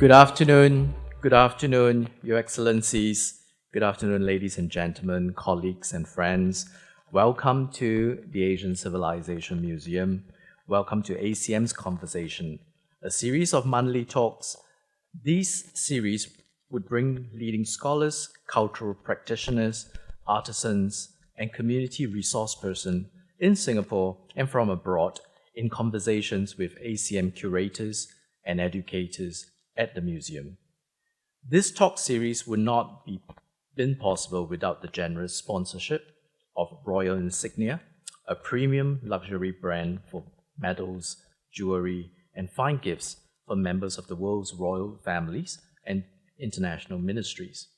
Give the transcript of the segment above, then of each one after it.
Good afternoon, Your Excellencies. Good afternoon, ladies and gentlemen, colleagues and friends. Welcome to the Asian Civilization Museum. Welcome to ACM's Conversation, a series of monthly talks. These series would bring leading scholars, cultural practitioners, artisans, and community resource persons in Singapore and from abroad in conversations with ACM curators and educators at the museum. This talk series would not be been possible without the generous sponsorship of Royal Insignia, a premium luxury brand for medals, jewelry, and fine gifts for members of the world's royal families and international ministries.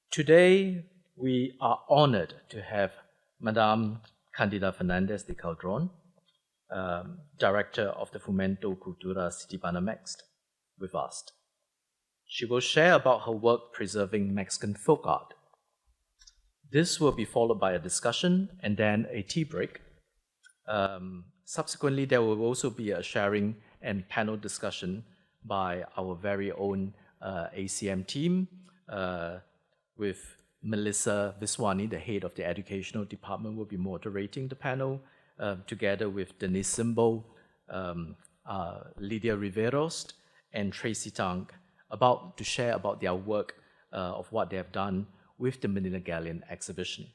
Today, we are honored to have Madame Cándida Fernández de Calderón, Director of the Fomento Cultural Citibanamex, with us. She will share about her work preserving Mexican folk art. This will be followed by a discussion and then a tea break. Subsequently, there will also be a sharing and panel discussion by our very own ACM team with Melissa Viswani, the head of the educational department, will be moderating the panel together with Denisonde Simbol, Lidia Riveros, and Tracy Tang to share about their work of what they have done with the Manila Galleon exhibition.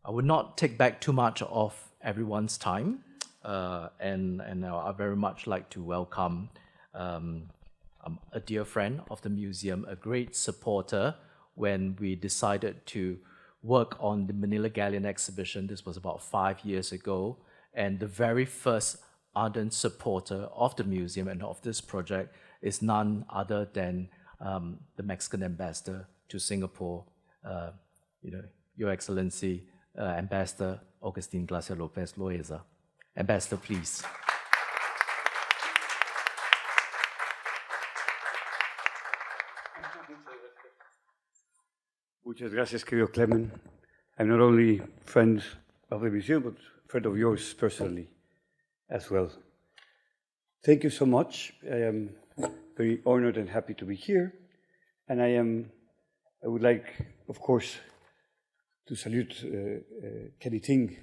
I would not take back too much of everyone's time, and I very much like to welcome a dear friend of the museum, a great supporter when we decided to work on the Manila Galleon exhibition. This was about 5 years ago, and the very first ardent supporter of the museum and of this project is none other than the Mexican ambassador to Singapore, Your Excellency, Ambassador Agustin Garcia Lopez Loaiza. Ambassador, please. Muchas gracias, querido Clement. I'm not only friend of the museum, but friend of yours personally as well. Thank you so much. I am very honored and happy to be here. And I would like, of course, to salute Tracy Tang,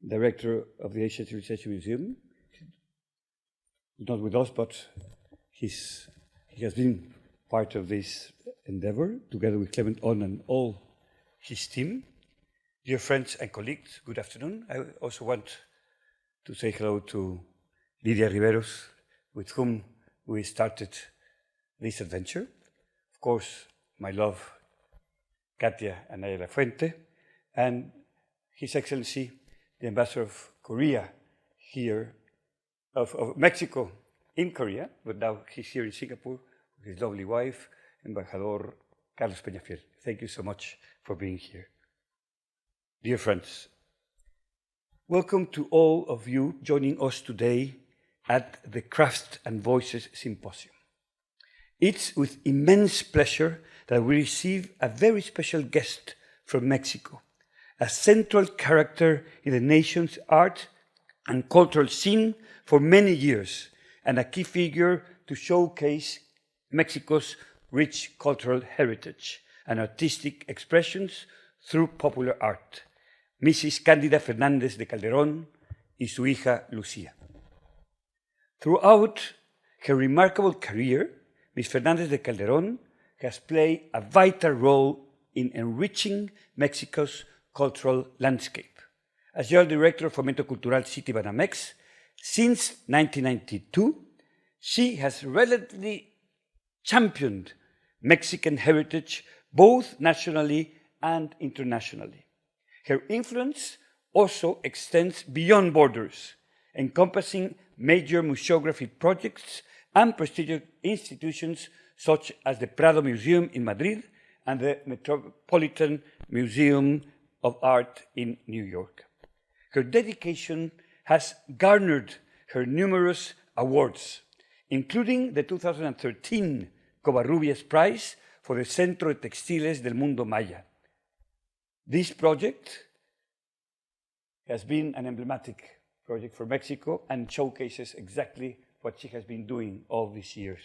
Director of the Asian Civilisations Museum. He's not with us, but he has been part of this endeavor, together with Clement On and all his team. Dear friends and colleagues, good afternoon. I also want to say hello to Lidia Riveros, with whom we started this adventure. Of course, my love, Katia Anaya La Fuente, and His Excellency, the Ambassador of Korea here, of Mexico in Korea, but now he's here in Singapore with his lovely wife, Embajador Carlos Peñafiel. Thank you so much for being here. Dear friends, welcome to all of you joining us today at the Crafts and Voices Symposium. It's with immense pleasure that we receive a very special guest from Mexico, a central character in the nation's art and cultural scene for many years, and a key figure to showcase Mexico's rich cultural heritage and artistic expressions through popular art, Mrs. Cándida Fernández de Calderón y su hija Lucía. Throughout her remarkable career, Ms. Fernández de Calderón has played a vital role in enriching Mexico's cultural landscape. As General Director of Fomento Cultural Citibanamex since 1992, she has relentlessly championed Mexican heritage both nationally and internationally. Her influence also extends beyond borders, encompassing major museography projects and prestigious institutions such as the Prado Museum in Madrid and the Metropolitan Museum of Art in New York. Her dedication has garnered her numerous awards, including the 2013 Covarrubias Prize for the Centro de Textiles del Mundo Maya. This project has been an emblematic project for Mexico and showcases exactly what she has been doing all these years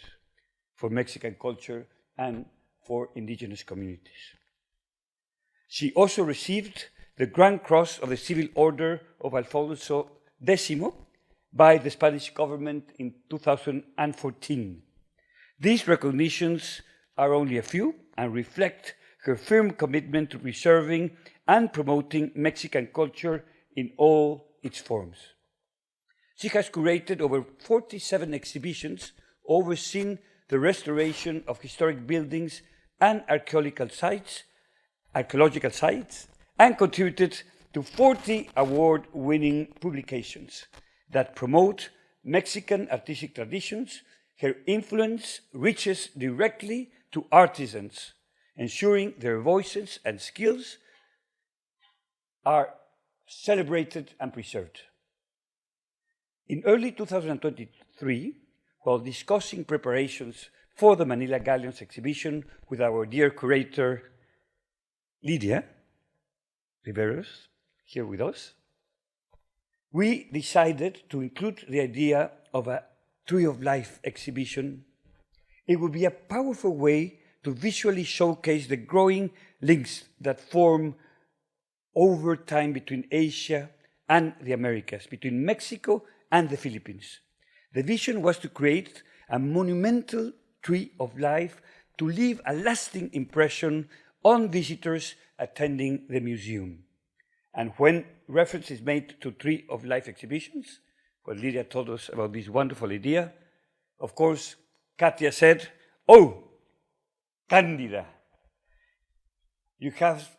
for Mexican culture and for indigenous communities. She also received the Grand Cross of the Civil Order of Alfonso X by the Spanish government in 2014. These recognitions are only a few and reflect her firm commitment to preserving and promoting Mexican culture in all its forms. She has curated over 47 exhibitions, overseen the restoration of historic buildings and archaeological sites, and contributed to 40 award-winning publications that promote Mexican artistic traditions. Her influence reaches directly to artisans, ensuring their voices and skills are celebrated and preserved. In early 2023, while discussing preparations for the Manila Galleon's exhibition with our dear curator, Lidia Riveros, here with us, we decided to include the idea of a Tree of Life exhibition. It would be a powerful way to visually showcase the growing links that form over time between Asia and the Americas, between Mexico and the Philippines. The vision was to create a monumental Tree of Life to leave a lasting impression on visitors attending the museum. And when reference is made to Tree of Life exhibitions, well, Lidia told us about this wonderful idea. Of course, Katia said, "Oh, Cándida, you have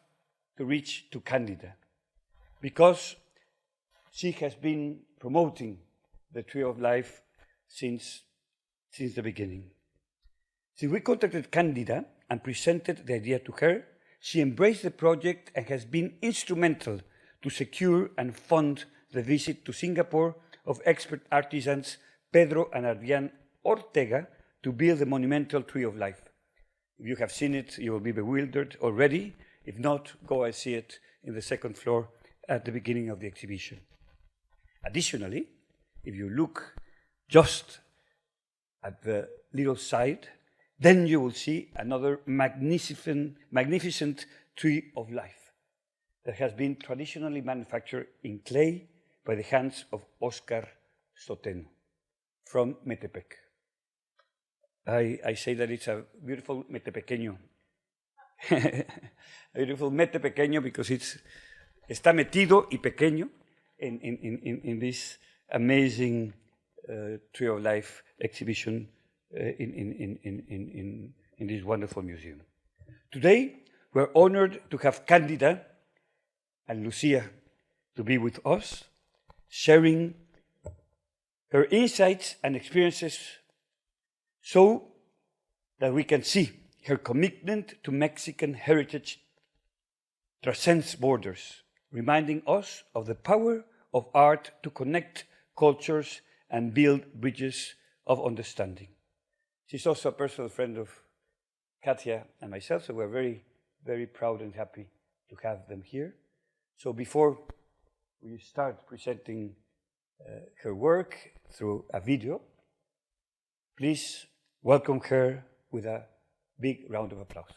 to reach to Cándida," because she has been promoting the Tree of Life since the beginning. Since we contacted Cándida and presented the idea to her, she embraced the project and has been instrumental to secure and fund the visit to Singapore of expert artisans Pedro and Adrián Ortega to build the monumental Tree of Life. If you have seen it, you will be bewildered already. If not, go and see it in the second floor at the beginning of the exhibition. Additionally, if you look just at the little side, then you will see another magnificent Tree of Life that has been traditionally manufactured in clay by the hands of Oscar Soteno from Metepec. I say that it's a beautiful metepequeño. A beautiful metepequeño because está metido y pequeño in this amazing Tree of Life exhibition in this wonderful museum. Today, we're honored to have Cándida and Lucia to be with us, sharing her insights and experiences so that we can see her commitment to Mexican heritage transcends borders, reminding us of the power of art to connect cultures and build bridges of understanding. She's also a personal friend of Katia and myself, so we're very, very proud and happy to have them here. So before we start presenting her work through a video, please welcome her with a big round of applause.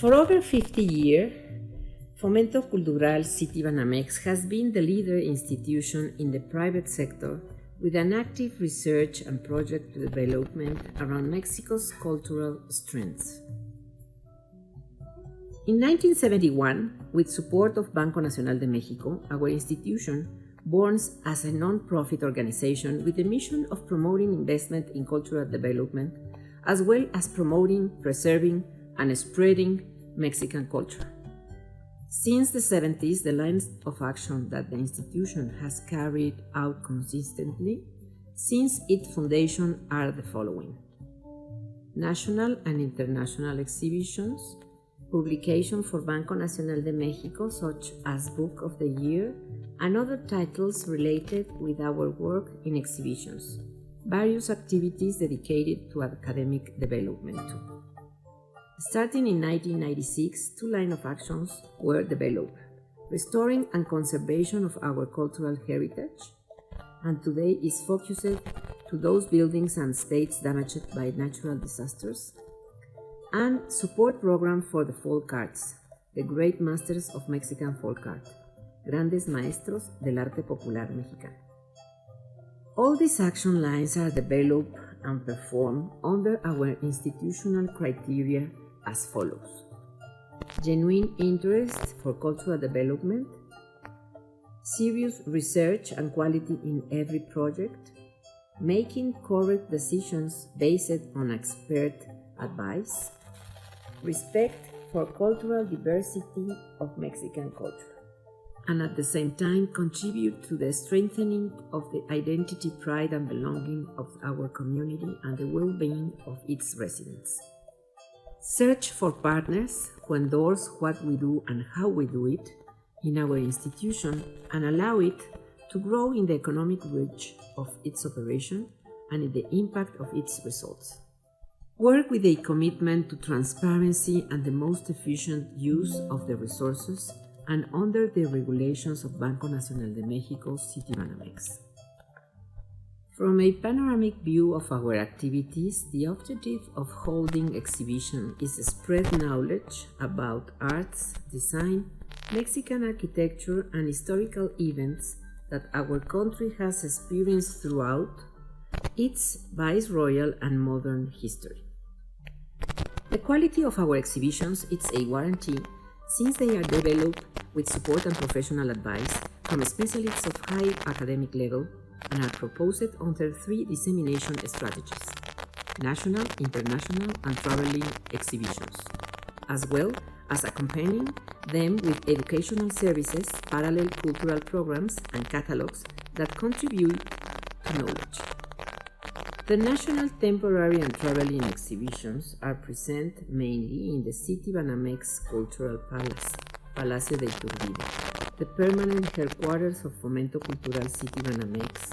For over 50 years, Fomento Cultural Citibanamex has been the leader institution in the private sector with an active research and project development around Mexico's cultural strengths. In 1971, with support of Banco Nacional de Mexico, our institution, born as a non-profit organization with the mission of promoting investment in cultural development, as well as promoting, preserving, and spreading Mexican culture. Since the 70s, the lines of action that the institution has carried out consistently since its foundation are the following: national and international exhibitions, publication for Banco Nacional de Mexico, such as Book of the Year, and other titles related with our work in exhibitions, various activities dedicated to academic development too. Starting in 1996, two lines of actions were developed: restoring and conservation of our cultural heritage, and today is focused to those buildings and states damaged by natural disasters, and support program for the folk arts, the great masters of Mexican folk art, grandes maestros del arte popular mexicano. All these action lines are developed and performed under our institutional criteria as follows: genuine interest for cultural development, serious research and quality in every project, making correct decisions based on expert advice, respect for cultural diversity of Mexican culture, and at the same time contribute to the strengthening of the identity, pride, and belonging of our community and the well-being of its residents. Search for partners who endorse what we do and how we do it in our institution and allow it to grow in the economic reach of its operation and in the impact of its results. Work with a commitment to transparency and the most efficient use of the resources and under the regulations of Banco Nacional de Mexico Citibanamex. From a panoramic view of our activities, the objective of holding exhibition is to spread knowledge about arts, design, Mexican architecture, and historical events that our country has experienced throughout its viceroyal and modern history. The quality of our exhibitions is a guarantee since they are developed with support and professional advice from specialists of high academic level and are proposed under three dissemination strategies: national, international, and traveling exhibitions, as well as accompanying them with educational services, parallel cultural programs, and catalogs that contribute to knowledge. The national, temporary, and traveling exhibitions are present mainly in the Citibanamex Cultural Palace, Palacio de Iturbide, the permanent headquarters of Fomento Cultural Citibanamex,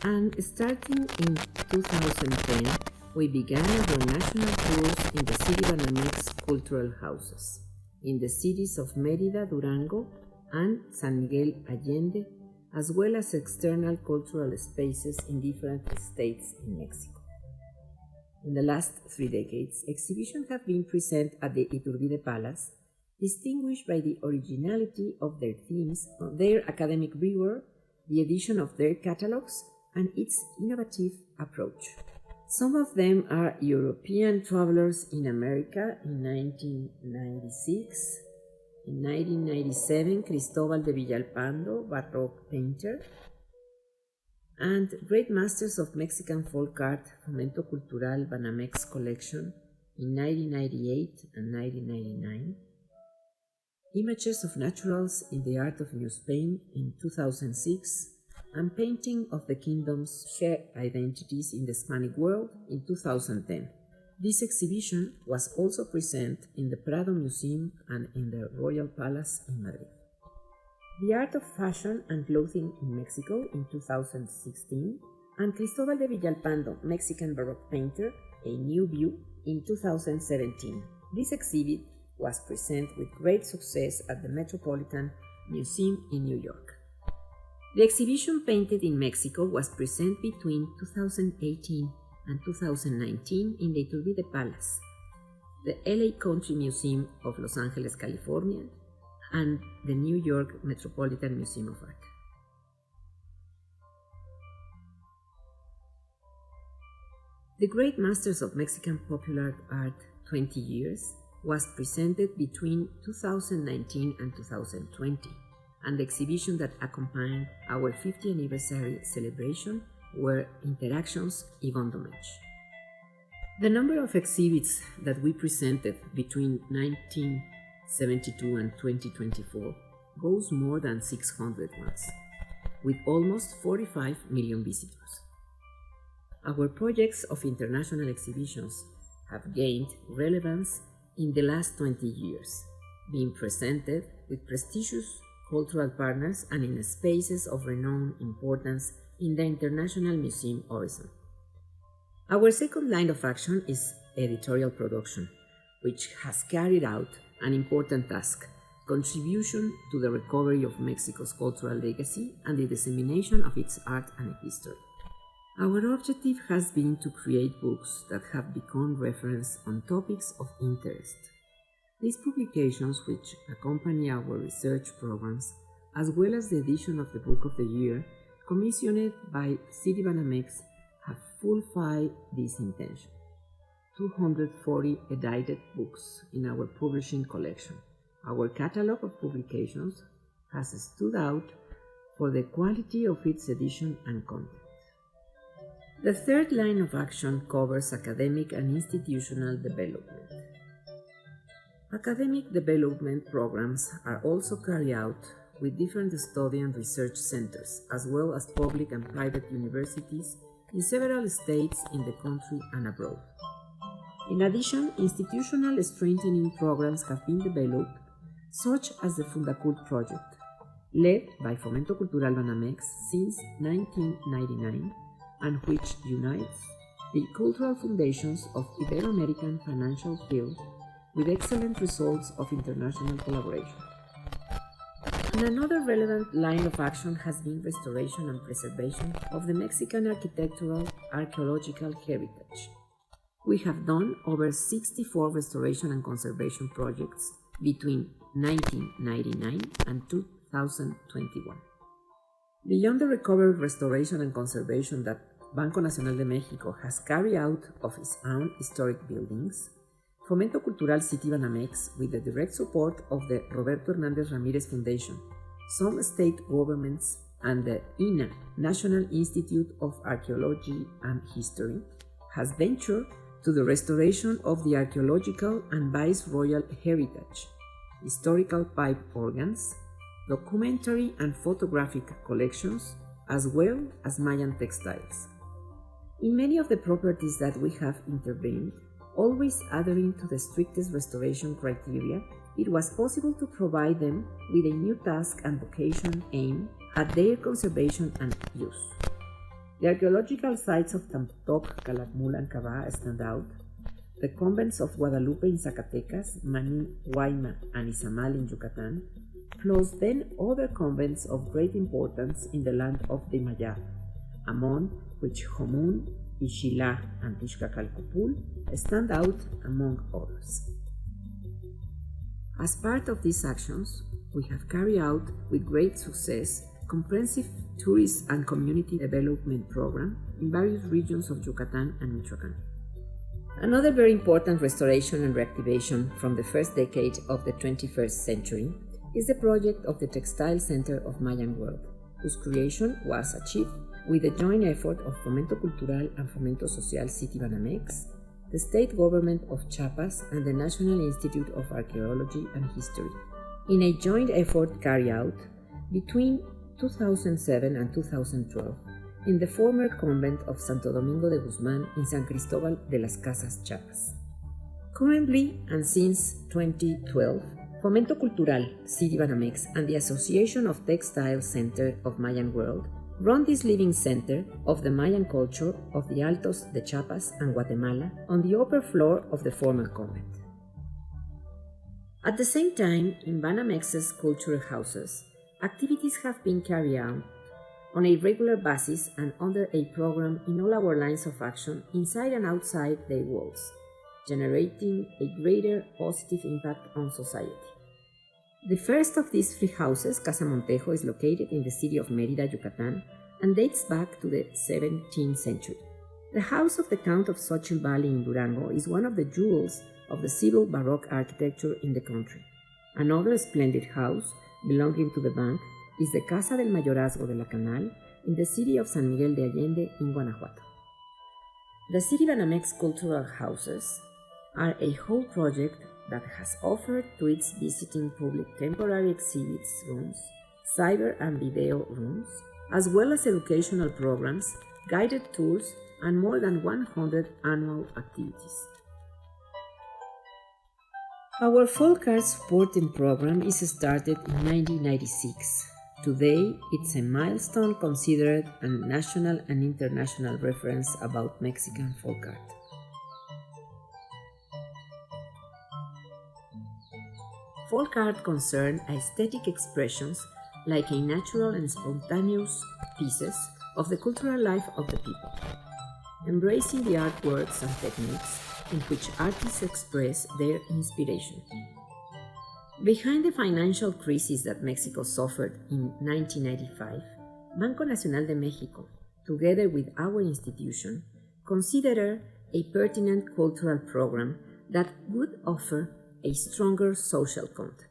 and starting in 2010, we began our national tours in the Citibanamex cultural houses, in the cities of Mérida, Durango, and San Miguel Allende, as well as external cultural spaces in different states in Mexico. In the last 3 decades, exhibitions have been present at the Iturbide Palace, distinguished by the originality of their themes, their academic rigor, the edition of their catalogs, and its innovative approach. Some of them are European Travelers in America in 1996, in 1997, Cristóbal de Villalpando, Baroque painter, and Great Masters of Mexican Folk Art, Fomento Cultural Banamex collection in 1998 and 1999, Images of Naturals in the Art of New Spain in 2006, and Painting of the Kingdom's Shared Identities in the Hispanic World in 2010. This exhibition was also present in the Prado Museum and in the Royal Palace in Madrid. The Art of Fashion and Clothing in Mexico in 2016, and Cristóbal de Villalpando, Mexican Baroque painter, A New View in 2017. This exhibit was present with great success at the Metropolitan Museum in New York. The exhibition Painted in Mexico was present between 2018 and 2019 in the Iturbide Palace. the LA Country Museum of Los Angeles, California, and the New York Metropolitan Museum of Art. The Great Masters of Mexican Popular Art 20 Years was presented between 2019 and 2020, and the exhibition that accompanied our 50th anniversary celebration were Interactions y Bondage. The number of exhibits that we presented between 1972 and 2024 goes more than 600 ones, with almost 45 million visitors. Our projects of international exhibitions have gained relevance in the last 20 years, being presented with prestigious cultural partners and in spaces of renowned importance in the international museum horizon. Our second line of action is editorial production, which has carried out an important task: contribution to the recovery of Mexico's cultural legacy and the dissemination of its art and history. Our objective has been to create books that have become reference on topics of interest. These publications, which accompany our research programs, as well as the edition of the Book of the Year, commissioned by Citibanamex, have fulfilled this intention. 240 edited books in our publishing collection. Our catalog of publications has stood out for the quality of its edition and content. The third line of action covers academic and institutional development. Academic development programs are also carried out with different study and research centers, as well as public and private universities in several states in the country and abroad. In addition, institutional strengthening programs have been developed, such as the Fundacult project, led by Fomento Cultural Citibanamex since 1999, and which unites the cultural foundations of Ibero-American financial field with excellent results of international collaboration. And another relevant line of action has been restoration and preservation of the Mexican architectural archaeological heritage. We have done over 64 restoration and conservation projects between 1999 and 2021. Beyond the recovered restoration and conservation that Banco Nacional de México has carried out of its own historic buildings, Fomento Cultural Citibanamex, with the direct support of the Roberto Hernández Ramírez Foundation, some state governments, and the INA, National Institute of Archaeology and History, has ventured to the restoration of the archaeological and viceroyal heritage, historical pipe organs, documentary and photographic collections, as well as Mayan textiles. In many of the properties that we have intervened, always adhering to the strictest restoration criteria, it was possible to provide them with a new task and vocation aimed at their conservation and use. The archaeological sites of Tamtoc, Calakmul, and Cava stand out. The convents of Guadalupe in Zacatecas, Mani, Guayma, and Izamal in Yucatan, plus then other convents of great importance in the land of the Maya, among which Jomun, Ixilá, and Tixcacalcopul stand out among others. As part of these actions, we have carried out with great success comprehensive tourist and community development program in various regions of Yucatan and Michoacán. Another very important restoration and reactivation from the first decade of the 21st century is the project of the Textile Center of Mayan World, whose creation was achieved with the joint effort of Fomento Cultural and Fomento Social Citibanamex, the state government of Chiapas, and the National Institute of Archaeology and History, in a joint effort carried out between 2007 and 2012 in the former convent of Santo Domingo de Guzman in San Cristobal de las Casas, Chiapas. Currently, and since 2012, Fomento Cultural Citibanamex and the Association of Textile Center of Mayan World run this living center of the Mayan culture of the Altos de Chiapas and Guatemala on the upper floor of the former convent. At the same time, in Banamex's cultural houses, activities have been carried out on a regular basis and under a program in all our lines of action inside and outside their walls. generating a greater positive impact on society. The first of these 3 houses, Casa Montejo, is located in the city of Mérida, Yucatan, and dates back to the 17th century. The house of the Count of Xochitl Valley in Durango is one of the jewels of the civil Baroque architecture in the country. Another splendid house belonging to the bank is the Casa del Mayorazgo de la Canal in the city of San Miguel de Allende in Guanajuato. The Citibanamex cultural houses are a whole project that has offered to its visiting public temporary exhibits rooms, cyber and video rooms, as well as educational programs, guided tours, and more than 100 annual activities. Our folk art supporting program is started in 1996. Today, it's a milestone considered a national and international reference about Mexican folk art. Folk art concerns aesthetic expressions like a natural and spontaneous pieces of the cultural life of the people, embracing the artworks and techniques in which artists express their inspiration. Behind the financial crisis that Mexico suffered in 1995, Banco Nacional de México, together with our institution, considered a pertinent cultural program that would offer a stronger social content.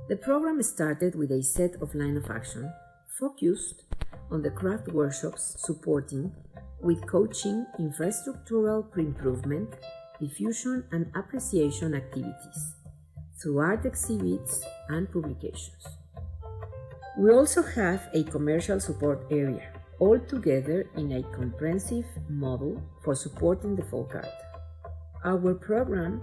The program started with a set of line of action focused on the craft workshops supporting with coaching, infrastructural pre-improvement, diffusion and appreciation activities, through art exhibits and publications. We also have a commercial support area, all together in a comprehensive model for supporting the folk art. Our program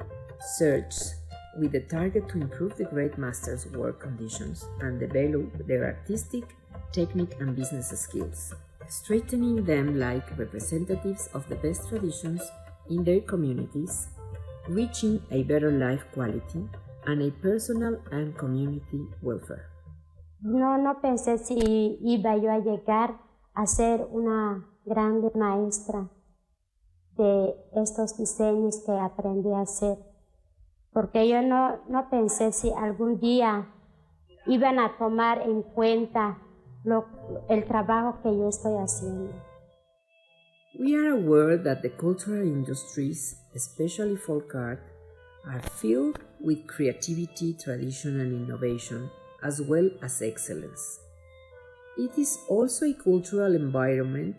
serves with the target to improve the great masters' work conditions and develop their artistic, technique and business skills, strengthening them like representatives of the best traditions in their communities, reaching a better life quality and a personal and community welfare. No pensé si iba yo a llegar a ser una grande maestra de estos diseños que aprendí a hacer, porque yo no pensé si algún día iban a tomar en cuenta el trabajo que yo estoy haciendo. We are aware that the cultural industries, especially folk art, are filled with creativity, tradition, and innovation, as well as excellence. It is also a cultural environment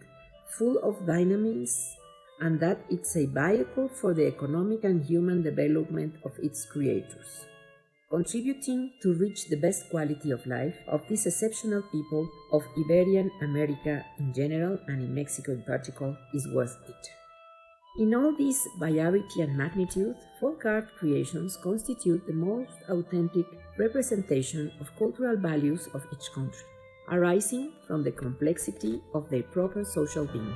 full of dynamism, and that it's a vehicle for the economic and human development of its creators, contributing to reach the best quality of life of these exceptional people of Iberian America in general and in Mexico in particular is worth it. In all this variety and magnitude, folk art creations constitute the most authentic representation of cultural values of each country, arising from the complexity of their proper social being.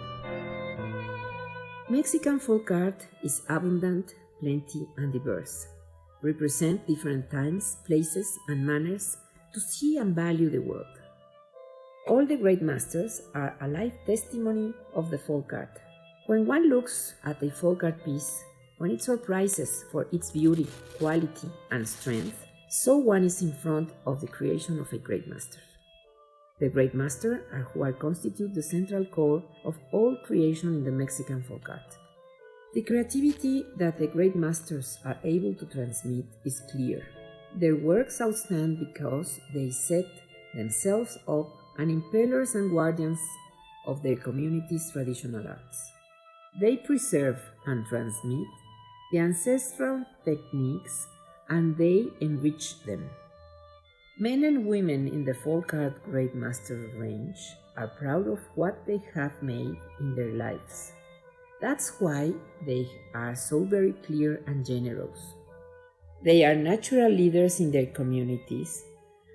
Mexican folk art is abundant, plenty, and diverse, represent different times, places, and manners to see and value the world. All the great masters are a live testimony of the folk art. When one looks at a folk art piece, when it surprises for its beauty, quality, and strength, so one is in front of the creation of a great master. The great master are who constitute the central core of all creation in the Mexican folk art. The creativity that the great masters are able to transmit is clear. Their works outstand because they set themselves up as impellers and guardians of their community's traditional arts. They preserve and transmit the ancestral techniques and they enrich them. Men and women in the folk art great master range are proud of what they have made in their lives. That's why they are so very clear and generous. They are natural leaders in their communities,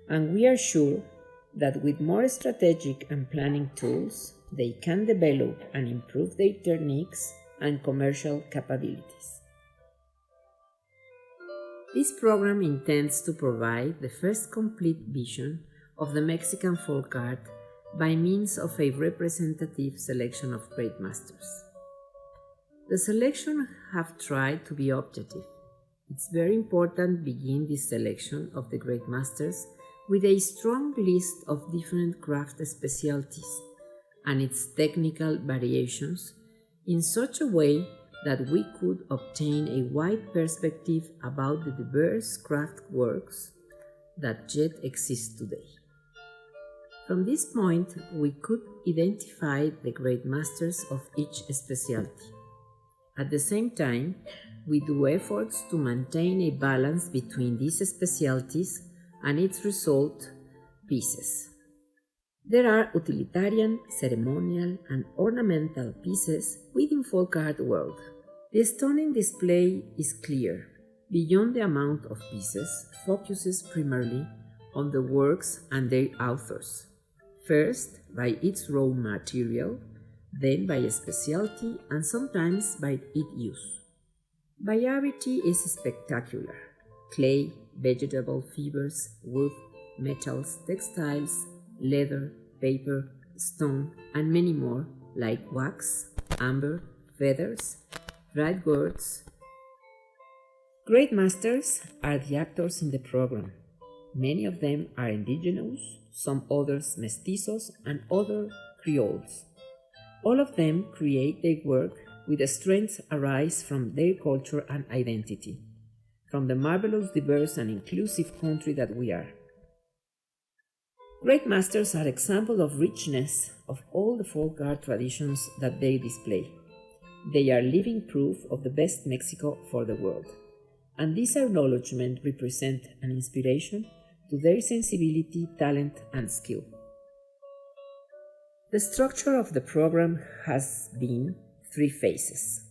and we are sure that with more strategic and planning tools, they can develop and improve their techniques and commercial capabilities. This program intends to provide the first complete vision of the Mexican folk art by means of a representative selection of great masters. The selection have tried to be objective. It's very important to begin this selection of the great masters with a strong list of different craft specialties and its technical variations in such a way that we could obtain a wide perspective about the diverse craft works that yet exist today. From this point, we could identify the great masters of each specialty. At the same time, we do efforts to maintain a balance between these specialties and its result pieces. There are utilitarian, ceremonial, and ornamental pieces within folk art world. The stunning display is clear. Beyond the amount of pieces, focuses primarily on the works and their authors. First, by its raw material, then by a specialty, and sometimes by its use. Variety is spectacular. Clay, vegetable fibers, wood, metals, textiles, leather, paper, stone, and many more, like wax, amber, feathers, dried gourds. Great masters are the actors in the program. Many of them are indigenous, some others mestizos, and other Creoles. All of them create their work with the strengths arise from their culture and identity, from the marvelous, diverse, and inclusive country that we are. Great masters are examples of richness of all the folk art traditions that they display. They are living proof of the best Mexico for the world, and this acknowledgement represents an inspiration to their sensibility, talent, and skill. The structure of the program has been 3 phases.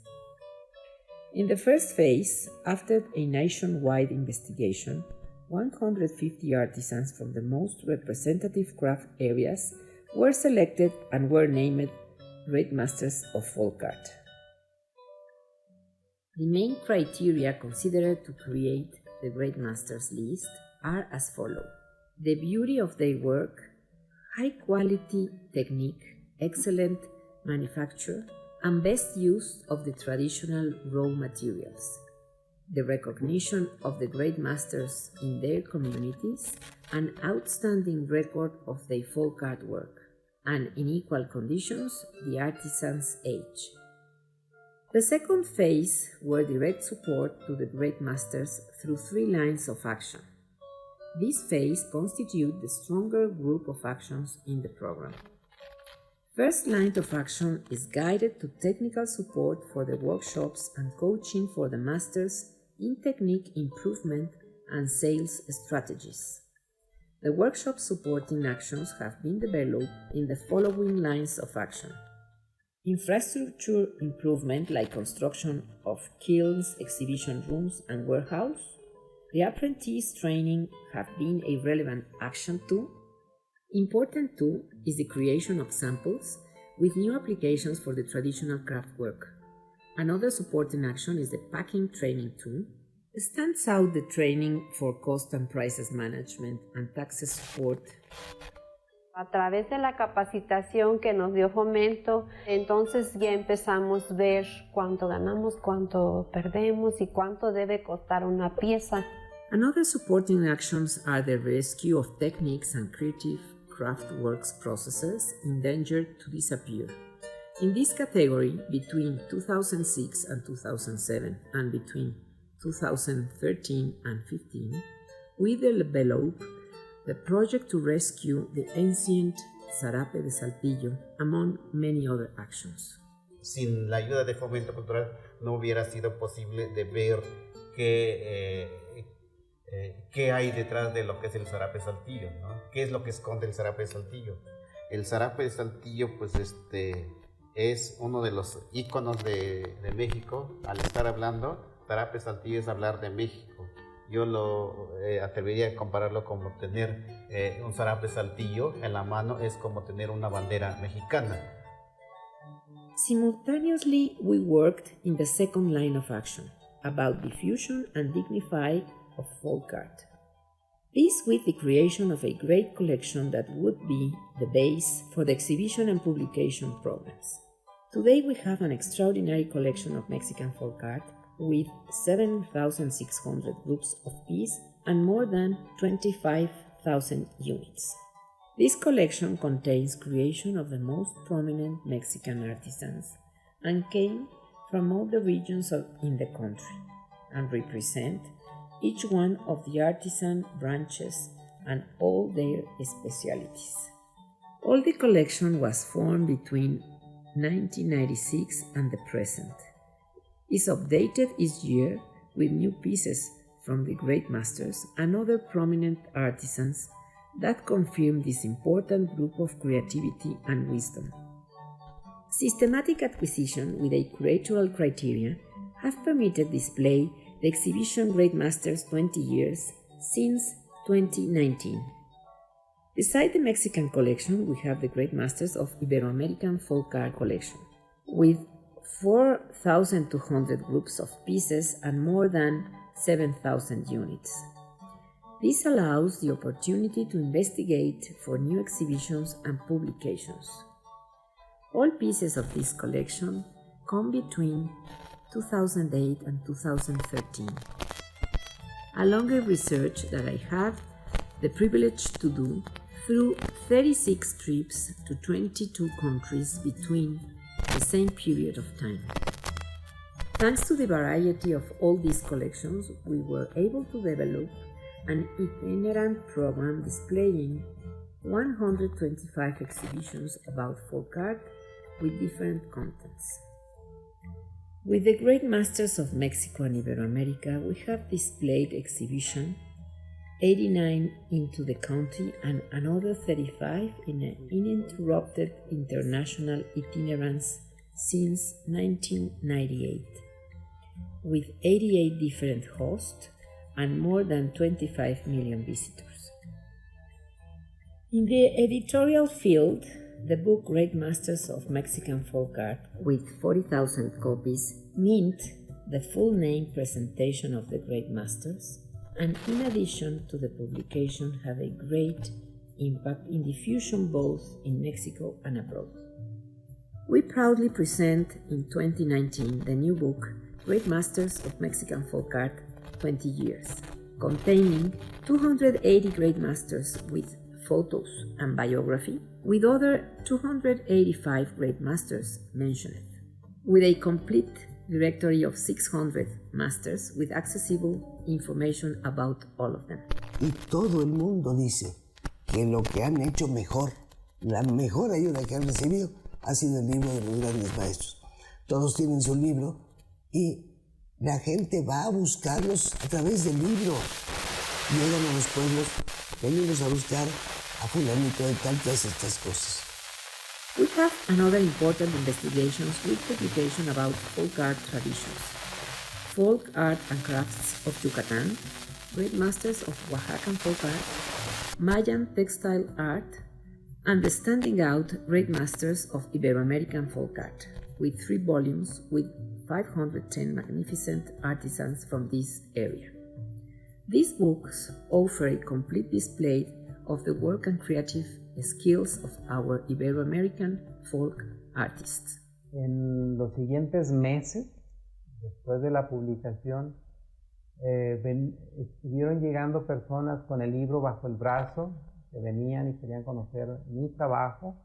In the first phase, after a nationwide investigation, 150 artisans from the most representative craft areas were selected and were named Great Masters of Folk Art. The main criteria considered to create the Great Masters list are as follows: the beauty of their work, high quality technique, excellent manufacture, and best use of the traditional raw materials, the recognition of the great masters in their communities, an outstanding record of their folk art work, and in equal conditions, the artisan's age. The second phase were direct support to the great masters through 3 lines of action. This phase constitutes the stronger group of actions in the program. First line of action is guided to technical support for the workshops and coaching for the masters in technique improvement and sales strategies. The workshop supporting actions have been developed in the following lines of action: infrastructure improvement, like construction of kilns, exhibition rooms, and warehouse. The apprentice training have been a relevant action too. Important too is the creation of samples with new applications for the traditional craft work. Another supporting action is the packing training too. Stands out the training for cost and prices management and taxes support. A través de la capacitación que nos dio Fomento, entonces ya empezamos a ver cuánto ganamos, cuánto perdemos y cuánto debe costar una pieza. Another supporting actions are the rescue of techniques and creative craft works processes endangered to disappear. In this category, between 2006 and 2007 and between 2013 and 15, we developed the project to rescue the ancient Zarape de Saltillo, among many other actions. Sin la ayuda de Fomento Cultural no hubiera sido posible de ver qué hay detrás de lo que es el Zarape de Saltillo, ¿no? ¿Qué es lo que esconde el Zarape de Saltillo? El Zarape de Saltillo, pues es uno de los íconos de México. Al estar hablando, Zarape de Saltillo es hablar de México. Yo lo atrevería a compararlo como tener un Zarape de Saltillo en la mano, es como tener una bandera mexicana. Simultaneously, we worked in the second line of action, about diffusion and dignify of folk art. This with the creation of a great collection that would be the base for the exhibition and publication programs. Today we have an extraordinary collection of Mexican folk art with 7,600 groups of pieces and more than 25,000 units. This collection contains creation of the most prominent Mexican artisans and came from all the regions in the country and represent each one of the artisan branches and all their specialties. All the collection was formed between 1996 and the present. Is updated each year with new pieces from the great masters and other prominent artisans that confirm this important group of creativity and wisdom. Systematic acquisition with a curatorial criteria have permitted display the exhibition Great Masters 20 years since 2019. Beside the Mexican collection, we have the Great Masters of Ibero-American Folk Art collection, with 4,200 groups of pieces and more than 7,000 units. This allows the opportunity to investigate for new exhibitions and publications. All pieces of this collection come between 2008 and 2013. A longer research that I have the privilege to do through 36 trips to 22 countries between the same period of time. Thanks to the variety of all these collections, we were able to develop an itinerant program displaying 125 exhibitions about folk art with different contents. With the Great Masters of Mexico and Iberoamerica, we have displayed exhibition 89 into the country and another 35 in an uninterrupted international itinerance since 1998, with 88 different hosts and more than 25 million visitors. In the editorial field, the book Great Masters of Mexican Folk Art, with 40,000 copies, meant the full name presentation of the Great Masters, and in addition to the publication had a great impact in diffusion both in Mexico and abroad. We proudly present in 2019 the new book Great Masters of Mexican Folk Art 20 Years, containing 280 Great Masters with photos and biography, with other 285 Great Masters mentioned, with a complete directory of 600 masters with accessible information about all of them. Y todo el mundo dice que lo que han hecho mejor, la mejor ayuda que han recibido ha sido el libro de los grandes maestros. Todos tienen su libro y la gente va a buscarlos a través del libro. Llegan a los pueblos, venimos a buscar a fulanito de tal que hace estas cosas. We have another important investigations with publication about folk art traditions, folk art and crafts of Yucatan, Great Masters of Oaxacan folk art, Mayan textile art, and the standing out Great Masters of Ibero-American folk art, with 3 volumes with 510 magnificent artisans from this area. These books offer a complete display of the work and creative skills of our Ibero-American folk artists. En los siguientes meses, después de la publicación, estuvieron llegando personas con el libro bajo el brazo, que venían y querían conocer mi trabajo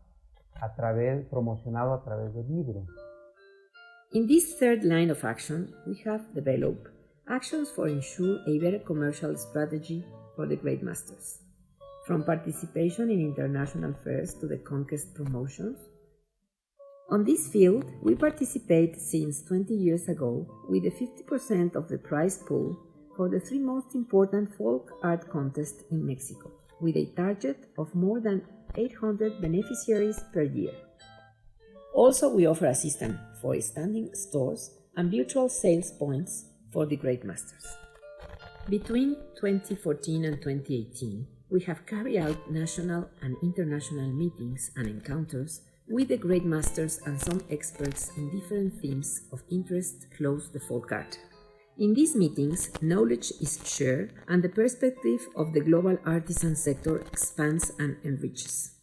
promocionado a través del libro. In this third line of action, we have developed actions for ensure a better commercial strategy for the Great Masters. From participation in international fairs to the conquest promotions. On this field, we participate since 20 years ago with the 50% of the prize pool for the 3 most important folk art contests in Mexico, with a target of more than 800 beneficiaries per year. Also, we offer assistance for standing stores and virtual sales points for the Great Masters. Between 2014 and 2018, we have carried out national and international meetings and encounters with the Great Masters and some experts in different themes of interest close to folk art. In these meetings, knowledge is shared and the perspective of the global artisan sector expands and enriches.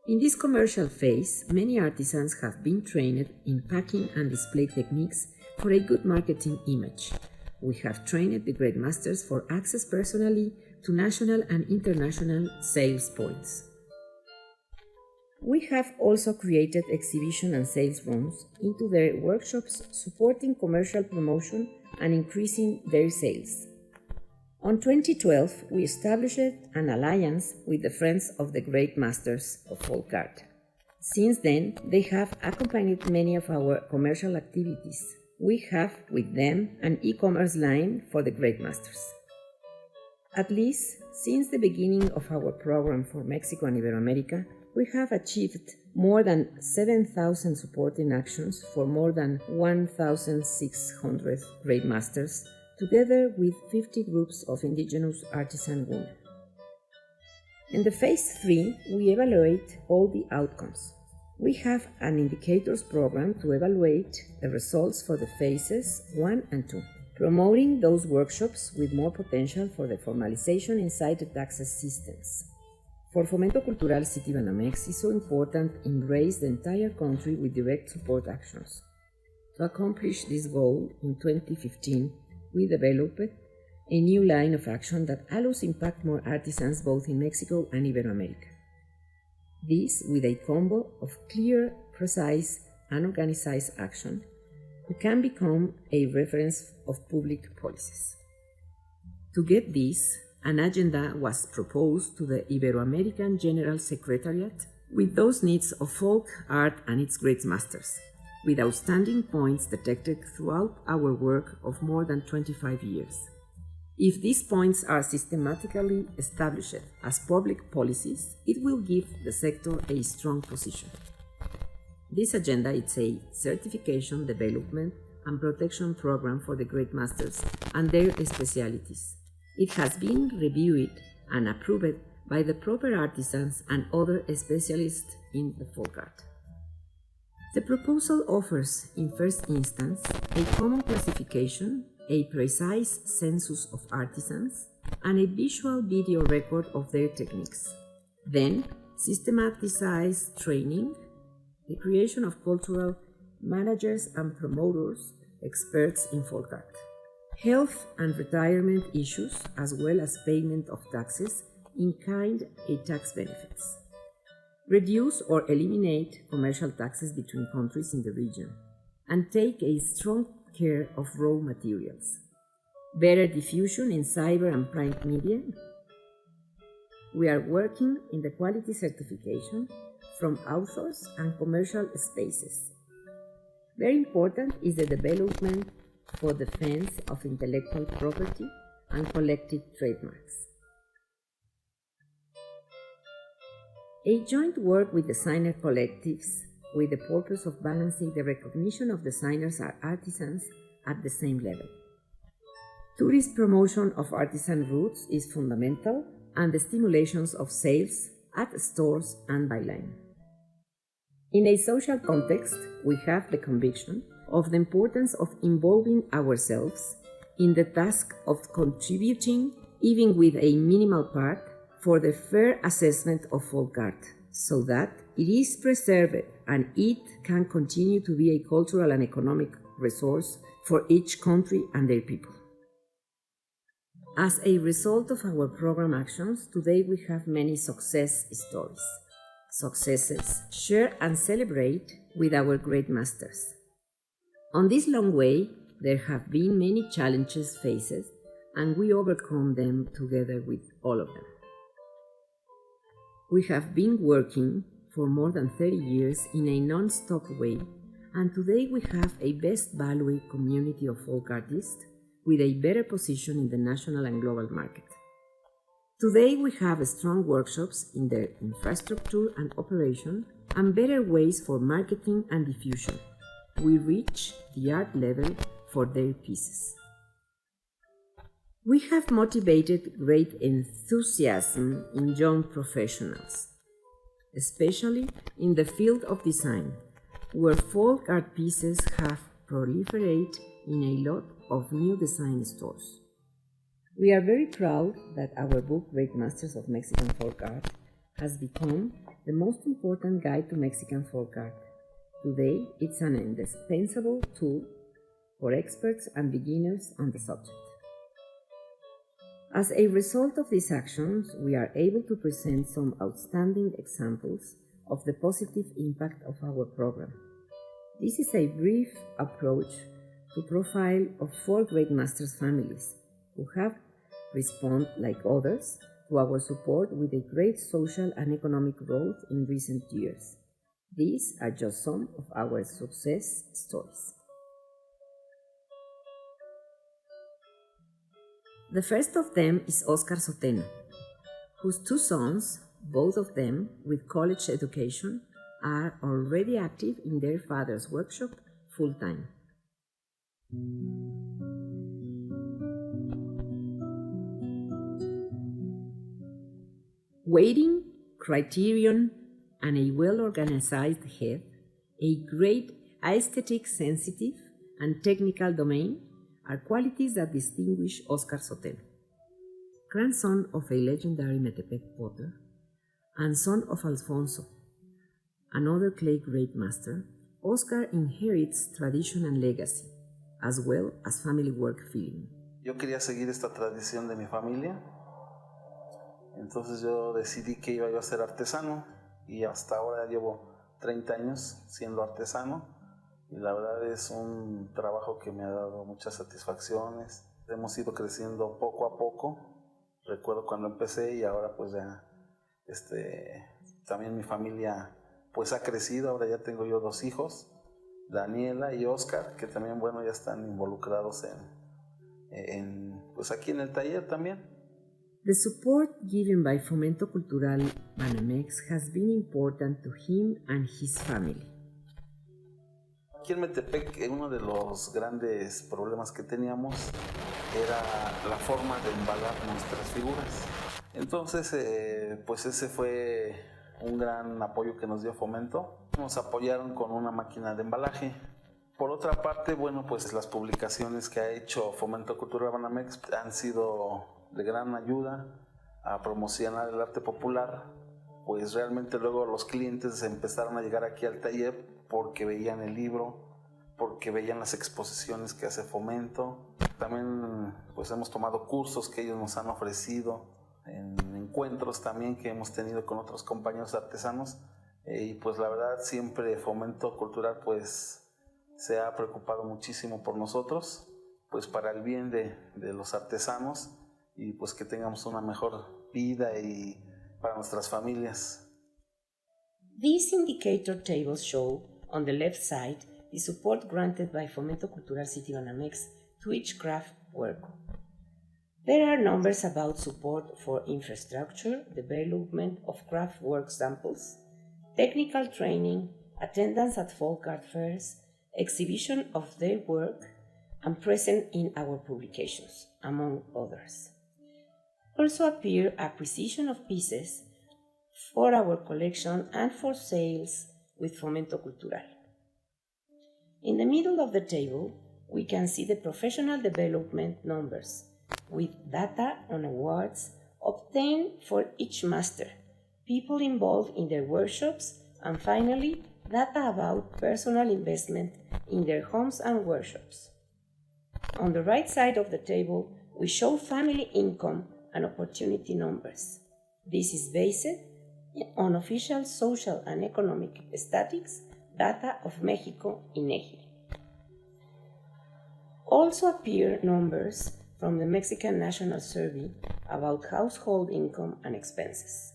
In this commercial phase, many artisans have been trained in packing and display techniques for a good marketing image. We have trained the great masters for access personally to national and international sales points. We have also created exhibition and sales rooms into their workshops, supporting commercial promotion and increasing their sales. On 2012, we established an alliance with the Friends of the Great Masters of Folk Art. Since then, they have accompanied many of our commercial activities. We have with them an e-commerce line for the Great Masters. At least since the beginning of our program for Mexico and Iberoamerica, we have achieved more than 7,000 supporting actions for more than 1,600 Great Masters, together with 50 groups of indigenous artisan women. In the phase 3, we evaluate all the outcomes. We have an indicators program to evaluate the results for the phases 1 and 2, promoting those workshops with more potential for the formalization inside the taxes systems. For Fomento Cultural Citibanamex is so important to embrace the entire country with direct support actions. To accomplish this goal, in 2015, we developed a new line of action that allows impact more artisans both in Mexico and Iberoamerica. This with a combo of clear, precise, and organized action, who can become a reference of public policies. To get this, an agenda was proposed to the Ibero-American General Secretariat with those needs of folk art and its great masters, with outstanding points detected throughout our work of more than 25 years. If these points are systematically established as public policies, it will give the sector a strong position. This agenda is a certification, development, and protection program for the great masters and their specialties. It has been reviewed and approved by the proper artisans and other specialists in the folk art. The proposal offers, in first instance, a common classification, a precise census of artisans, and a visual video record of their techniques. Then, systematized training, the creation of cultural managers and promoters, experts in folk art, health and retirement issues, as well as payment of taxes in kind and tax benefits. Reduce or eliminate commercial taxes between countries in the region, and take a strong care of raw materials. Better diffusion in cyber and print media. We are working in the quality certification from authors and commercial spaces. Very important is the development for defense of intellectual property and collective trademarks. A joint work with designer collectives with the purpose of balancing the recognition of designers and artisans at the same level. Tourist promotion of artisan roots is fundamental, and the stimulations of sales at stores and by line. In a social context, we have the conviction of the importance of involving ourselves in the task of contributing, even with a minimal part, for the fair assessment of folk art, so that it is preserved and it can continue to be a cultural and economic resource for each country and their people. As a result of our program actions, today we have many success stories. Successes share and celebrate with our great masters. On this long way, there have been many challenges faced, and we overcome them together with all of them. We have been working for more than 30 years in a non-stop way, and today we have a best valued community of folk artists with a better position in the national and global market. Today we have strong workshops in their infrastructure and operation and better ways for marketing and diffusion. We reach the art level for their pieces. We have motivated great enthusiasm in young professionals, especially in the field of design, where folk art pieces have proliferated in a lot of new design stores. We are very proud that our book, Great Masters of Mexican Folk Art, has become the most important guide to Mexican folk art. Today, it's an indispensable tool for experts and beginners on the subject. As a result of these actions, we are able to present some outstanding examples of the positive impact of our program. This is a brief approach to profile of 4 great masters families who have responded, like others, to our support with a great social and economic growth in recent years. These are just some of our success stories. The first of them is Oscar Soteno, whose 2 sons, both of them with college education, are already active in their father's workshop full-time. Weighting, criterion, and a well-organized head, a great aesthetic sensitive and technical domain are qualities that distinguish Oscar Soteno. Grandson of a legendary Metepec potter and son of Alfonso, another clay great master, Oscar inherits tradition and legacy, as well as family work feeling. Yo quería seguir esta tradición de mi familia, entonces yo decidí que iba yo a ser artesano y hasta ahora llevo 30 años siendo artesano y la verdad es un trabajo que me ha dado muchas satisfacciones. Hemos ido creciendo poco a poco, recuerdo cuando empecé y ahora pues ya también mi familia pues ha crecido, ahora ya tengo yo 2 hijos, Daniela y Oscar, que también bueno ya están involucrados pues aquí en el taller también. The support given by Fomento Cultural Citibanamex has been important to him and his family. Aquí en Metepec uno de los grandes problemas que teníamos era la forma de embalar nuestras figuras. Entonces pues ese fue un gran apoyo que nos dio Fomento. Nos apoyaron con una máquina de embalaje. Por otra parte, bueno, pues las publicaciones que ha hecho Fomento Cultural Citibanamex han sido de gran ayuda a promocionar el arte popular, pues realmente luego los clientes empezaron a llegar aquí al taller porque veían el libro, porque veían las exposiciones que hace Fomento. También pues hemos tomado cursos que ellos nos han ofrecido, en encuentros también que hemos tenido con otros compañeros artesanos, y pues la verdad siempre Fomento Cultural pues se ha preocupado muchísimo por nosotros, pues para el bien de los artesanos y pues que tengamos una mejor vida y para nuestras familias. These indicator tables show on the left side the support granted by Fomento Cultural Citibanamex to each craft work. There are numbers about support for infrastructure, development of craft work samples, technical training, attendance at folk art fairs, exhibition of their work, and present in our publications, among others. Also appear acquisition of pieces for our collection and for sales with Fomento Cultural. In the middle of the table, we can see the professional development numbers with data on awards obtained for each master, people involved in their workshops, and finally, data about personal investment in their homes and workshops. On the right side of the table, we show family income and opportunity numbers. This is based on official social and economic statistics data of Mexico INEGI. Also appear numbers from the Mexican National Survey about household income and expenses.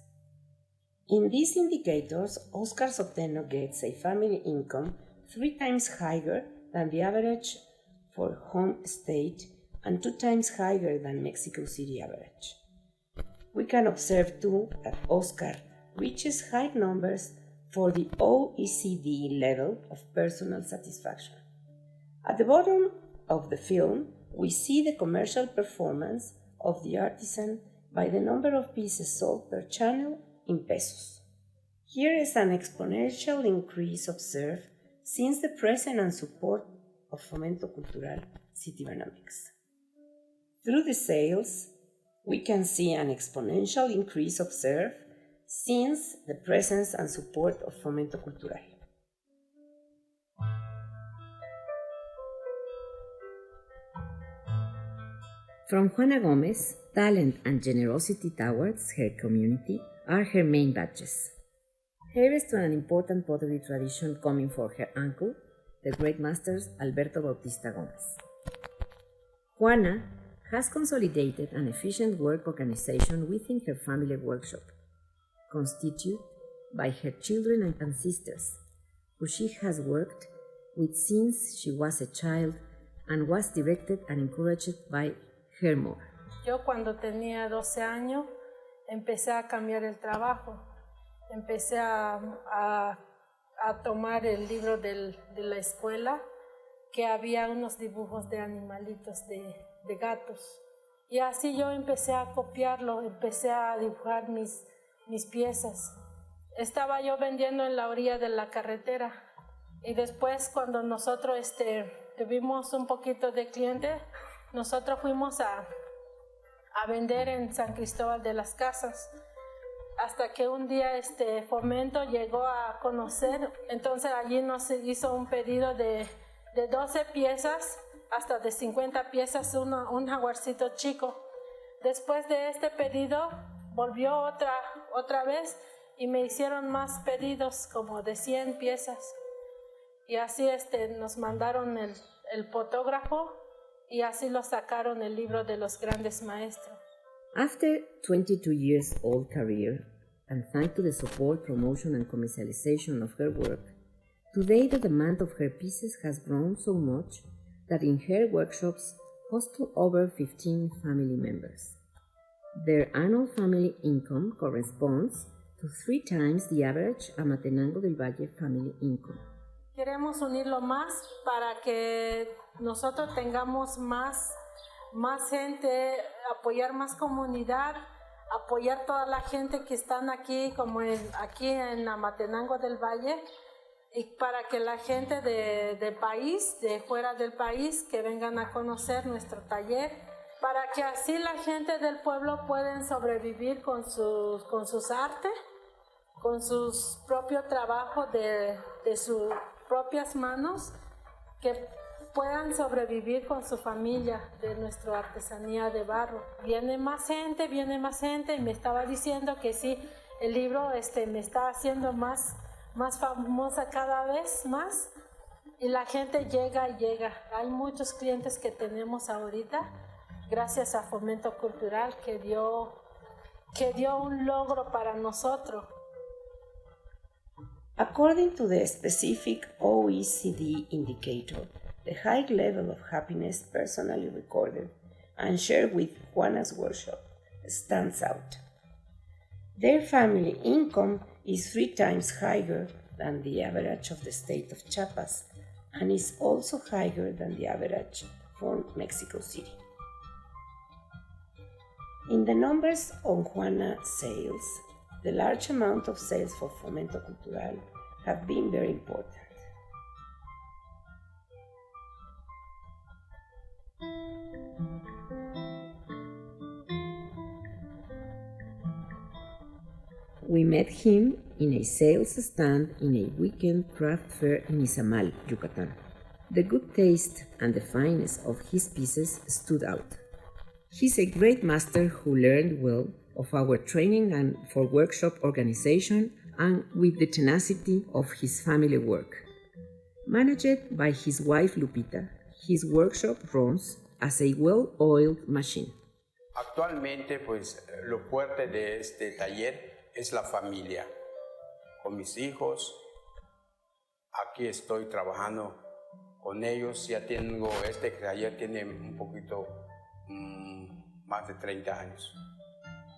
In these indicators, Oscar Soteno gets a family income 3 times higher than the average for home state and 2 times higher than Mexico City average. We can observe too that Oscar reaches high numbers for the OECD level of personal satisfaction. At the bottom of the film, we see the commercial performance of the artisan by the number of pieces sold per channel in pesos. Here is an exponential increase observed since the presence and support of Fomento Cultural Citibanamex. Through the sales, we can see an exponential increase observed since the presence and support of Fomento Cultural. From Juana Gomez, talent and generosity towards her community are her main badges. Heiress to an important pottery tradition coming from her uncle, the great masters Alberto Bautista Gomez. Juana has consolidated an efficient work organization within her family workshop, constituted by her children and sisters, who she has worked with since she was a child and was directed and encouraged by her mother. Yo cuando tenía 12 años empecé a cambiar el trabajo, empecé a tomar el libro de la escuela, que había unos dibujos de animalitos, de gatos. Y así yo empecé a copiarlo, empecé a dibujar mis piezas. Estaba yo vendiendo en la orilla de la carretera y después cuando nosotros tuvimos un poquito de clientes, nosotros fuimos a vender en San Cristóbal de las Casas. Hasta que un día Fomento llegó a conocer, entonces allí nos hizo un pedido de 12 piezas hasta de 50 piezas, un jaguarcito chico. Después de este pedido volvió otra vez y me hicieron más pedidos, como de 100 piezas. Y así nos mandaron el fotógrafo y así lo sacaron el libro de los grandes maestros. After 22 years old career, and thanks to the support, promotion, and commercialization of her work, today the demand of her pieces has grown so much that in her workshops host over 15 family members. Their annual family income corresponds to 3 times the average Amatenango del Valle family income. Queremos unirlo más para que nosotros tengamos más gente, apoyar más comunidad, apoyar toda la gente que están aquí, como aquí en Amatenango del Valle, y para que la gente del país, de fuera del país, que vengan a conocer nuestro taller, para que así la gente del pueblo puedan sobrevivir con sus artes, con sus propios trabajos de sus propias manos, que puedan sobrevivir con su familia de nuestra artesanía de barro. Viene más gente y me estaba diciendo que sí, el libro me está haciendo más famosa cada vez más y la gente llega y llega. Hay muchos clientes que tenemos ahorita gracias a Fomento Cultural que dio un logro para nosotros. According to the specific OECD indicator, the high level of happiness personally recorded and shared with Juana's workshop stands out. Their family income is 3 times higher than the average of the state of Chiapas and is also higher than the average for Mexico City. In the numbers on Juana sales, the large amount of sales for Fomento Cultural have been very important. We met him in a sales stand in a weekend craft fair in Izamal, Yucatan. The good taste and the fineness of his pieces stood out. He's a great master who learned well of our training and for workshop organization and with the tenacity of his family work. Managed by his wife Lupita, his workshop runs as a well-oiled machine. Actualmente, pues, lo fuerte de este taller es la familia. Con mis hijos, aquí estoy trabajando con ellos. Ya tengo, este taller tiene un poquito más de 30 años.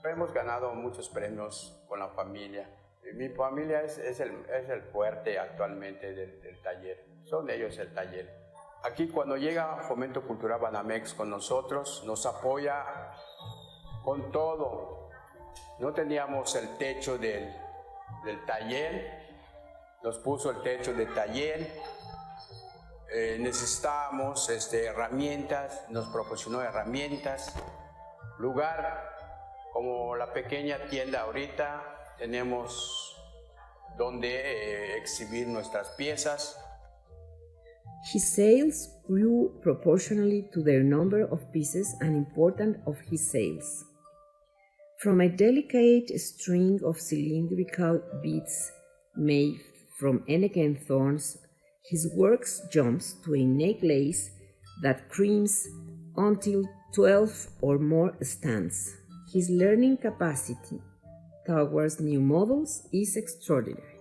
Hemos ganado muchos premios con la familia. Mi familia es el fuerte actualmente del taller. Son ellos el taller. Aquí cuando llega Fomento Cultural Banamex con nosotros, nos apoya con todo. No teníamos el techo del taller, nos puso el techo del taller. Necesitábamos herramientas, nos proporcionó herramientas, lugar como la pequeña tienda ahorita, tenemos donde exhibir nuestras piezas. His sales grew proportionally to their number of pieces and importance of his sales. From a delicate string of cylindrical beads made from elegant thorns, his works jumps to a necklace that creams until 12 or more stands. His learning capacity towards new models is extraordinary.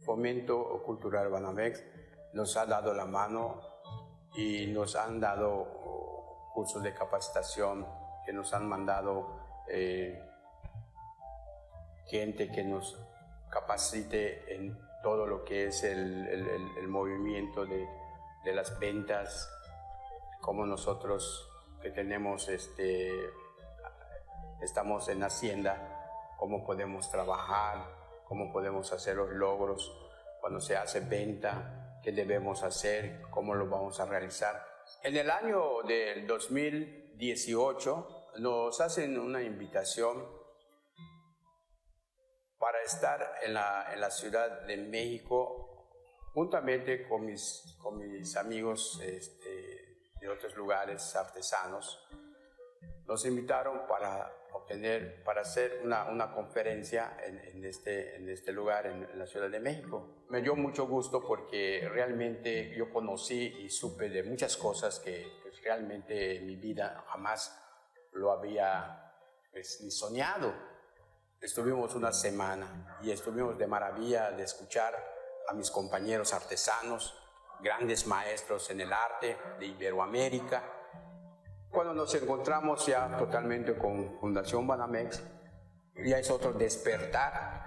Fomento Cultural Banamex nos ha dado la mano y nos han dado cursos de capacitación, que nos han mandado gente que nos capacite en todo lo que es el movimiento de las ventas, como nosotros que tenemos, estamos en Hacienda, cómo podemos trabajar, cómo podemos hacer los logros, cuando se hace venta, qué debemos hacer, cómo lo vamos a realizar. En el año del 2018 nos hacen una invitación para estar en la Ciudad de México, juntamente con mis amigos de otros lugares, artesanos. Nos invitaron para hacer una conferencia en este lugar, en la Ciudad de México. Me dio mucho gusto porque realmente yo conocí y supe de muchas cosas que realmente en mi vida jamás lo había ni soñado. Estuvimos una semana y estuvimos de maravilla de escuchar a mis compañeros artesanos, grandes maestros en el arte de Iberoamérica. Cuando nos encontramos ya totalmente con Fundación Banamex, ya es otro despertar.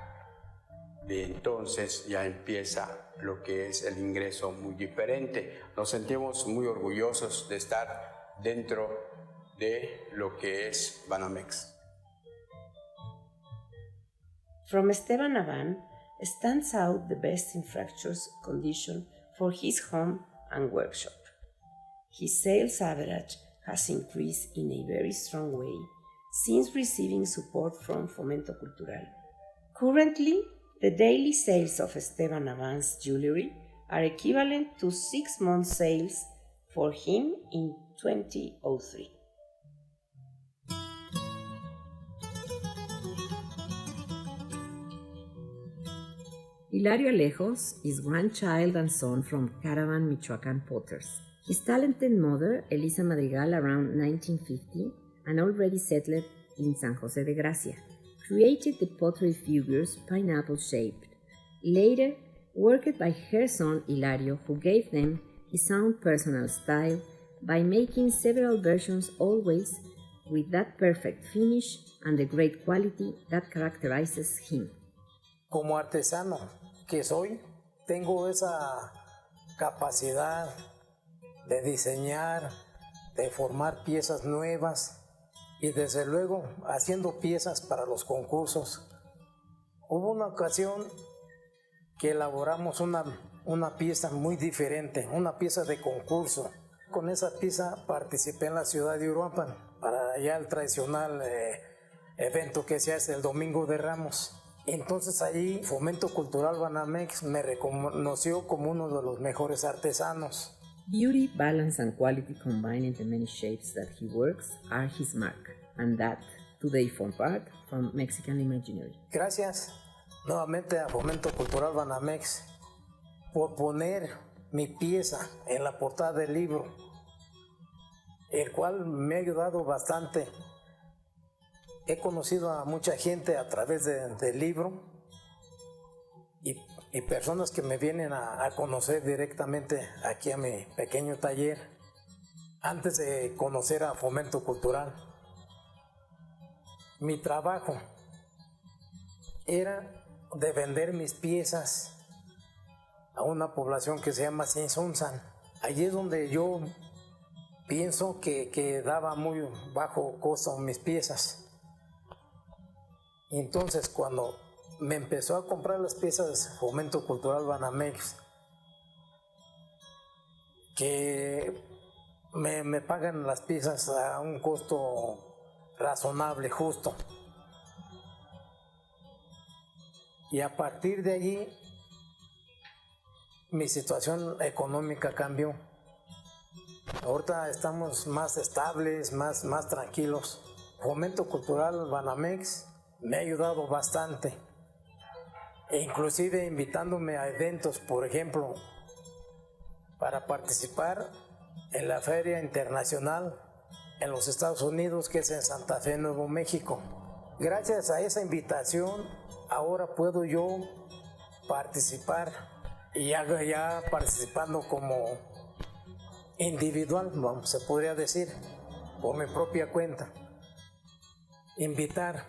Y entonces ya empieza lo que es el ingreso muy diferente. Nos sentimos muy orgullosos de estar dentro de lo que es Banamex. From Esteban Navan stands out the best in fractures condition for his home and workshop. His sales average has increased in a very strong way since receiving support from Fomento Cultural. Currently, the daily sales of Esteban Navan's jewelry are equivalent to 6 months' sales for him in 2003. Hilario Alejos is grandchild and son from Caravan, Michoacan potters. His talented mother, Elisa Madrigal, around 1950, and already settled in San Jose de Gracia, created the pottery figures pineapple-shaped. Later, worked by her son Hilario, who gave them his own personal style by making several versions always with that perfect finish and the great quality that characterizes him. Como artesano que soy, tengo esa capacidad de diseñar, de formar piezas nuevas y desde luego haciendo piezas para los concursos. Hubo una ocasión que elaboramos una pieza muy diferente, una pieza de concurso. Con esa pieza participé en la ciudad de Uruapan para allá el tradicional evento que se hace el Domingo de Ramos. Entonces allí Fomento Cultural Banamex me reconoció como uno de los mejores artesanos. Beauty, balance, and quality combined in the many shapes that he works are his mark, and that today form part from Mexican Imaginary. Gracias nuevamente a Fomento Cultural Banamex por poner mi pieza en la portada del libro, el cual me ha ayudado bastante. He conocido a mucha gente a través del libro y personas que me vienen a conocer directamente aquí a mi pequeño taller antes de conocer a Fomento Cultural. Mi trabajo era de vender mis piezas a una población que se llama Sinsunsan. Allí es donde yo pienso que daba muy bajo costo mis piezas. Y entonces cuando me empezó a comprar las piezas Fomento Cultural Banamex, que me pagan las piezas a un costo razonable, justo. Y a partir de allí, mi situación económica cambió. Ahorita estamos más estables, más tranquilos. Fomento Cultural Citibanamex me ha ayudado bastante. E inclusive invitándome a eventos, por ejemplo, para participar en la Feria Internacional en los Estados Unidos, que es en Santa Fe, Nuevo México. Gracias a esa invitación, ahora puedo yo participar, y ya participando como individual, se podría decir, por mi propia cuenta. Invitar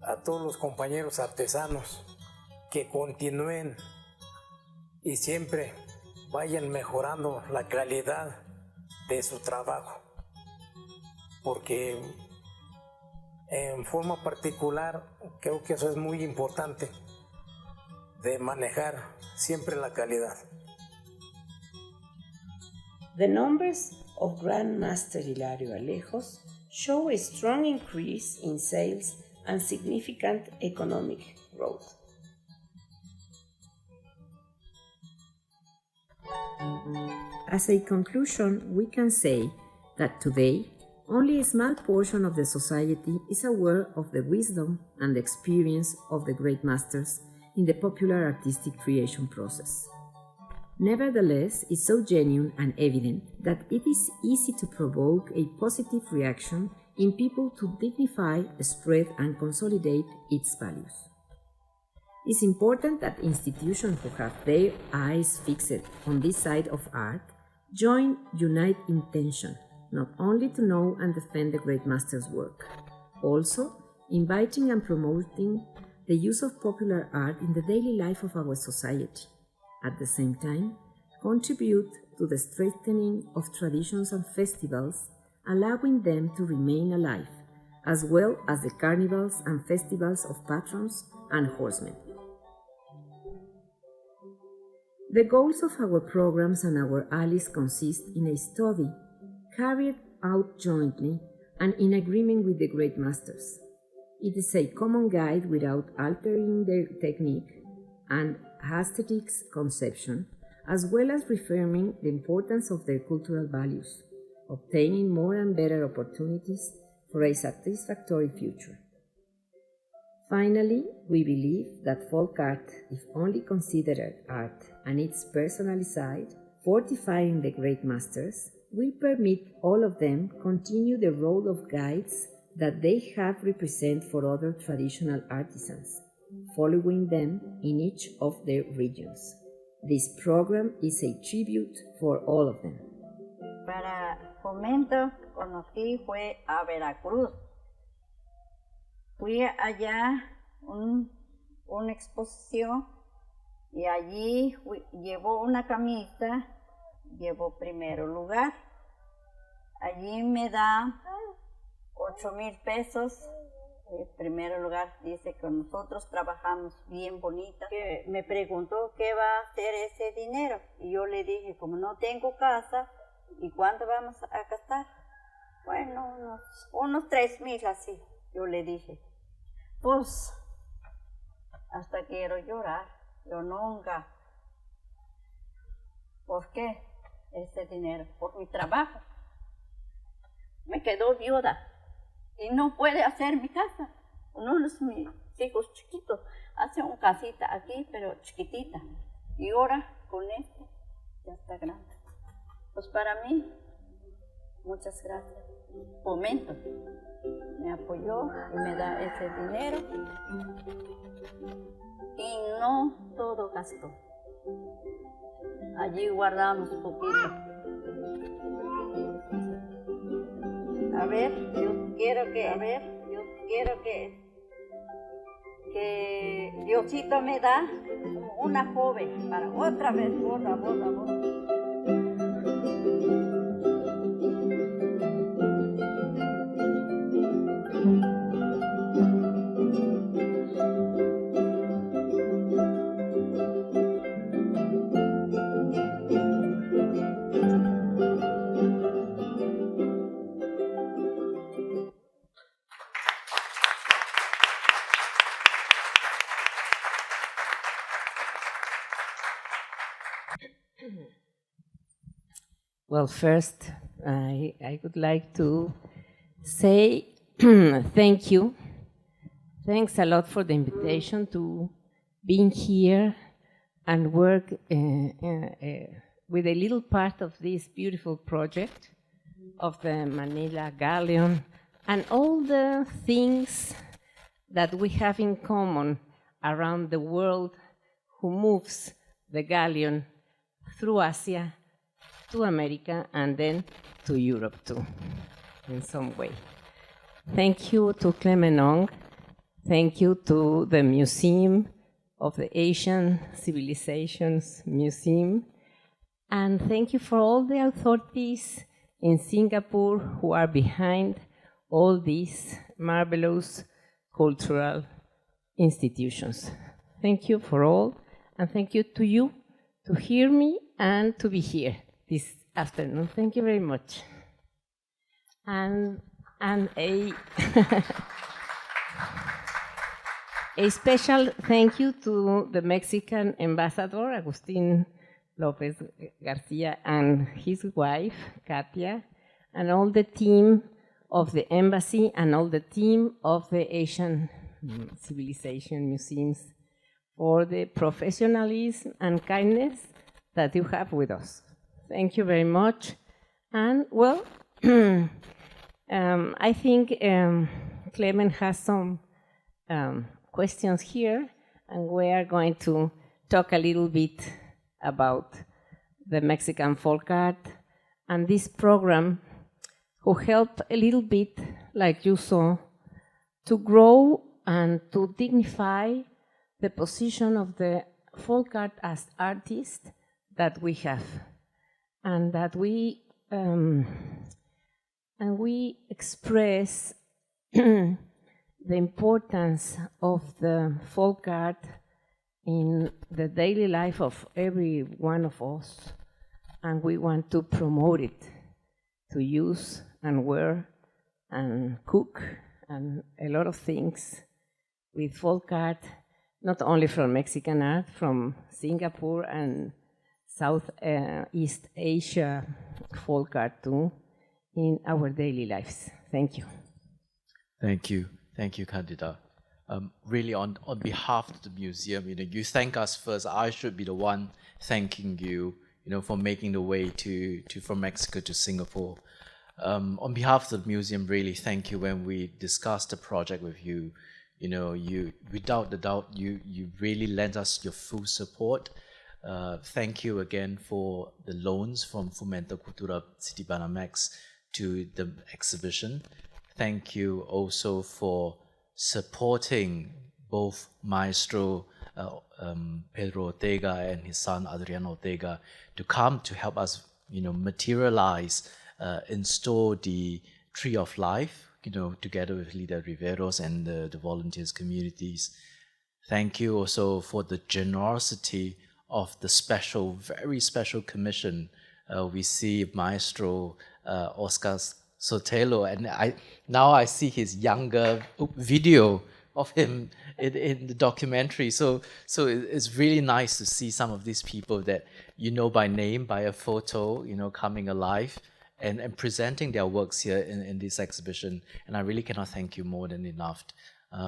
a todos los compañeros artesanos que continúen y siempre vayan mejorando la calidad de su trabajo, porque en forma particular creo que eso es muy importante, de manejar siempre la calidad. The numbers of Grandmaster Hilario Alejos show a strong increase in sales and significant economic growth. As a conclusion, we can say that today, only a small portion of the society is aware of the wisdom and experience of the great masters in the popular artistic creation process. Nevertheless, it's so genuine and evident that it is easy to provoke a positive reaction in people to dignify, spread, and consolidate its values. It's important that institutions who have their eyes fixed on this side of art join unite intention, not only to know and defend the great master's work, also inviting and promoting the use of popular art in the daily life of our society. At the same time, contribute to the strengthening of traditions and festivals, allowing them to remain alive, as well as the carnivals and festivals of patrons and horsemen. The goals of our programs and our allies consist in a study carried out jointly and in agreement with the great masters. It is a common guide without altering their technique and aesthetics conception, as well as reaffirming the importance of their cultural values, obtaining more and better opportunities for a satisfactory future. Finally, we believe that folk art, if only considered art and its personal side, fortifying the great masters, will permit all of them continue the role of guides that they have represent for other traditional artisans, following them in each of their regions. This program is a tribute for all of them. Para Fomento conocí fue a Veracruz. Fui allá una exposición y allí llevó una camisa, llevó primero lugar. Allí me da 8,000 pesos. En primer lugar, dice que nosotros trabajamos bien bonita. Que me preguntó qué va a hacer ese dinero. Y yo le dije, como no tengo casa, ¿y cuánto vamos a gastar? Bueno, unos 3,000 así. Yo le dije, pues, hasta quiero llorar. Yo nunca. ¿Por qué ese dinero? Por mi trabajo. Me quedó viuda. Y no puede hacer mi casa. Uno de mis hijos chiquitos hace una casita aquí, pero chiquitita. Y ahora con este ya está grande. Pues para mí, muchas gracias. Fomento me apoyó y me da ese dinero. Y no todo gastó. Allí guardamos un poquito. A ver, yo quiero que Diosito me da una joven para otra vez, boda. Well, first, I would like to say thank you. Thanks a lot for the invitation to being here and work with a little part of this beautiful project of the Manila Galleon and all the things that we have in common around the world who moves the galleon through Asia to America and then to Europe too, in some way. Thank you to Clement Ong. Thank you to the Museum of the Asian Civilisations Museum. And thank you for all the authorities in Singapore who are behind all these marvelous cultural institutions. Thank you for all, and thank you to you to hear me and to be here this afternoon. Thank you very much. And a a special thank you to the Mexican ambassador, Agustin Lopez Garcia, and his wife, Katia, and all the team of the embassy and all the team of the Asian Civilization Museums for the professionalism and kindness that you have with us. Thank you very much. And well, I think Clement has some questions here, and we are going to talk a little bit about the Mexican folk art and this program who helped a little bit, like you saw, to grow and to dignify the position of the folk art as artists that we have, and that we express the importance of the folk art in the daily life of every one of us, and we want to promote it, to use and wear and cook and a lot of things with folk art, not only from Mexican art, from Singapore and Southeast Asia folk art too, in our daily lives. Thank you. Thank you. Thank you, Cándida. Really, on behalf of the museum, you thank us first. I should be the one thanking you, for making the way from Mexico to Singapore. On behalf of the museum, really thank you. When we discussed the project with you, you without a doubt, you really lent us your full support. Thank you again for the loans from Fomento Cultural Citibanamex to the exhibition. Thank you also for supporting both Maestro Pedro Ortega and his son Adriano Ortega to come to help us, materialize, install the Tree of Life, together with Lidia Riveros and the volunteers communities. Thank you also for the generosity of the very special commission. We see Maestro Oscar Sotelo, and now I see his younger video of him in the documentary. So it's really nice to see some of these people that by name, by a photo, coming alive and presenting their works here in this exhibition. And I really cannot thank you more than enough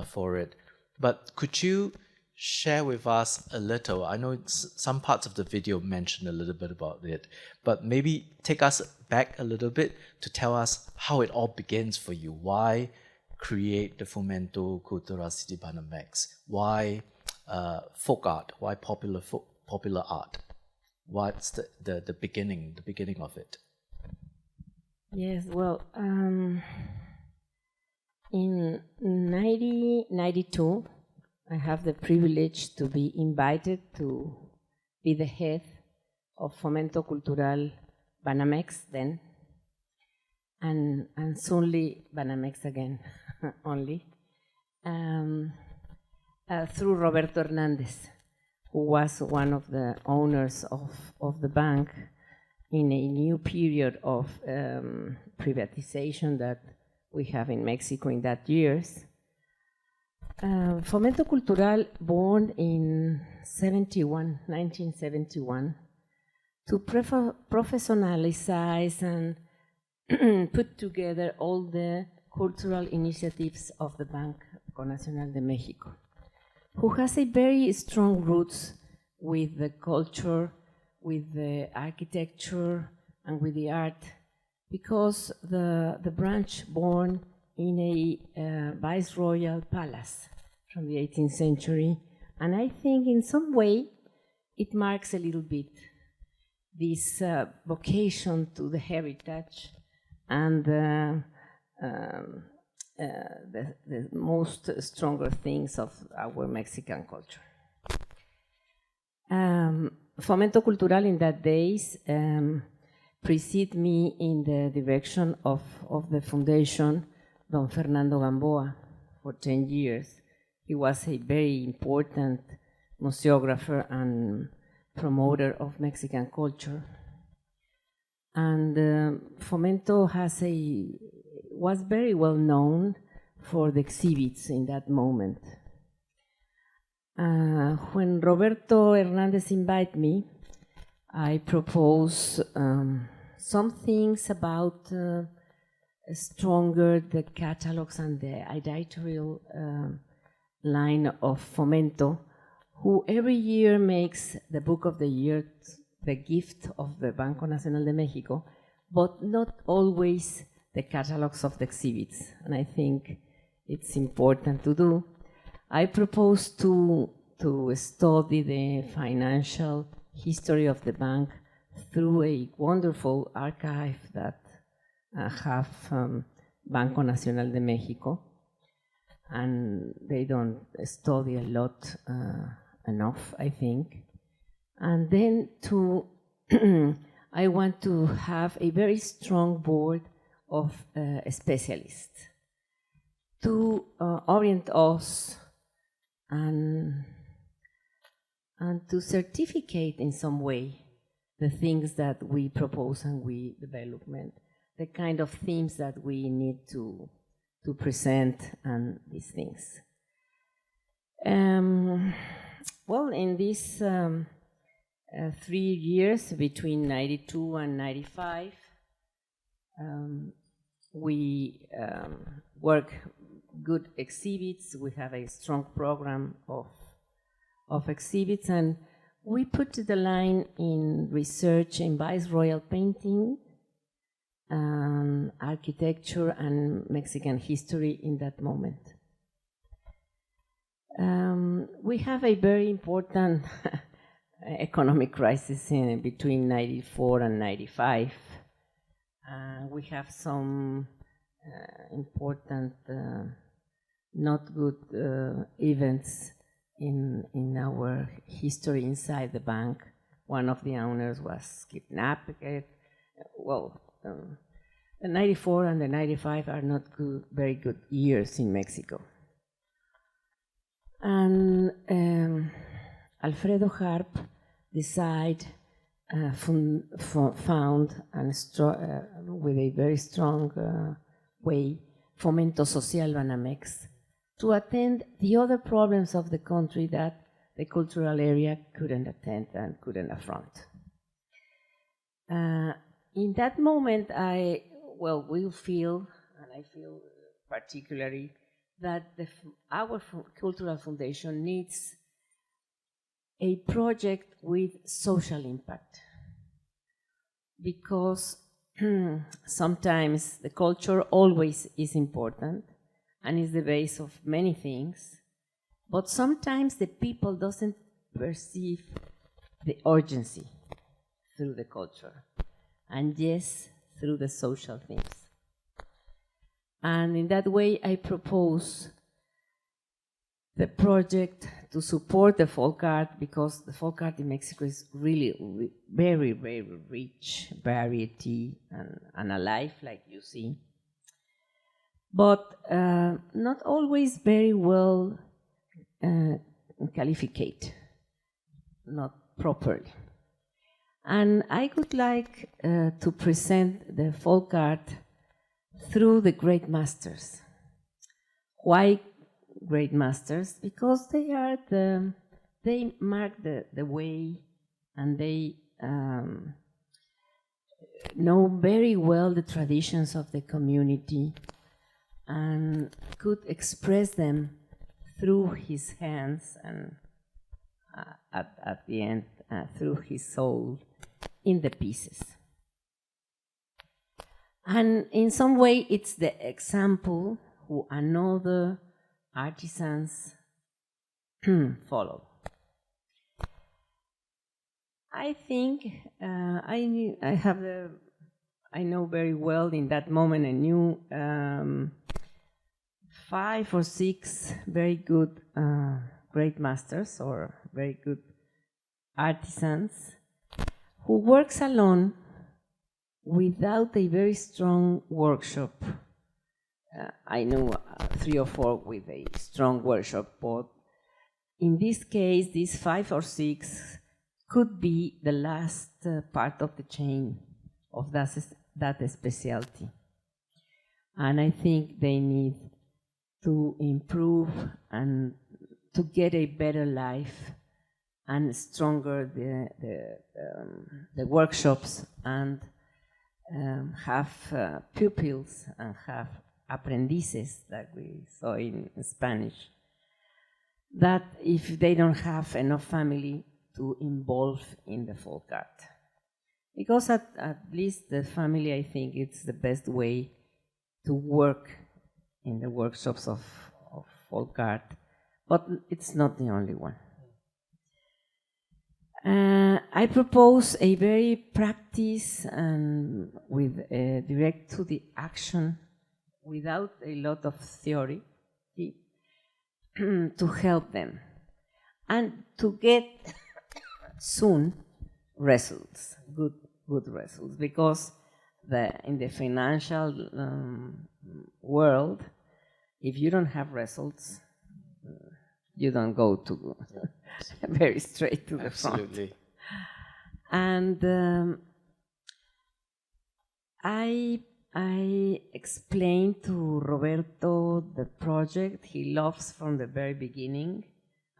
for it. But could you share with us a little? I know some parts of the video mentioned a little bit about it, but maybe take us back a little bit to tell us how it all begins for you. Why create the Fomento Cultural Citibanamex? Why folk art? Why popular art? What's the beginning of it? Yes, well, in 1992, I have the privilege to be invited to be the head of Fomento Cultural Banamex then, and soonly Banamex again, only, through Roberto Hernandez, who was one of the owners of the bank in a new period of privatization that we have in Mexico in that years. Fomento Cultural, born in 1971, to professionalize and put together all the cultural initiatives of the Banco Nacional de Mexico, who has a very strong roots with the culture, with the architecture, and with the art, because the branch born in a viceroyal palace from the 18th century, and I think in some way it marks a little bit this vocation to the heritage and the most stronger things of our Mexican culture. Fomento Cultural in that days preceded me in the direction of the foundation Don Fernando Gamboa for 10 years. He was a very important museographer and promoter of Mexican culture. And Fomento was very well known for the exhibits in that moment. When Roberto Hernandez invited me, I proposed some things about stronger the catalogs and the editorial line of Fomento, who every year makes the Book of the Year the gift of the Banco Nacional de Mexico, but not always the catalogs of the exhibits. And I think it's important to do. I propose to study the financial history of the bank through a wonderful archive that have Banco Nacional de Mexico, and they don't study a lot enough, I think. And then I want to have a very strong board of specialists to orient us and to certificate in some way the things that we propose and we development, the kind of themes that we need to present and these things. Well, in these 3 years between 92 and 95, we work good exhibits. We have a strong program of exhibits, and we put the line in research in viceroyal painting, architecture, and Mexican history in that moment. We have a very important economic crisis between 94 and 95. We have some important not good events in our history inside the bank. One of the owners was kidnapped. Well, the 94 and the 95 are not very good years in Mexico. And Alfredo Harp decided, found and with a very strong way, Fomento Cultural to attend the other problems of the country that the cultural area couldn't attend and couldn't affront. In that moment, we feel, and I feel particularly, that our cultural foundation needs a project with social impact, because sometimes the culture always is important and is the base of many things, but sometimes the people doesn't perceive the urgency through the culture, and yes, through the social things. And in that way, I propose the project to support the folk art, because the folk art in Mexico is really very, very rich, variety, and alive, like you see, but not always very well qualified, not properly. And I would like to present the folk art through the great masters. Why great masters? Because they mark the way, and they know very well the traditions of the community and could express them through his hands and at the end through his soul in the pieces. And in some way it's the example who another artisans follow. I think I know very well in that moment I knew 5 or 6 very good great masters or very good artisans who works alone without a very strong workshop. I know 3 or 4 with a strong workshop, but in this case, these 5 or 6 could be the last part of the chain of that specialty. And I think they need to improve and to get a better life and stronger the workshops and have pupils and have aprendices that we saw in Spanish, that if they don't have enough family to involve in the folk art. Because at least the family, I think it's the best way to work in the workshops of folk art, but it's not the only one. I propose a very practice and with direct to the action without a lot of theory to help them and to get soon results, good results, because in the financial world, if you don't have results, you don't go to very straight to the Absolutely. front. And I explained to Roberto the project he loves from the very beginning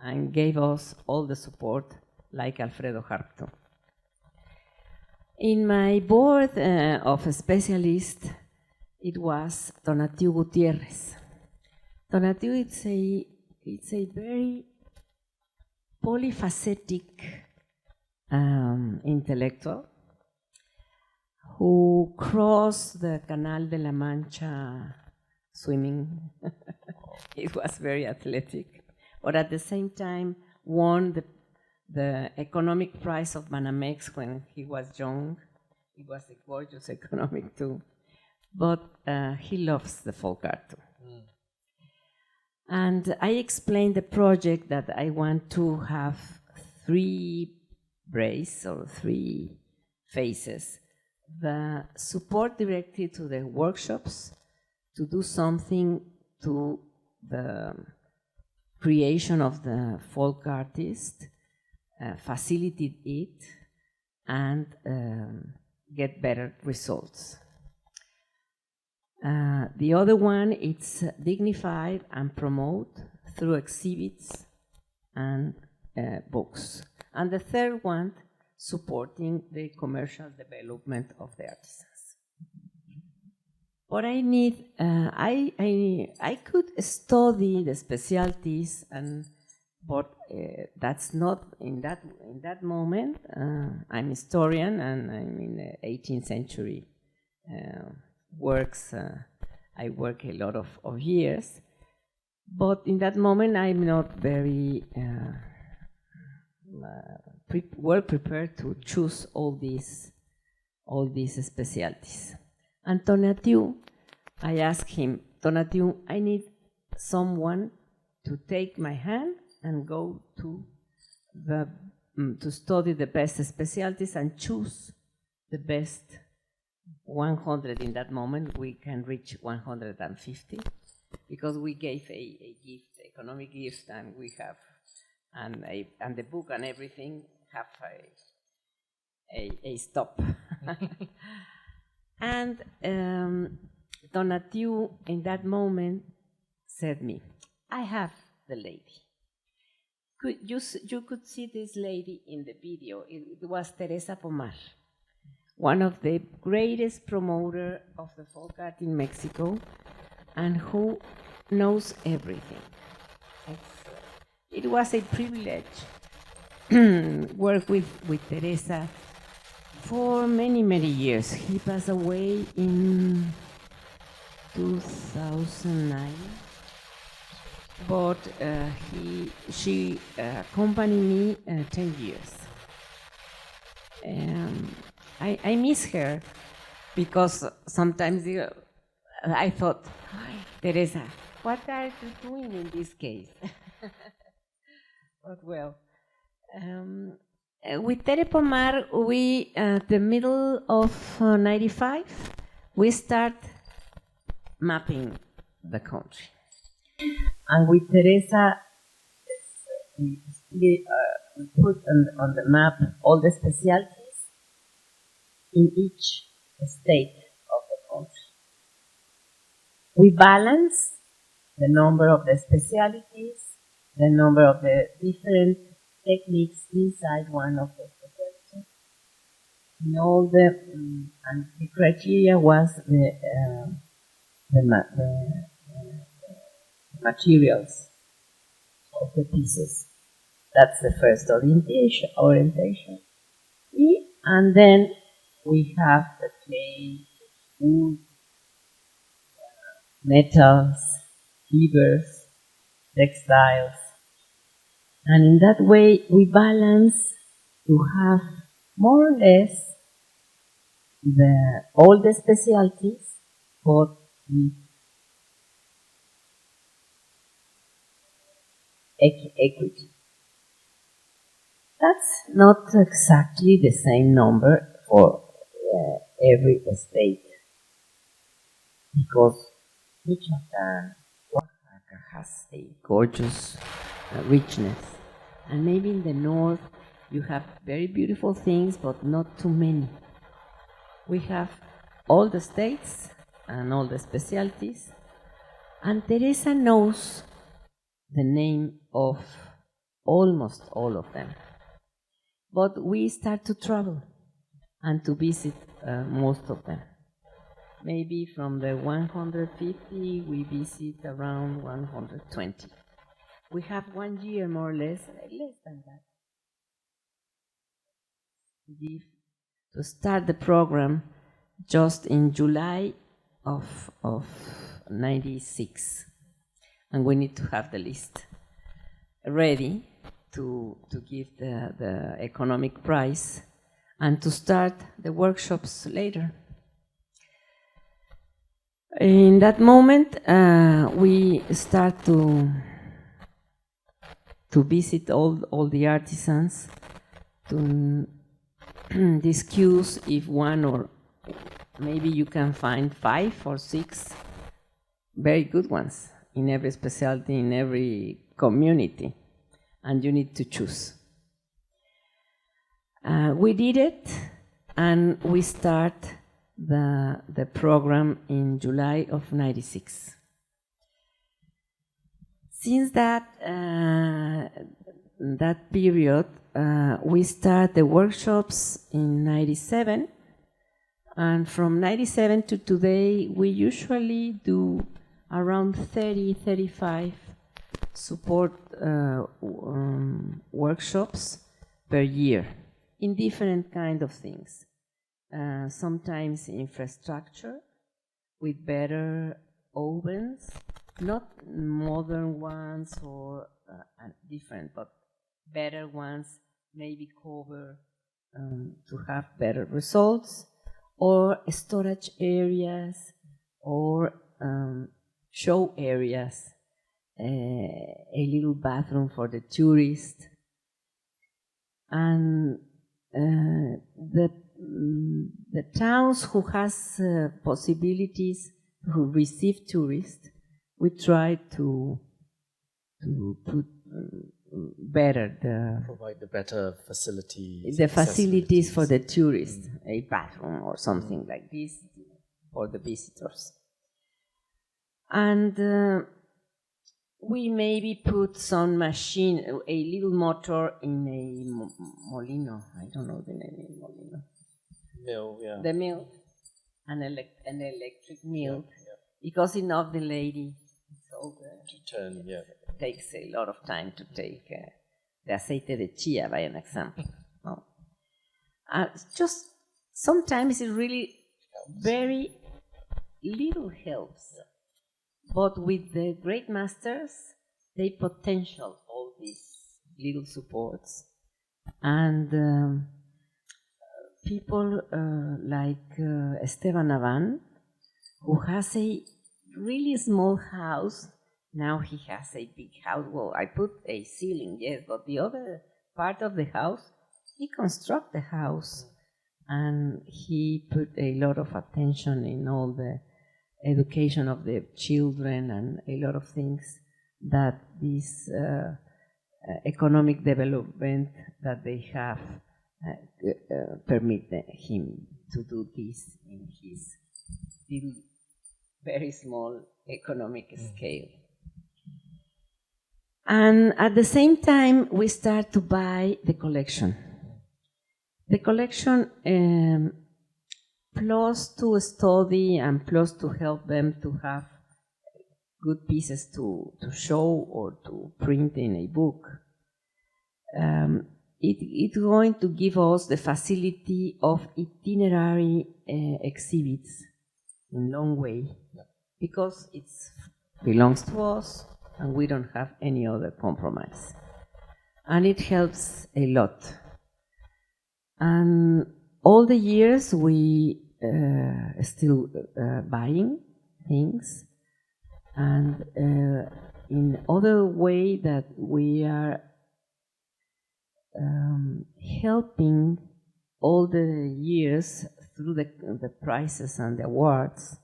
and gave us all the support, like Alfredo Harpto. In my board of specialists, it was Tonatiuh Gutierrez. Tonatiuh, it's a very polyphacetic intellectual who crossed the Canal de la Mancha swimming. It was very athletic, but at the same time won the economic prize of Banamex when he was young. It was a gorgeous economic too, but he loves the folk art too. And I explained the project that I want to have 3 braces or 3 phases. The support directly to the workshops, to do something to the creation of the folk artist, facilitate it, and get better results. The other one, it's dignify and promote through exhibits and books. And the third one, supporting the commercial development of the artisans. What I need, I could study the specialties, but that's not in that moment. I'm historian and I'm in the 18th century works. I work a lot of years, but in that moment I'm not very well prepared to choose all these specialties. And Tonatiuh, I asked him, Tonatiuh, I need someone to take my hand and go to study the best specialties and choose the best 100. In that moment, we can reach 150 because we gave a gift, economic gift, and we have, and the book and everything have a stop. And Tonatiuh in that moment said me, I have the lady. you could see this lady in the video. It was Teresa Pomar, one of the greatest promoter of the folk art in Mexico, and who knows everything. It was a privilege work with Teresa for many, many years. He passed away in 2009, but she accompanied me 10 years. I miss her because sometimes I thought, Teresa, what are you doing in this case? But well, with Tere Pomar, we, at the middle of 95, we start mapping the country. And with Teresa, we put on the map all the specialties in each state of the country. We balance the number of the specialties, the number of the different techniques inside one of the specialties. And all and the criteria was the materials of the pieces. That's the first orientation. And then we have the clay, wood, metals, fibers, textiles. And in that way, we balance to have more or less all the specialties, but with equity. That's not exactly the same number for every state, because Michoacán, Oaxaca has a gorgeous richness, and maybe in the north you have very beautiful things, but not too many. We have all the states and all the specialties, and Teresa knows the name of almost all of them. But we start to travel and to visit most of them. Maybe from the 150, we visit around 120. We have 1 year more or less than that, to start the program just in July of 96. And we need to have the list ready to give the economic price and to start the workshops later. In that moment, we start to visit all the artisans, to discuss if one or maybe you can find 5 or 6 very good ones in every specialty, in every community, and you need to choose. We did it, and we start the program in July of 96. Since that period, we start the workshops in 97, and from 97 to today, we usually do around 35 support workshops per year in different kind of things. Sometimes infrastructure with better ovens, not modern ones or different, but better ones, maybe cover to have better results, or storage areas, or show areas, a little bathroom for the tourist, and the towns who has possibilities to receive tourists, we try to put better provide the better facilities. The facilities for the tourists, a bathroom or something like this for the visitors. And we maybe put some machine, a little motor in a molino. I don't know the name of molino. Mill, yeah. The mill, an electric mill, because enough the lady To turn, yeah. takes a lot of time to take the aceite de chia, by an example. No? Just sometimes it really very little helps. But with the great masters, they potential all these little supports. And people like Esteban Avan, who has a really small house, now he has a big house. Well, I put a ceiling, yes, but the other part of the house, he construct the house. And he put a lot of attention in all the education of the children and a lot of things that this economic development that they have permit him to do this in his still very small economic scale. And at the same time, we start to buy the collection. The collection plus to study and plus to help them to have good pieces to show or to print in a book. It's going to give us the facility of itinerary exhibits in long way, because it belongs to us and we don't have any other compromise. And it helps a lot. And all the years we still buying things, and in other way that we are helping all the years through the prizes and the awards,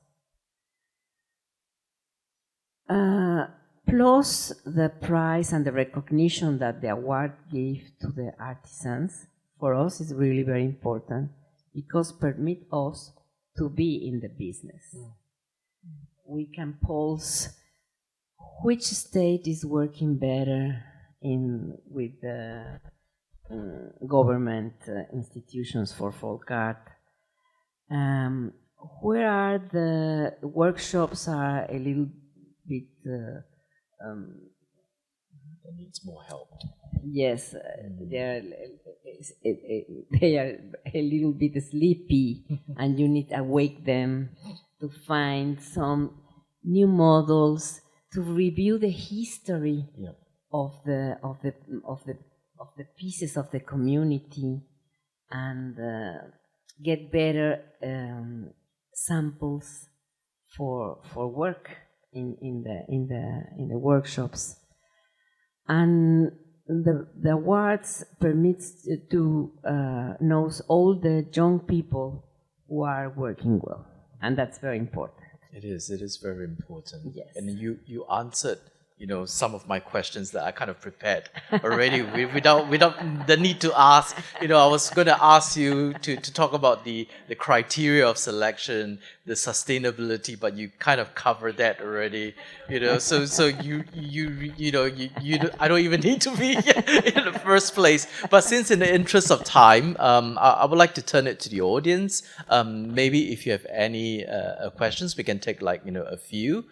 plus the prize and the recognition that the award gave to the artisans. For us is really very important, because permit us to be in the business. We can pulse which state is working better with the government institutions for folk art. Where are the workshops are a little bit needs more help. Yes, they are a little bit sleepy, and you need to awake them to find some new models, to review the history of the pieces of the community, and get better samples for work in the workshops. And the awards permits to know all the young people who are working well, and that's very important. It is very important. Yes. And you answered, some of my questions that I kind of prepared already without the need to ask. I was going to ask you to talk about the criteria of selection, the sustainability, but you kind of covered that already. So you I don't even need to be in the first place. But since in the interest of time, I would like to turn it to the audience. Maybe if you have any questions, we can take a few.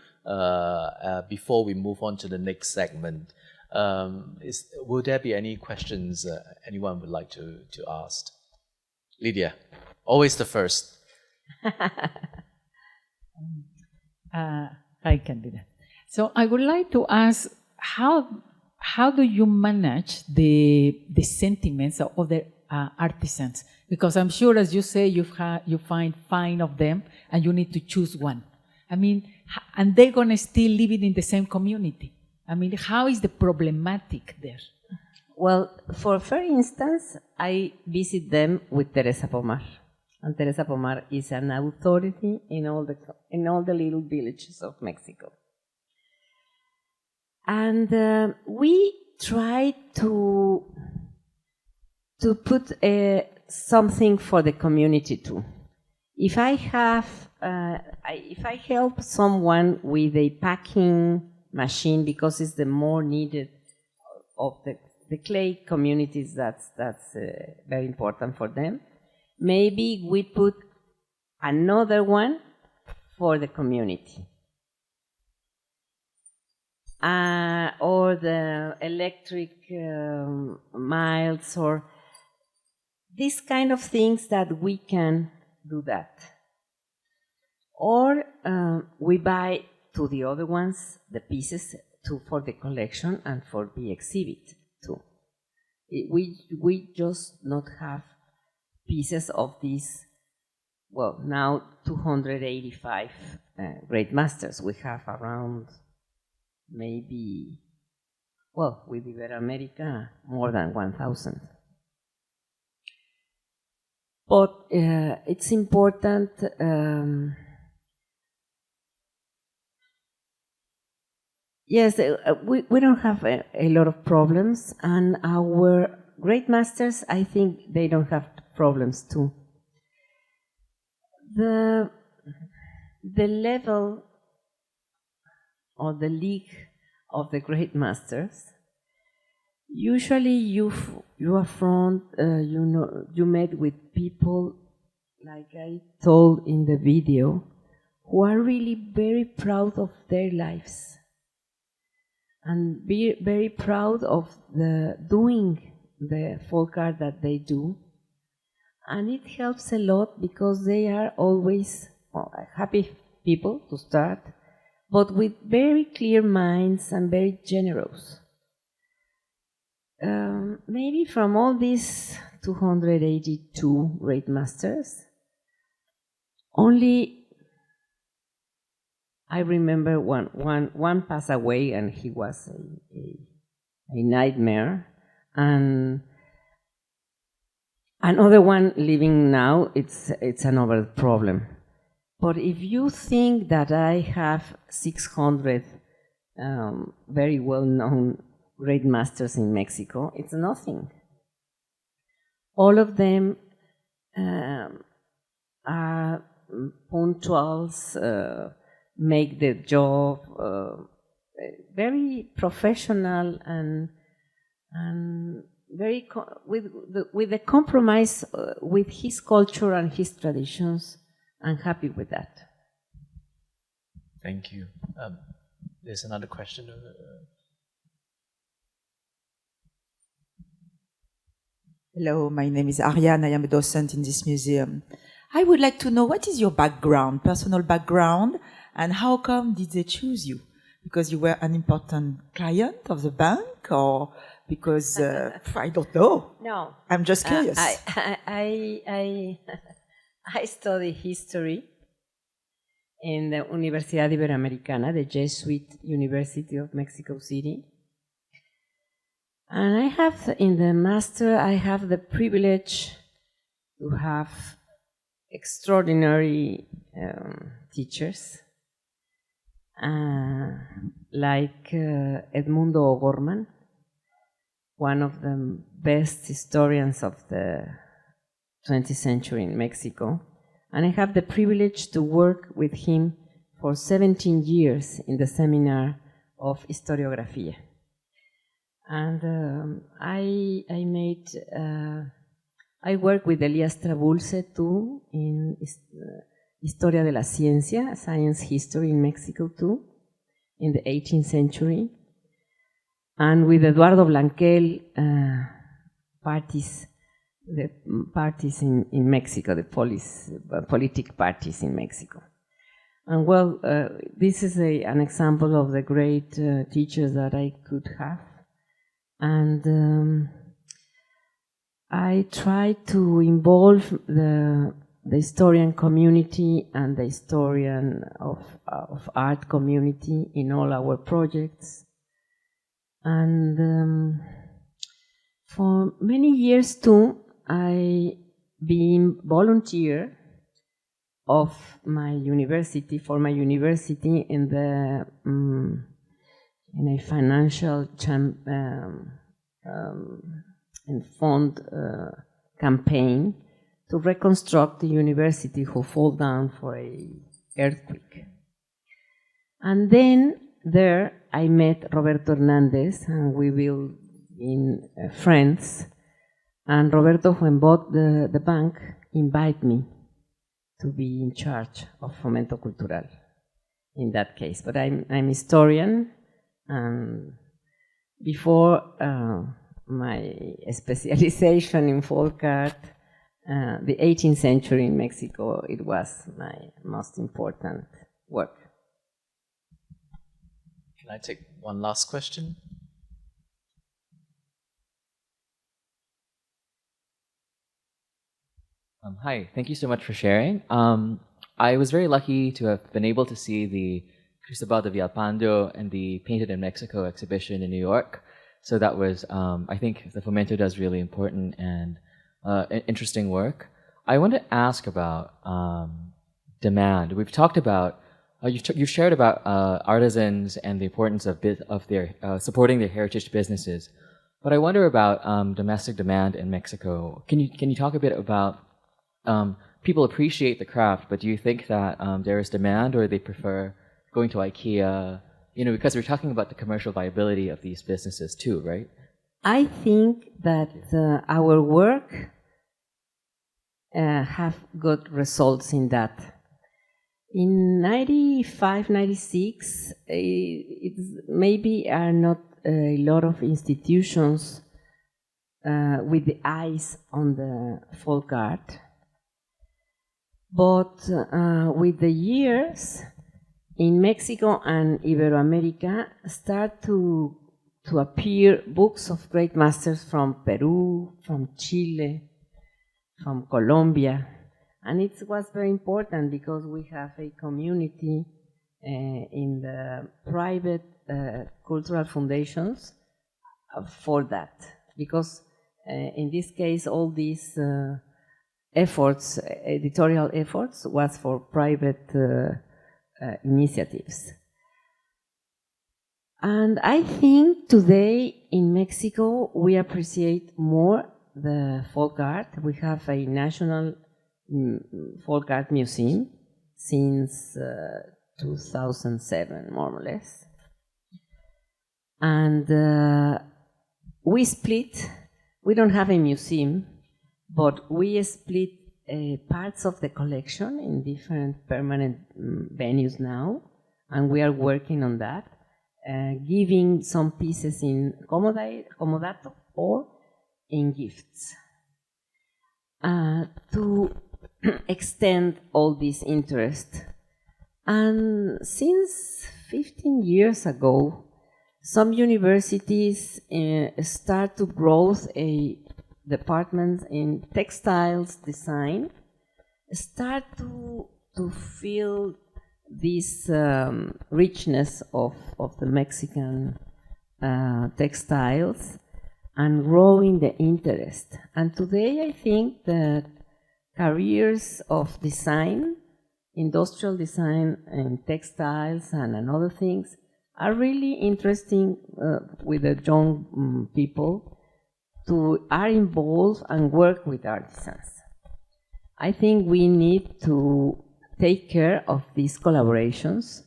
Before we move on to the next segment, will there be any questions anyone would like to ask? Lidia, always the first. Hi, Candida. So I would like to ask, how do you manage the sentiments of other artisans? Because I'm sure, as you say, you find 5 of them and you need to choose one. I mean, and they're going to still live in the same community. I mean, how is the problematic there? Well, for instance, I visit them with Teresa Pomar. And Teresa Pomar is an authority in all the little villages of Mexico. And we try to put something for the community too. If I help someone with a packing machine because it's the more needed of the clay communities. That's very important for them. Maybe we put another one for the community. Or the electric miles, or these kind of things that we can do that. Or we buy to the other ones the pieces for the collection and for the exhibit too. We just not have pieces of these, well, now 285 great masters. We have around maybe, well, with Iberoamerica, more than 1,000. But it's important yes, we don't have a lot of problems, and our great masters, I think they don't have problems too. The level or the league of the great masters, usually you met with people, like I told in the video, who are really very proud of their lives and be very proud of doing the folk art that they do. And it helps a lot because they are always happy people to start, but with very clear minds and very generous. Maybe from all these 282 great masters, only I remember one passed away, and he was a nightmare, and another one living now, it's another problem. But if you think that I have 600 very well-known great masters in Mexico, it's nothing. All of them are punctuals, make the job, very professional and very with a compromise with his culture and his traditions. I'm happy with that. Thank you. There's another question. Hello, my name is Ariane. I am a docent in this museum. I would like to know, what is your background, personal background, and how come did they choose you? Because you were an important client of the bank, or because I don't know. No, I'm just curious. I study history in the Universidad Iberoamericana, the Jesuit University of Mexico City. And I have, in the master, I have the privilege to have extraordinary teachers, like Edmundo O'Gorman, one of the best historians of the 20th century in Mexico, and I have the privilege to work with him for 17 years in the seminar of Historiografía. And I work with Elias Trabulce too in Historia de la Ciencia, science history in Mexico too, in the 18th century, and with Eduardo Blanquel, the parties in Mexico, the politic parties in Mexico. And well, this is an example of the great teachers that I could have. And I try to involve the historian community and the historian of art community in all our projects. And for many years too, I been volunteer of my university, for my university in the in a financial and fund campaign to reconstruct the university who fall down for a earthquake. And then there, I met Roberto Hernandez, and we will be friends. And Roberto, when bought the bank, invited me to be in charge of Fomento Cultural in that case. But I'm historian, and before my specialization in folk art, the 18th century in Mexico, it was my most important work. Can I take one last question? Hi, thank you so much for sharing. I was very lucky to have been able to see the Cristobal de Villalpando and the Painted in Mexico exhibition in New York. So that was, I think the Fomento does really important and interesting work. I want to ask about demand. We've talked about, you've shared about artisans and the importance of their supporting their heritage businesses. But I wonder about domestic demand in Mexico. Can you talk a bit about people appreciate the craft, but do you think that there is demand, or they prefer going to IKEA? You know, because we're talking about the commercial viability of these businesses too, right? I think that our work have good results in that. In 95, 96, maybe are not a lot of institutions with the eyes on the folk art. But with the years, in Mexico and Iberoamerica, start to appear books of great masters from Peru, from Chile, from Colombia. And it was very important because we have a community in the private cultural foundations for that. Because in this case, all these efforts, editorial efforts, was for private initiatives. And I think today in Mexico we appreciate more the folk art. We have a national folk art museum since 2007, more or less. And we split, we don't have a museum, but we split parts of the collection in different permanent venues now, and we are working on that, giving some pieces in comodato or in gifts to extend all this interest. And since 15 years ago, some universities start to grow a department in textiles design, start to feel this richness of the Mexican textiles and growing the interest. And today I think that careers of design, industrial design and textiles and other things are really interesting with the young people are involved and work with artisans. I think we need to take care of these collaborations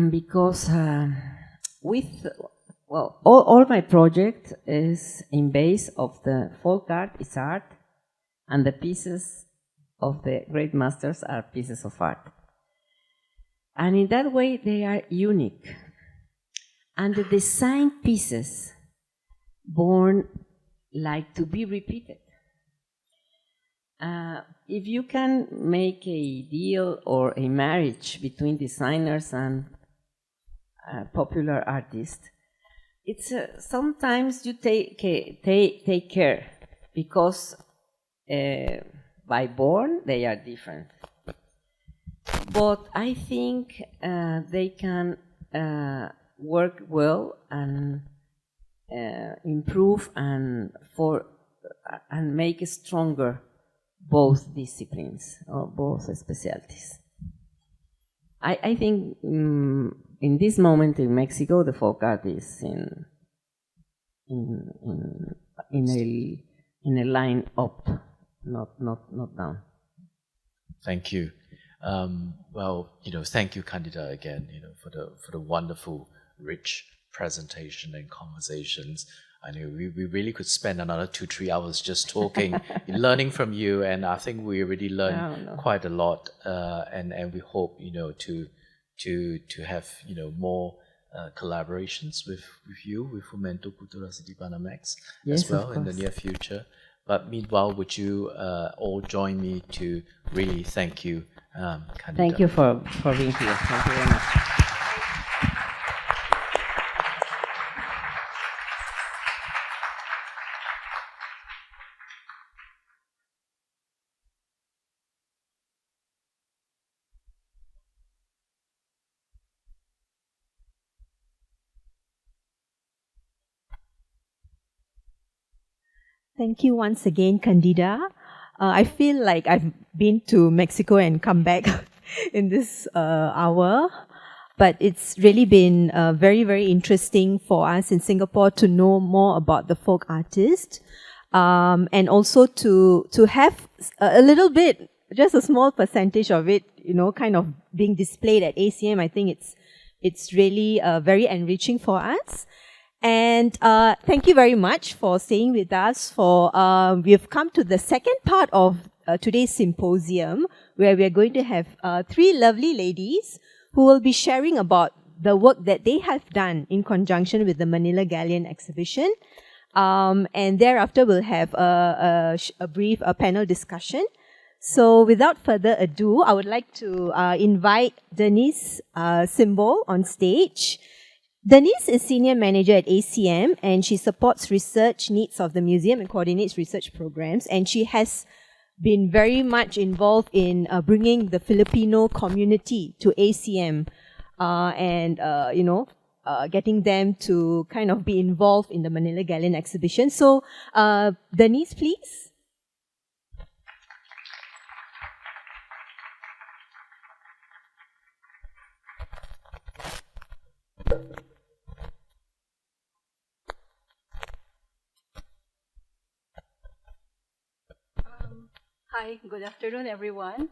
because all my project is in base of the folk art is art, and the pieces of the great masters are pieces of art. And in that way they are unique. And the design pieces born like to be repeated. If you can make a deal or a marriage between designers and popular artists, it's sometimes you take care because by born they are different. But I think they can work well and improve and make stronger both disciplines or both specialties. I think in this moment in Mexico the folk art is in a line up, not down. Thank you. Well, thank you, Candida, again, for the wonderful, rich presentation and conversations. I know we really could spend another 2-3 hours just talking, learning from you, and I think we already learned quite a lot. And we hope to have more collaborations with you, with Fomento Cultural Citibanamex as well in the near future. But meanwhile, would you all join me to really thank you, Candida? Thank you for being here. Thank you very much. Thank you once again, Candida. I feel like I've been to Mexico and come back in this hour, but it's really been very, very interesting for us in Singapore to know more about the folk artist, and also to have a little bit, just a small percentage of it, kind of being displayed at ACM. I think it's really very enriching for us. And thank you very much for staying with us. We've come to the second part of today's symposium, where we're going to have 3 lovely ladies who will be sharing about the work that they have done in conjunction with the Manila Galleon exhibition. And thereafter, we'll have a brief panel discussion. So without further ado, I would like to invite Denisonde Simbol on stage. Denise is Senior Manager at ACM, and she supports research needs of the museum and coordinates research programs. And she has been very much involved in bringing the Filipino community to ACM, getting them to kind of be involved in the Manila Galleon exhibition. So, Denise, please. Hi, good afternoon, everyone.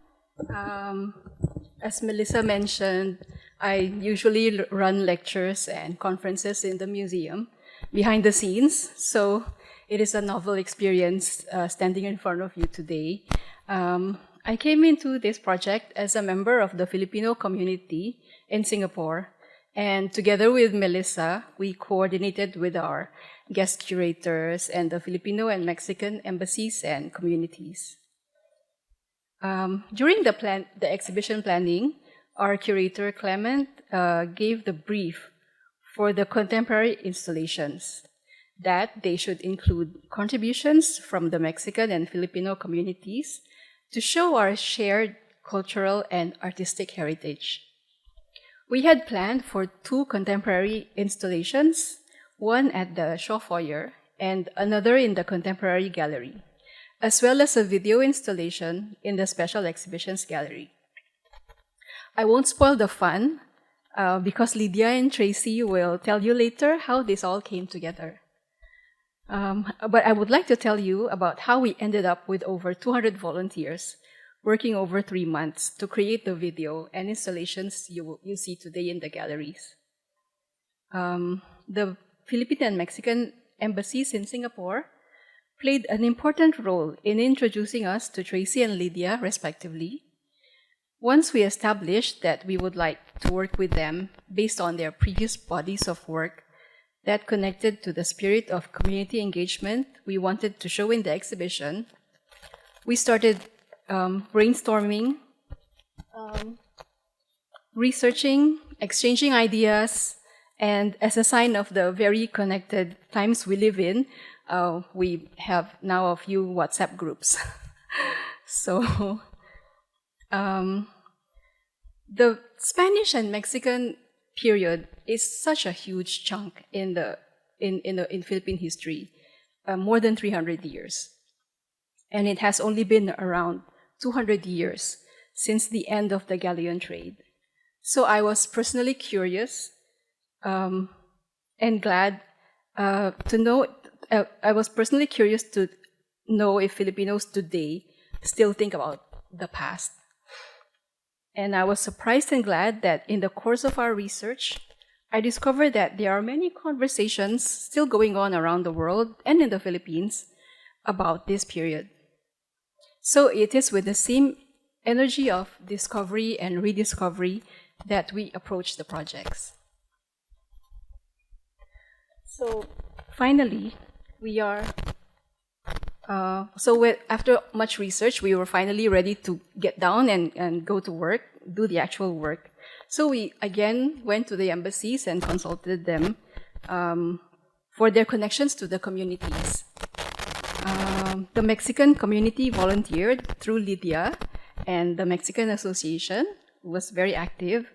As Melissa mentioned, I usually run lectures and conferences in the museum behind the scenes, so it is a novel experience standing in front of you today. I came into this project as a member of the Filipino community in Singapore, and together with Melissa, we coordinated with our guest curators and the Filipino and Mexican embassies and communities. During the exhibition planning, our curator Clement gave the brief for the contemporary installations that they should include contributions from the Mexican and Filipino communities to show our shared cultural and artistic heritage. We had planned for 2 contemporary installations, one at the Shaw Foyer and another in the Contemporary Gallery, as well as a video installation in the Special Exhibitions Gallery. I won't spoil the fun because Lidia and Tracy will tell you later how this all came together. But I would like to tell you about how we ended up with over 200 volunteers working over 3 months to create the video and installations you see today in the galleries. The Filipino and Mexican embassies in Singapore played an important role in introducing us to Tracy and Lidia, respectively. Once we established that we would like to work with them based on their previous bodies of work that connected to the spirit of community engagement we wanted to show in the exhibition, we started brainstorming, researching, exchanging ideas, and as a sign of the very connected times we live in, we have now a few WhatsApp groups. So the Spanish and Mexican period is such a huge chunk in Philippine history, more than 300 years. And it has only been around 200 years since the end of the galleon trade. So I was personally curious and glad to know, I was personally curious to know if Filipinos today still think about the past. And I was surprised and glad that in the course of our research, I discovered that there are many conversations still going on around the world and in the Philippines about this period. So it is with the same energy of discovery and rediscovery that we approach the projects. So finally, we are, after much research, we were finally ready to get down and go to work, do the actual work. So we again went to the embassies and consulted them for their connections to the communities. The Mexican community volunteered through Lidia and the Mexican Association was very active.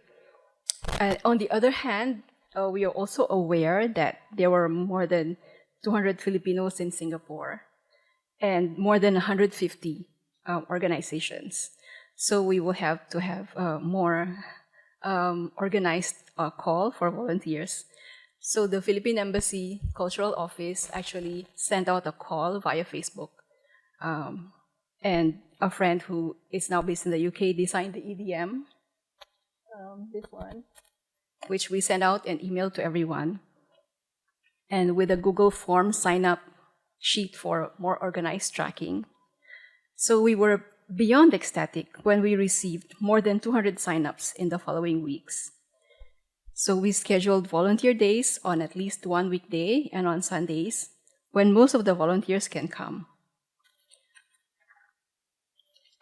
On the other hand, we are also aware that there were more than 200 Filipinos in Singapore and more than 150 organizations. So we will have to have more organized call for volunteers. So the Philippine Embassy Cultural Office actually sent out a call via Facebook. And a friend who is now based in the UK designed the EDM, this one, which we sent out an email to everyone. And with a Google form sign-up sheet for more organized tracking. So we were beyond ecstatic when we received more than 200 sign-ups in the following weeks. So we scheduled volunteer days on at least one weekday and on Sundays when most of the volunteers can come.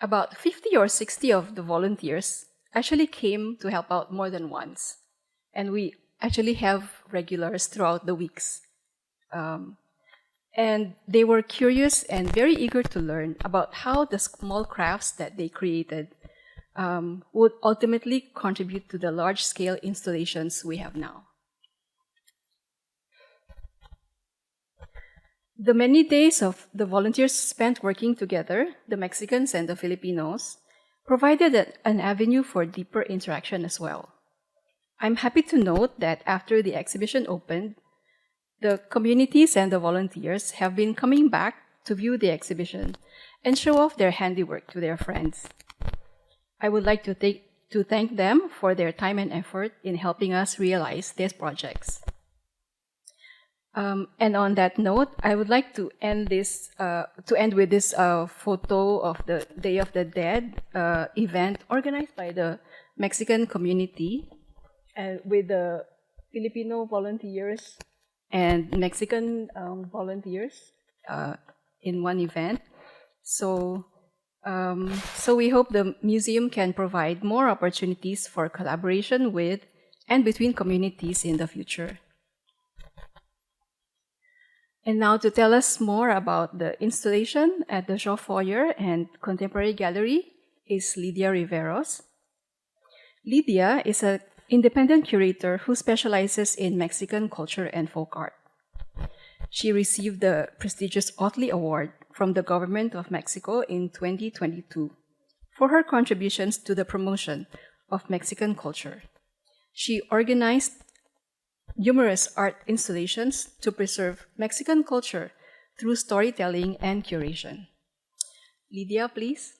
About 50 or 60 of the volunteers actually came to help out more than once. And we actually have regulars throughout the weeks. And they were curious and very eager to learn about how the small crafts that they created would ultimately contribute to the large-scale installations we have now. The many days of the volunteers spent working together, the Mexicans and the Filipinos, provided an avenue for deeper interaction as well. I'm happy to note that after the exhibition opened, the communities and the volunteers have been coming back to view the exhibition and show off their handiwork to their friends. I would like to thank them for their time and effort in helping us realize these projects. And on that note, I would like to end with this photo of the Day of the Dead event organized by the Mexican community with the Filipino volunteers and Mexican volunteers in one event. So we hope the museum can provide more opportunities for collaboration with and between communities in the future. And now to tell us more about the installation at the Shaw Foyer and Contemporary Gallery is Lidia Riveros. Lidia is an independent curator who specializes in Mexican culture and folk art. She received the prestigious Otley Award from the Government of Mexico in 2022 for her contributions to the promotion of Mexican culture. She organized numerous art installations to preserve Mexican culture through storytelling and curation. Lidia, please.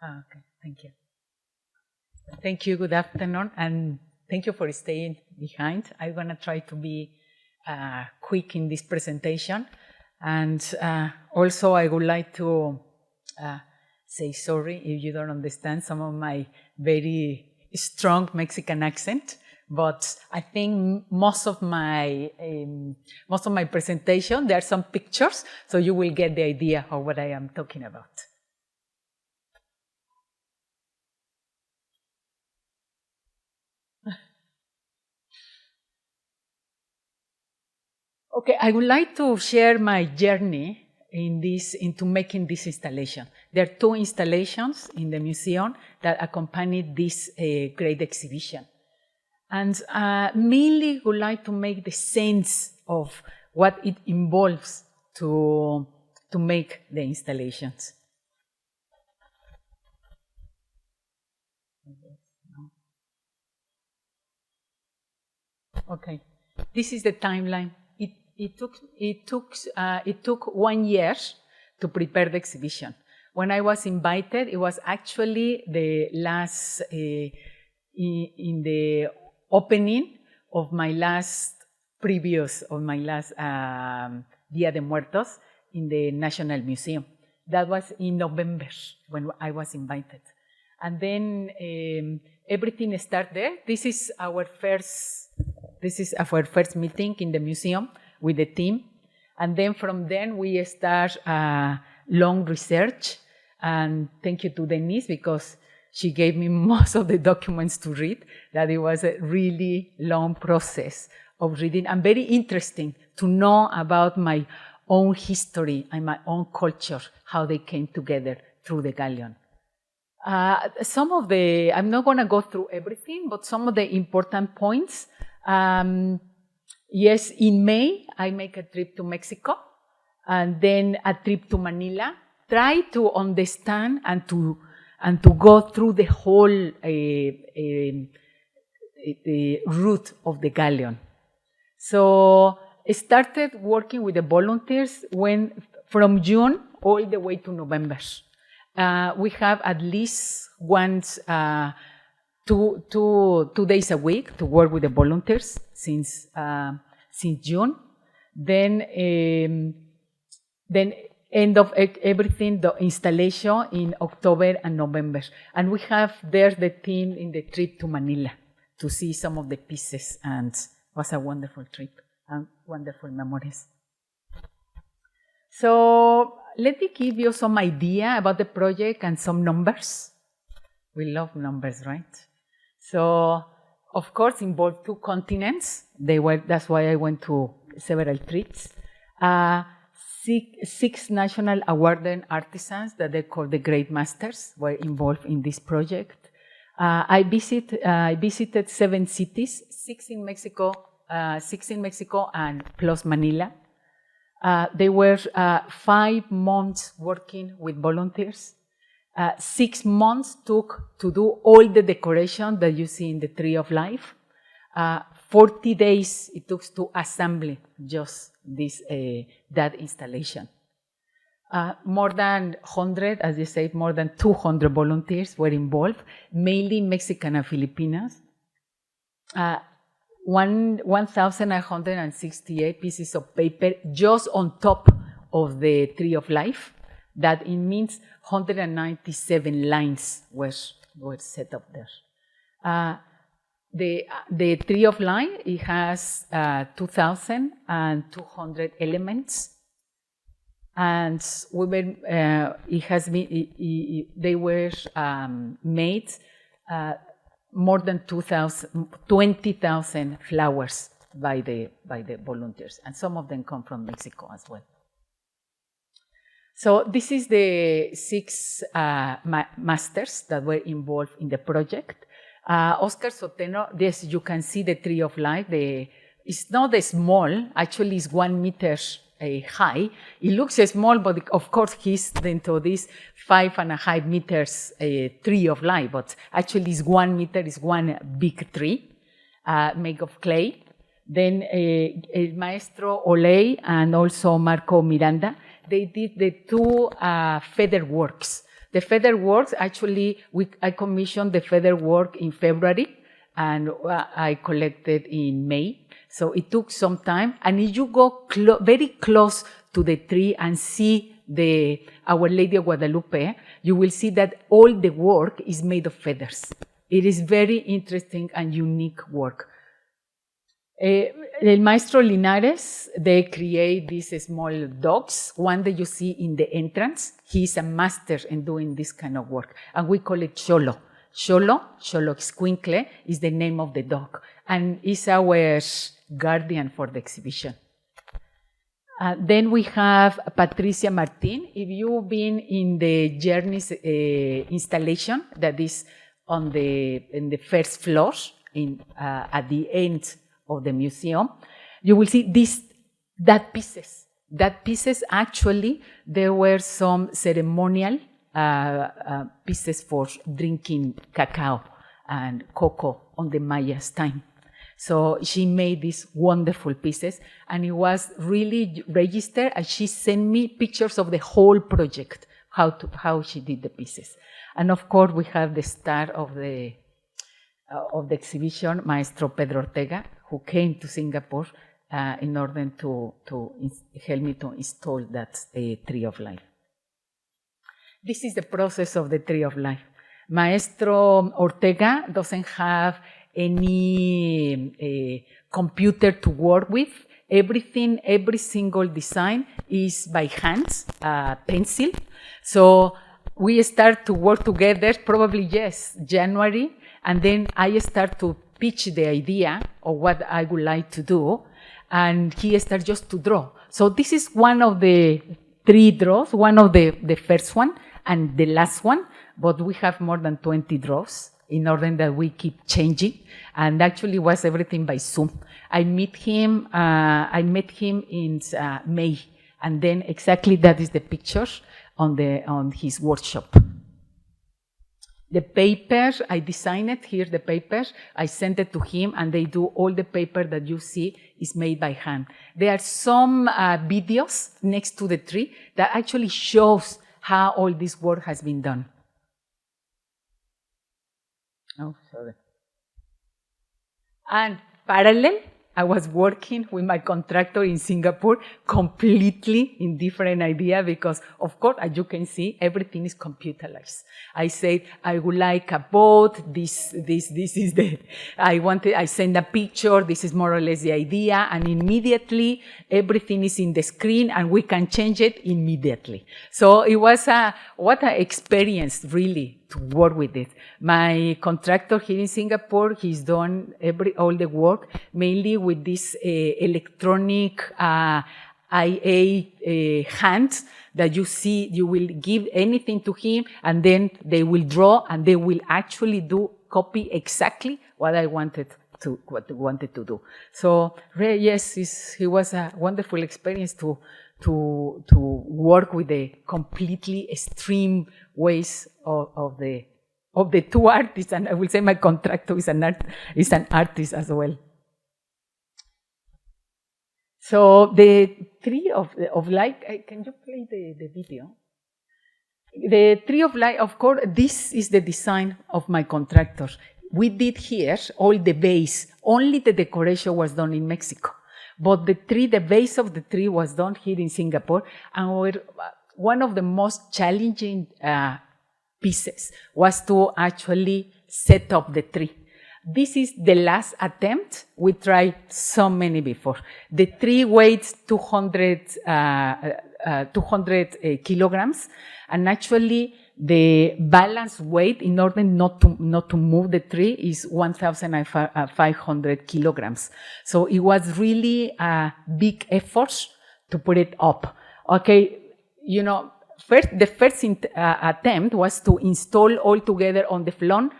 Okay, thank you. Thank you, good afternoon, and thank you for staying behind. I'm going to try to be quick in this presentation. And also, I would like to say sorry if you don't understand some of my very strong Mexican accent. But I think most of my presentation, there are some pictures, so you will get the idea of what I am talking about. Okay, I would like to share my journey into making this installation. There are two installations in the museum that accompanied this great exhibition. And mainly would like to make the sense of what it involves to make the installations. Okay. This is the timeline. It took 1 year to prepare the exhibition. When I was invited, it was actually the last, in the opening of my last Dia de Muertos in the National Museum. That was in November when I was invited. And then everything started there. This is our first meeting in the museum with the team. And then from then we start long research. And thank you to Denise because she gave me most of the documents to read, that it was a really long process of reading and very interesting to know about my own history and my own culture, how they came together through the Galleon. I'm not going to go through everything, but some of the important points. Yes, in May, I make a trip to Mexico and then a trip to Manila. Try to understand and to go through the whole the route of the Galleon. So I started working with the volunteers from June all the way to November. We have at least once 2 days a week to work with the volunteers since June. Then end of everything, the installation in October and November. And we have there the team in the trip to Manila to see some of the pieces, and it was a wonderful trip and wonderful memories. So let me give you some idea about the project and some numbers. We love numbers, right? So, of course, involved 2 continents. That's why I went to several trips. 6 national awarded artisans that they call the Great Masters were involved in this project. I visited 7 cities, 6 in Mexico and plus Manila. They were 5 months working with volunteers. 6 months took to do all the decoration that you see in the Tree of Life. 40 days it took to assemble just that installation. More than 100, as you said, more than 200 volunteers were involved, mainly Mexican and Filipinos. 1,168 pieces of paper just on top of the Tree of Life. That it means 197 lines were set up there. The Tree of Life, it has 2,200 elements, and they were made more than 20,000 flowers by the volunteers, and some of them come from Mexico as well. So this is the 6 masters that were involved in the project. Oscar Soteno, yes, you can see the Tree of Life. It's not small, actually it's 1 meter high. It looks small, but of course he's into this 5.5 meters Tree of Life, but actually it's 1 meter, it's one big tree made of clay. Then Maestro Oley and also Marco Miranda, they did the 2 feather works. The feather works, actually, I commissioned the feather work in February, and I collected in May. So it took some time. And if you go very close to the tree and see Our Lady of Guadalupe, you will see that all the work is made of feathers. It is very interesting and unique work. El Maestro Linares, they create these small dogs, one that you see in the entrance. He's a master in doing this kind of work, and we call it Cholo. Cholo Escuincle, is the name of the dog, and is our guardian for the exhibition. Then we have Patricia Martin. If you've been in the Journeys installation that is in the first floor at the end of the museum, you will see that pieces. That pieces, actually, there were some ceremonial pieces for drinking cacao and cocoa on the Maya's time. So she made these wonderful pieces, and it was really registered, and she sent me pictures of the whole project, how she did the pieces. And of course, we have the star of the exhibition, Maestro Pedro Ortega, who came to Singapore in order to help me to install that Tree of Life. This is the process of the Tree of Life. Maestro Ortega doesn't have any computer to work with. Everything, every single design is by hands, pencil. So we start to work together, probably, yes, January, and then I start to pitch the idea of what I would like to do, and he starts just to draw. So this is one of the 3 draws, one of the first one and the last one, but we have more than 20 draws in order that we keep changing, and actually was everything by Zoom. I met him in May, and then exactly that is the picture on his workshop. The paper, I designed it, here the paper, I sent it to him, and they do all the paper that you see is made by hand. There are some videos next to the tree that actually shows how all this work has been done. Oh, sorry. And parallel, I was working with my contractor in Singapore, completely in different idea, because of course, as you can see, everything is computerized. I said, I would like a boat, this is I send a picture, this is more or less the idea, and immediately everything is in the screen and we can change it immediately. So it was what an experience really to work with it. My contractor here in Singapore, he's done all the work, mainly with this electronic IA hands that you see. You will give anything to him, and then they will draw, and they will actually copy exactly what I wanted to do. So yes, it was a wonderful experience to work with the completely extreme ways of the 2 artists, and I will say my contractor is an artist as well. So the Tree of Life, can you play the video? The Tree of Life, of course, this is the design of my contractor. We did here all the base, only the decoration was done in Mexico. But the base of the tree was done here in Singapore, and one of the most challenging pieces was to actually set up the tree. This is the last attempt. We tried so many before. The tree weighs 200 kilograms, and actually the balance weight in order not to move the tree is 1,500 kilograms. So it was really a big effort to put it up. Okay, the first attempt was to install all together on the floor,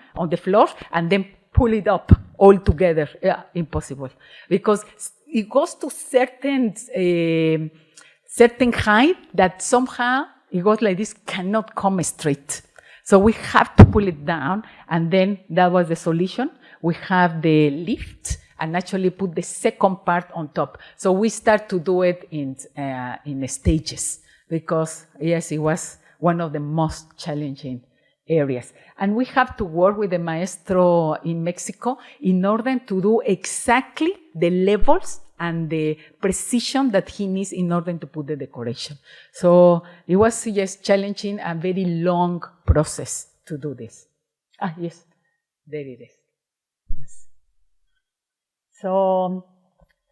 and then pull it up all together. Yeah, impossible, because it goes to certain height that somehow it goes like this, cannot come straight. So we have to pull it down, and then that was the solution. We have the lift and actually put the second part on top. So we start to do it in stages, because yes, it was one of the most challenging areas. And we have to work with the maestro in Mexico in order to do exactly the levels and the precision that he needs in order to put the decoration. So it was just challenging, a very long process to do this. Yes, there it is. Yes. So,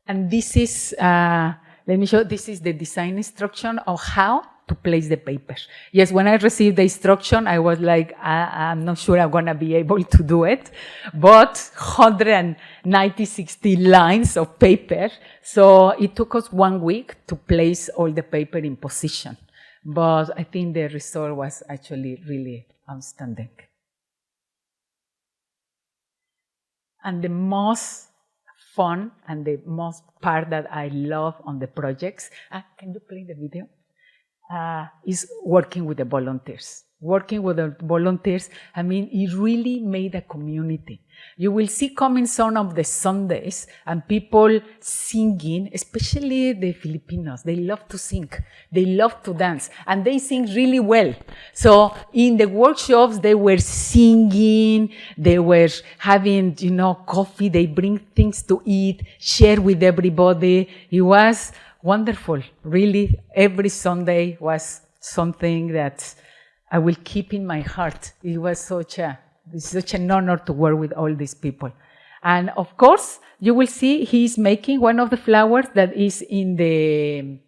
and this is, let me show, this is the design instruction of how to place the paper. Yes, when I received the instruction, I was like, I'm not sure I'm gonna be able to do it, but 60 lines of paper. So it took us 1 week to place all the paper in position. But I think the result was actually really outstanding. And the most fun and the most part that I love on the projects, can you play the video? is working with the volunteers. Working with the volunteers, I mean, it really made a community. You will see coming some of the Sundays and people singing, especially the Filipinos. They love to sing. They love to dance. And they sing really well. So in the workshops, they were singing. They were having, coffee. They bring things to eat, share with everybody. It was wonderful. Really, every Sunday was something that I will keep in my heart. It was such an honor to work with all these people. And of course, you will see he's making one of the flowers that is in the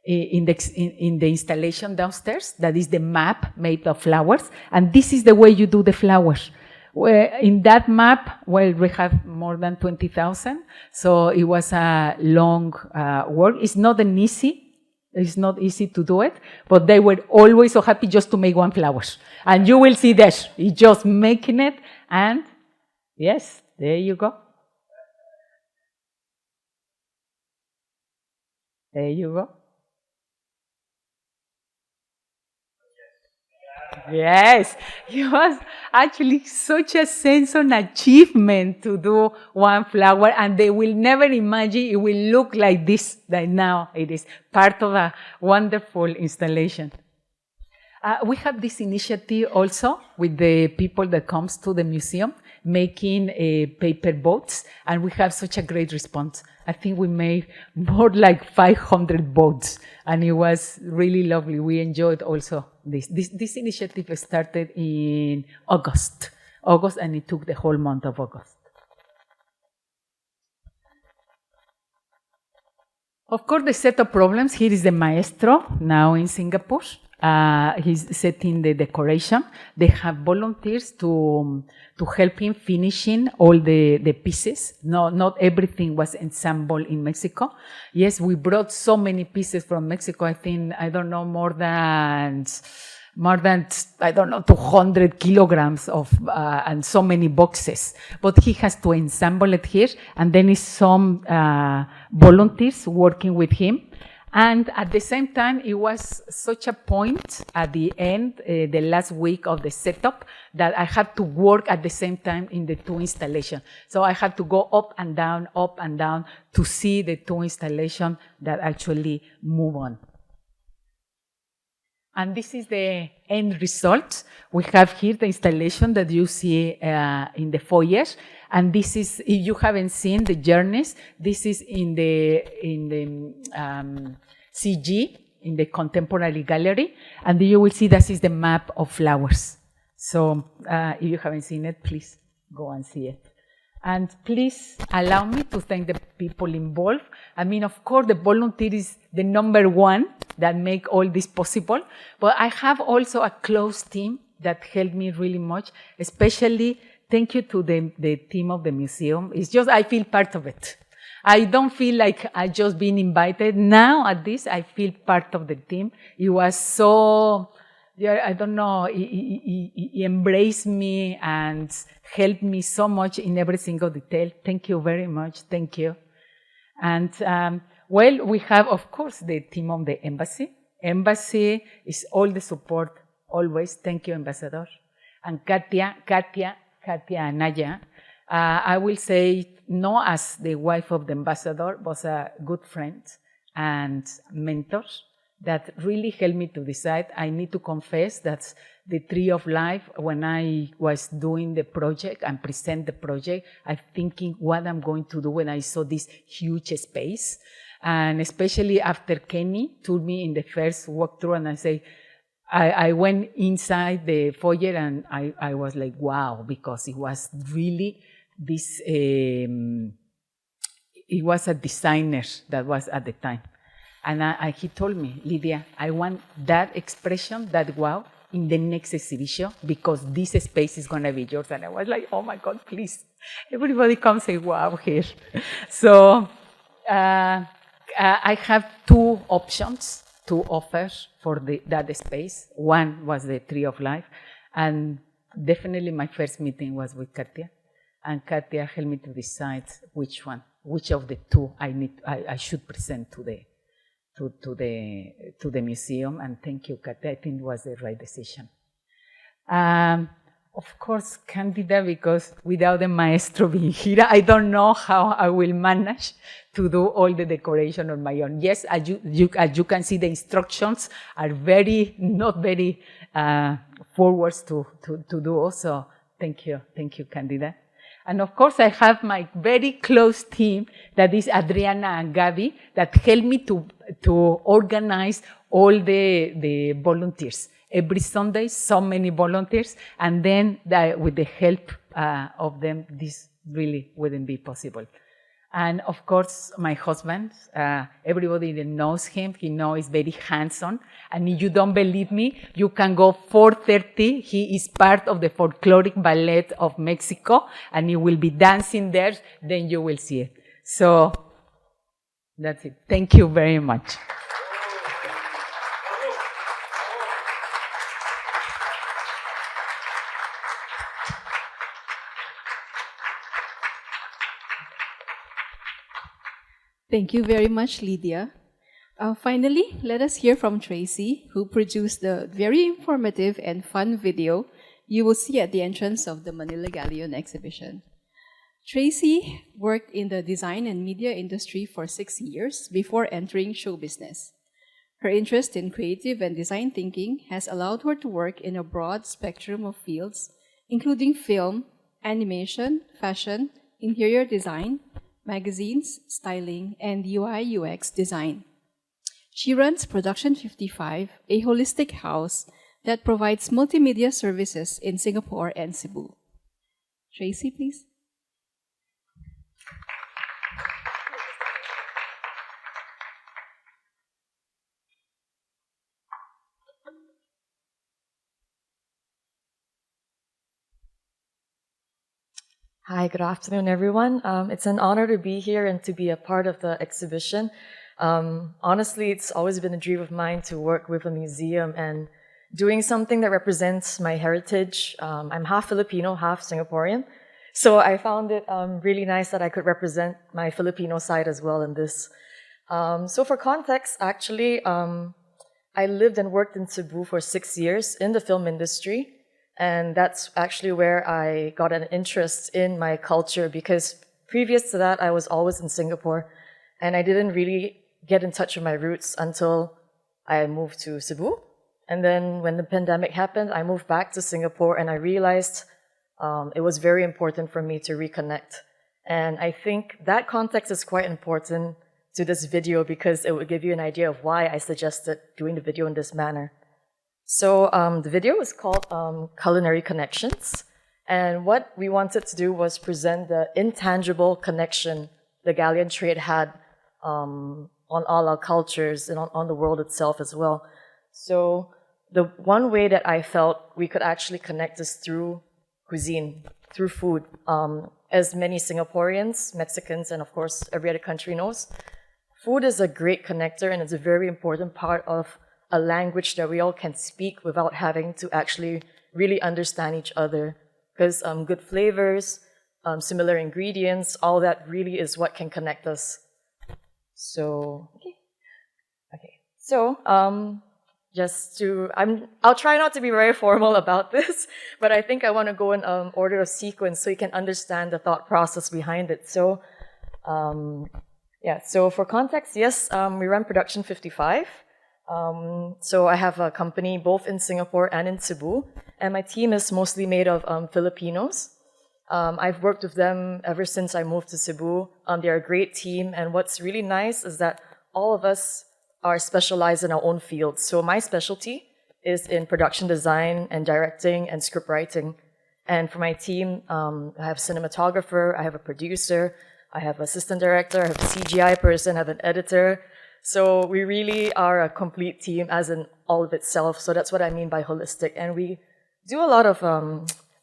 installation downstairs. That is the map made of flowers. And this is the way you do the flowers. In that map, well, we have more than 20,000. So it was a long work. It's not easy to do it, but they were always so happy just to make one flower. And you will see that. It's just making it, and yes, there you go. There you go. Yes, it was actually such a sense of achievement to do one flower, and they will never imagine it will look like this, that now it is part of a wonderful installation. We have this initiative also with the people that comes to the museum, making paper boats, and we have such a great response. I think we made more like 500 boats, and it was really lovely. We enjoyed also this. This initiative started in August, and it took the whole month of August. Of course, the set of problems, here is the maestro, now in Singapore. He's setting the decoration. They have volunteers to help him finishing all the pieces. No, not everything was assembled in Mexico. Yes, we brought so many pieces from Mexico. I think, I don't know, more than 200 kilograms of and so many boxes. But he has to assemble it here, and then is some volunteers working with him. And at the same time, it was such a point at the end, the last week of the setup, that I had to work at the same time in the two installations. So I had to go up and down to see the two installations that actually move on. And this is the end result. We have here the installation that you see in the foyer. And this is, if you haven't seen the journeys, this is in the CG, in the Contemporary Gallery. And you will see this is the map of flowers. So if you haven't seen it, please go and see it. And please allow me to thank the people involved. I mean, of course, the volunteer is the number one that make all this possible. But I have also a close team that helped me really much, especially thank you to the team of the museum. It's just, I feel part of it. I don't feel like I just been invited. Now at this, I feel part of the team. It was so, I don't know, he embraced me and helped me so much in every single detail. Thank you very much. Thank you. And, well, we have, of course, the team of the embassy. Embassy is all the support, always. Thank you, Ambassador. And Katia Anaya. I will say, no as the wife of the ambassador, was a good friend and mentor that really helped me to decide. I need to confess that the Tree of Life, when I was doing the project and present the project, I'm thinking what I'm going to do when I saw this huge space. And especially after Kenny told me in the first walkthrough, and I say, I went inside the foyer and I was like, wow, because it was really this, it was a designer that was at the time. And he told me, Lidia, I want that expression, that wow, in the next exhibition, because this space is going to be yours. And I was like, oh my God, please. Everybody come say wow here. So I have two options to offer for that space. One was the Tree of Life. And definitely my first meeting was with Katia. And Katia helped me to decide which one, which of the two I should present to to the museum, and thank you, Kat. I think it was the right decision. Of course, Candida, because without the maestro being here, I don't know how I will manage to do all the decoration on my own. Yes, as you can see, the instructions are not very forward to do also. Thank you, Candida. And of course, I have my very close team, that is Adriana and Gabi, that help me to organize all the volunteers. Every Sunday, so many volunteers, and then with the help of them, this really wouldn't be possible. And of course, my husband, everybody that knows him, he knows he's very hands-on. And if you don't believe me, you can go 4:30. He is part of the folkloric ballet of Mexico, and he will be dancing there. Then you will see it. So that's it. Thank you very much. Thank you very much, Lidia. Finally, let us hear from Tracy, who produced the very informative and fun video you will see at the entrance of the Manila Galleon exhibition. Tracy worked in the design and media industry for 6 years before entering show business. Her interest in creative and design thinking has allowed her to work in a broad spectrum of fields, including film, animation, fashion, interior design, magazines, styling, and UI/UX design. She runs Production 55, a holistic house that provides multimedia services in Singapore and Cebu. Tracy, please. Hi, good afternoon, everyone. It's an honor to be here and to be a part of the exhibition. Honestly, it's always been a dream of mine to work with a museum and doing something that represents my heritage. I'm half Filipino, half Singaporean. So I found it really nice that I could represent my Filipino side as well in this. So for context, actually, I lived and worked in Cebu for 6 years in the film industry. And that's actually where I got an interest in my culture, because previous to that, I was always in Singapore and I didn't really get in touch with my roots until I moved to Cebu. And then when the pandemic happened, I moved back to Singapore and I realized it was very important for me to reconnect. And I think that context is quite important to this video because it would give you an idea of why I suggested doing the video in this manner. So the video is called Culinary Connections, and what we wanted to do was present the intangible connection the galleon trade had on all our cultures and on the world itself as well. So the one way that I felt we could actually connect is through cuisine, through food. As many Singaporeans, Mexicans, and of course every other country knows, food is a great connector and it's a very important part of a language that we all can speak without having to actually really understand each other. Because good flavors, similar ingredients, all that really is what can connect us. So, okay. So, I'll try not to be very formal about this, but I think I want to go in order of sequence so you can understand the thought process behind it. So, so for context, yes, we run Production 55. So I have a company both in Singapore and in Cebu, and my team is mostly made of Filipinos. I've worked with them ever since I moved to Cebu. They're a great team, and what's really nice is that all of us are specialized in our own fields. So my specialty is in production design and directing and script writing. And for my team, I have a cinematographer, I have a producer, I have an assistant director, I have a CGI person, I have an editor. So we really are a complete team as in all of itself. So that's what I mean by holistic. And we do a lot of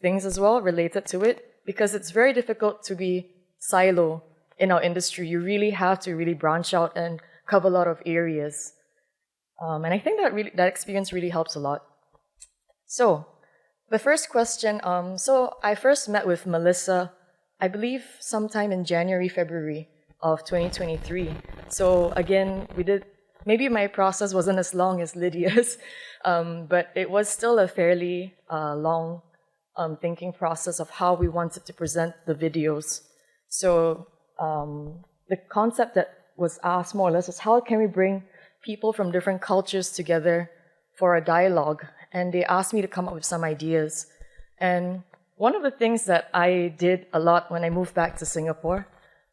things as well related to it because it's very difficult to be silo in our industry. You really have to really branch out and cover a lot of areas. And I think that experience really helps a lot. So the first question, so I first met with Melissa, I believe sometime in January, February of 2023. So again, we did maybe my process wasn't as long as Lydia's, but it was still a fairly long thinking process of how we wanted to present the videos. So the concept that was asked more or less was, how can we bring people from different cultures together for a dialogue? And they asked me to come up with some ideas. And one of the things that I did a lot when I moved back to Singapore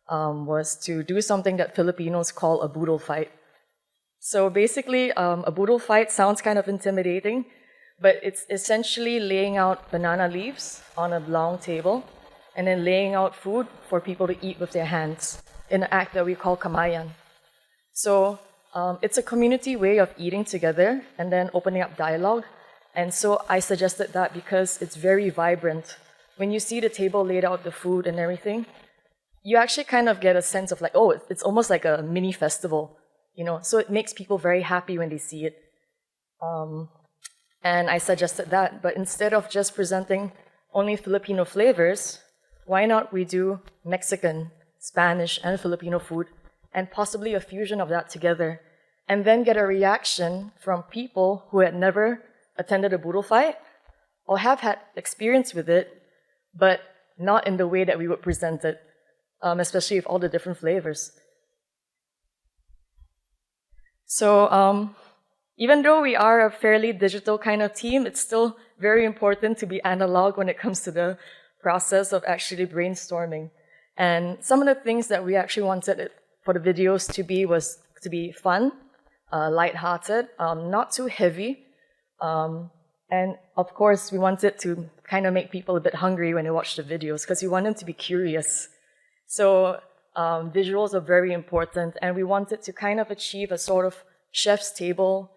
was to do something that Filipinos call a boodle fight. So basically, a boodle fight sounds kind of intimidating, but it's essentially laying out banana leaves on a long table and then laying out food for people to eat with their hands in an act that we call kamayan. So it's a community way of eating together and then opening up dialogue. And so I suggested that because it's very vibrant. When you see the table laid out, the food and everything, you actually kind of get a sense of like, oh, it's almost like a mini festival, you know? So it makes people very happy when they see it. And I suggested that, but instead of just presenting only Filipino flavors, why not we do Mexican, Spanish, and Filipino food, and possibly a fusion of that together, and then get a reaction from people who had never attended a boodle fight or have had experience with it, but not in the way that we would present it, especially with all the different flavors. So even though we are a fairly digital kind of team, it's still very important to be analog when it comes to the process of actually brainstorming. And some of the things that we actually wanted for the videos to be was to be fun, lighthearted, not too heavy. And of course, we wanted to kind of make people a bit hungry when they watch the videos because we want them to be curious. So visuals are very important, and we wanted to kind of achieve a sort of chef's table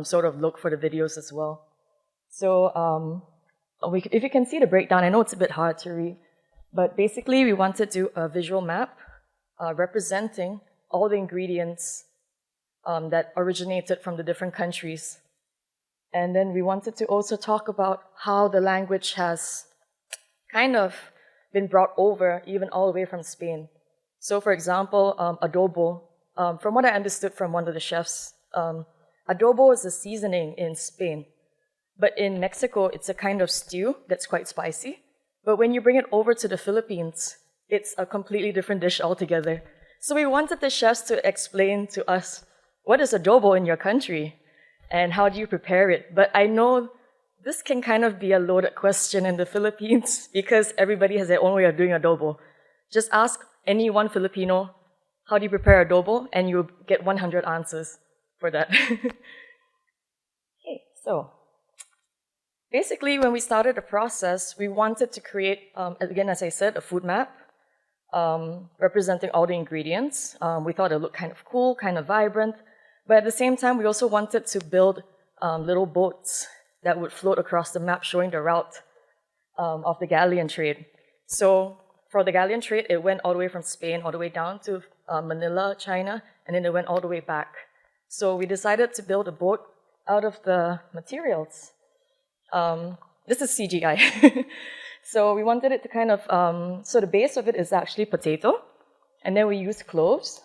sort of look for the videos as well. So if you can see the breakdown, I know it's a bit hard to read, but basically we wanted to do a visual map representing all the ingredients that originated from the different countries. And then we wanted to also talk about how the language has kind of been brought over even all the way from Spain. So for example, adobo, from what I understood from one of the chefs, adobo is a seasoning in Spain. But in Mexico, it's a kind of stew that's quite spicy. But when you bring it over to the Philippines, it's a completely different dish altogether. So we wanted the chefs to explain to us, what is adobo in your country? And how do you prepare it? But I know this can kind of be a loaded question in the Philippines because everybody has their own way of doing adobo. Just ask any one Filipino, how do you prepare adobo? And you'll get 100 answers for that. Okay, so basically when we started the process, we wanted to create, again, as I said, a food map representing all the ingredients. We thought it looked kind of cool, kind of vibrant. But at the same time, we also wanted to build little boats that would float across the map showing the route of the galleon trade. So for the galleon trade, it went all the way from Spain all the way down to Manila, China, and then it went all the way back. So we decided to build a boat out of the materials. This is CGI. So we wanted it to kind of, so the base of it is actually potato, and then we used cloves,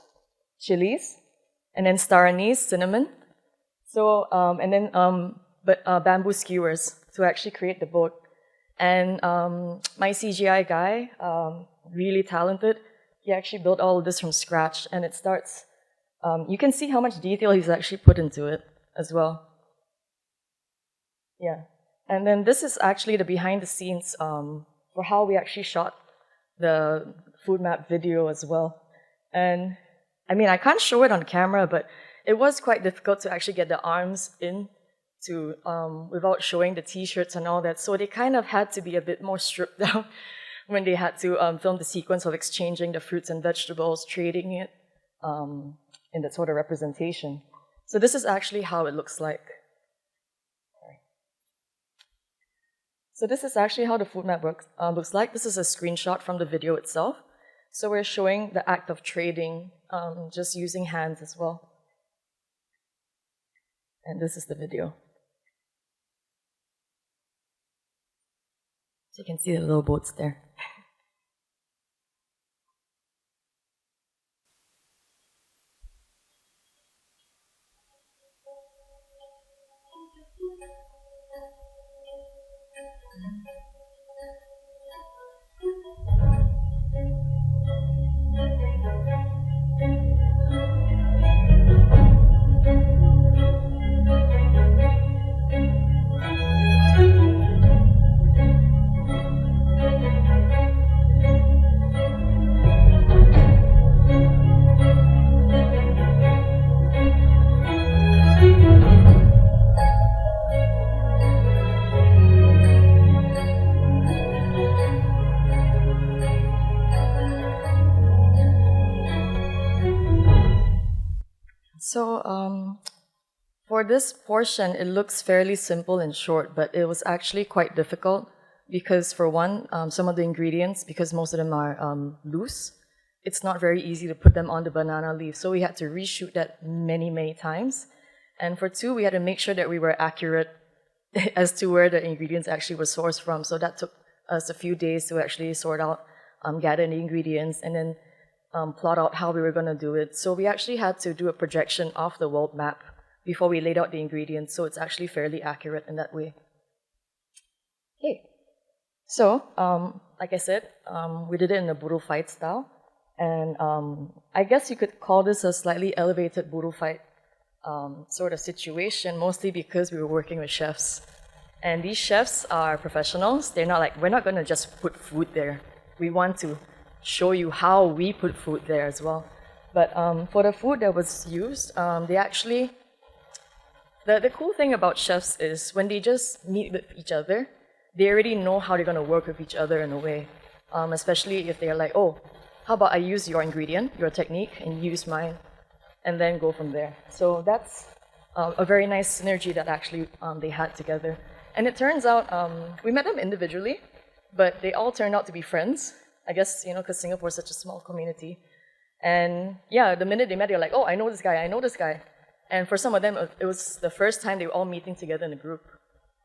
chilies, and then star anise, cinnamon. So, and then bamboo skewers to actually create the boat. And my CGI guy, really talented, he actually built all of this from scratch. And it starts, you can see how much detail he's actually put into it as well. Yeah. And then this is actually the behind the scenes for how we actually shot the food map video as well. And I mean, I can't show it on camera, but it was quite difficult to actually get the arms in to without showing the t-shirts and all that. So they kind of had to be a bit more stripped down when they had to film the sequence of exchanging the fruits and vegetables, trading it in that sort of representation. So this is actually how it looks like. So this is actually how the food map looks like. This is a screenshot from the video itself. So we're showing the act of trading, just using hands as well. And this is the video. So you can see the little boats there. So for this portion, it looks fairly simple and short, but it was actually quite difficult because for one, some of the ingredients, because most of them are loose, it's not very easy to put them on the banana leaf. So we had to reshoot that many, many times. And for two, we had to make sure that we were accurate as to where the ingredients actually were sourced from. So that took us a few days to actually sort out, gather the ingredients, and then plot out how we were going to do it. So we actually had to do a projection of the world map before we laid out the ingredients, so it's actually fairly accurate in that way. Okay, so like I said, we did it in the Buru fight style, and I guess you could call this a slightly elevated Buru fight sort of situation, mostly because we were working with chefs. And these chefs are professionals. They're not like, we're not going to just put food there. We want to show you how we put food there as well. But for the food that was used, they actually, the cool thing about chefs is when they just meet with each other, they already know how they're going to work with each other in a way. Especially if they're like, oh, how about I use your ingredient, your technique, and you use mine, and then go from there. So that's a very nice synergy that actually they had together. And it turns out, we met them individually, but they all turned out to be friends. I guess, you know, because Singapore is such a small community. And yeah, the minute they met, they're like, oh, I know this guy, I know this guy. And for some of them, it was the first time they were all meeting together in a group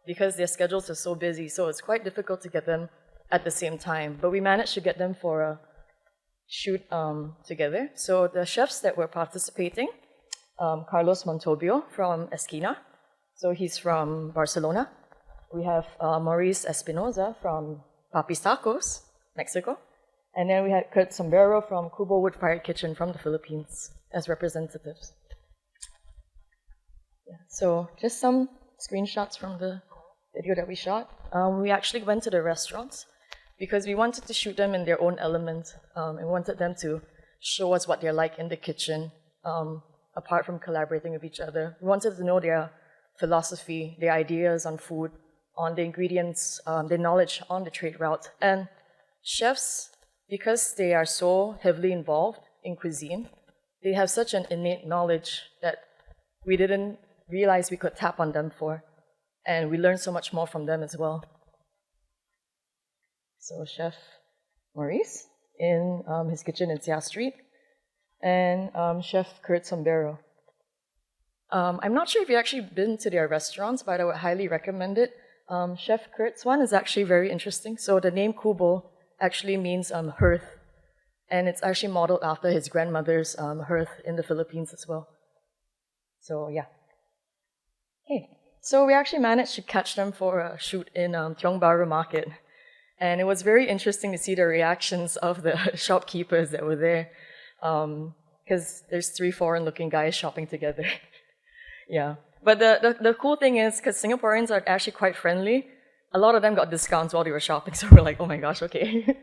because their schedules are so busy. So it's quite difficult to get them at the same time. But we managed to get them for a shoot together. So the chefs that were participating, Carlos Montobio from Esquina. So he's from Barcelona. We have Maurice Espinoza from Papi's Tacos, Mexico. And then we had Kurt Sombrero from Kubo Wood Fired Kitchen from the Philippines as representatives. Yeah, so just some screenshots from the video that we shot. We actually went to the restaurants because we wanted to shoot them in their own element and wanted them to show us what they're like in the kitchen, apart from collaborating with each other. We wanted to know their philosophy, their ideas on food, on the ingredients, their knowledge on the trade route. And chefs, because they are so heavily involved in cuisine, they have such an innate knowledge that we didn't realize we could tap on them for. And we learned so much more from them as well. So Chef Maurice in his kitchen in Seah Street, and Chef Kurt Sombrero. I'm not sure if you've actually been to their restaurants, but I would highly recommend it. Chef Kurt's one is actually very interesting. So the name Kubo actually means hearth, and it's actually modeled after his grandmother's hearth in the Philippines as well. So yeah. Okay, so we actually managed to catch them for a shoot in Tiong Bahru Market, and it was very interesting to see the reactions of the shopkeepers that were there, because there's 3 foreign-looking guys shopping together. Yeah. But the cool thing is, because Singaporeans are actually quite friendly, a lot of them got discounts while they were shopping, so we're like, oh my gosh, okay.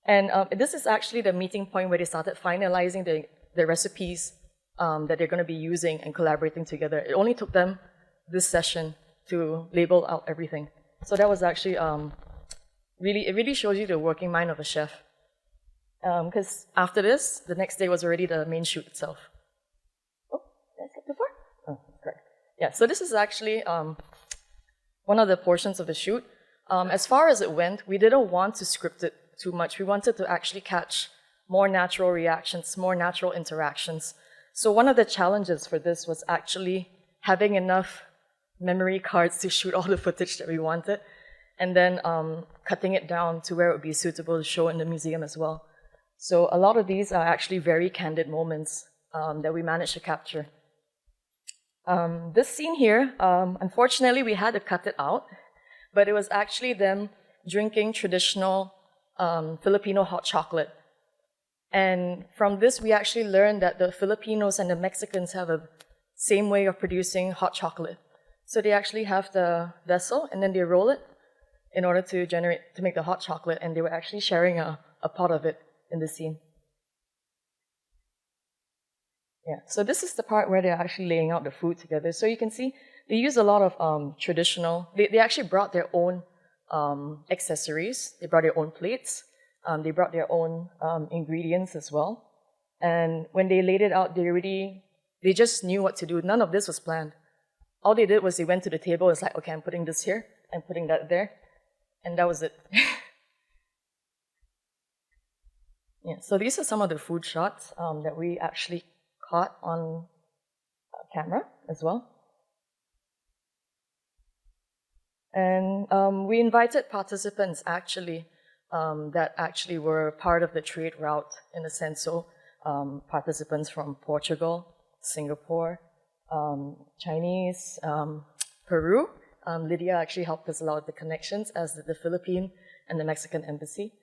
And this is actually the meeting point where they started finalizing the recipes that they're going to be using and collaborating together. It only took them this session to label out everything. So that was actually it really shows you the working mind of a chef. Because after this, the next day was already the main shoot itself. Yeah, so this is actually one of the portions of the shoot. As far as it went, we didn't want to script it too much. We wanted to actually catch more natural reactions, more natural interactions. So one of the challenges for this was actually having enough memory cards to shoot all the footage that we wanted, and then cutting it down to where it would be suitable to show in the museum as well. So a lot of these are actually very candid moments that we managed to capture. This scene here, unfortunately, we had to cut it out but it was actually them drinking traditional Filipino hot chocolate. And from this, we actually learned that the Filipinos and the Mexicans have a same way of producing hot chocolate. So they actually have the vessel, and then they roll it in order to make the hot chocolate, and they were actually sharing a pot of it in the scene. Yeah, so this is the part where they're actually laying out the food together. So you can see they use a lot of traditional, they actually brought their own accessories, they brought their own plates, they brought their own ingredients as well. And when they laid it out, they just knew what to do. None of this was planned. All they did was they went to the table, it's like, okay, I'm putting this here, I'm putting that there, and that was it. Yeah, so these are some of the food shots that we actually caught on camera as well. And we invited participants actually that actually were part of the trade route in a sense. So participants from Portugal, Singapore, Chinese, Peru. Lidia actually helped us a lot with the connections, as did the Philippine and the Mexican embassy.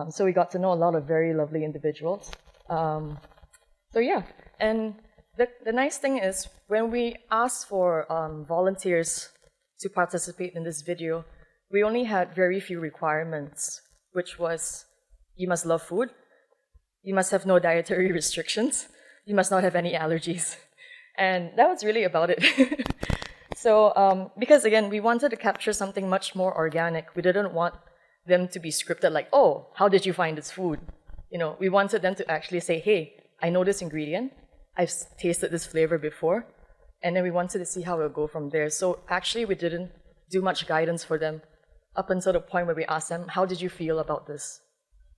So we got to know a lot of very lovely individuals. So yeah, and the nice thing is when we asked for volunteers to participate in this video, we only had very few requirements, which was you must love food, you must have no dietary restrictions, you must not have any allergies. And that was really about it. So, because again, we wanted to capture something much more organic. We didn't want them to be scripted like, oh, how did you find this food? You know, we wanted them to actually say, hey, I know this ingredient, I've tasted this flavor before, and then we wanted to see how it would go from there. So actually, we didn't do much guidance for them up until the point where we asked them, how did you feel about this?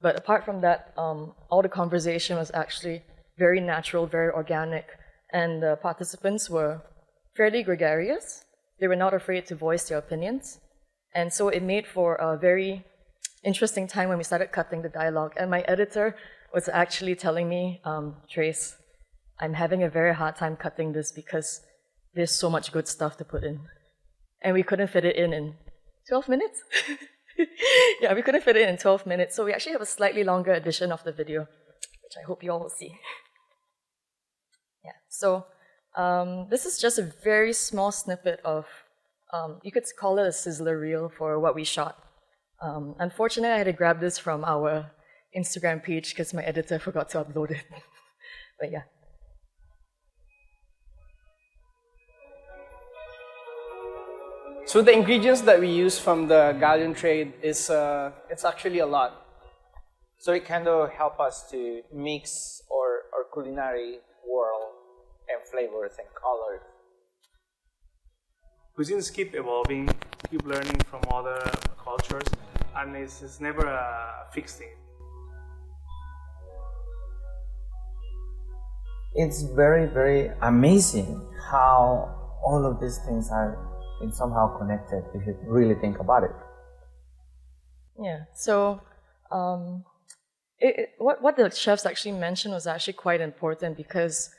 But apart from that, all the conversation was actually very natural, very organic, and the participants were fairly gregarious. They were not afraid to voice their opinions. And so it made for a very interesting time when we started cutting the dialogue. And my editor was actually telling me, Trace, I'm having a very hard time cutting this because there's so much good stuff to put in. And we couldn't fit it in 12 minutes? Yeah, we couldn't fit it in 12 minutes. So we actually have a slightly longer edition of the video, which I hope you all will see. Yeah, so this is just a very small snippet of, you could call it a sizzler reel for what we shot. Unfortunately, I had to grab this from our Instagram page because my editor forgot to upload it. But yeah. So the ingredients that we use from the galleon trade is it's actually a lot. So it kind of help us to mix our culinary world and flavors and colors. Cuisines keep evolving, keep learning from other cultures, and it's never a fixed thing. It's very, very amazing how all of these things are somehow connected if you really think about it. Yeah, so what the chefs actually mentioned was actually quite important because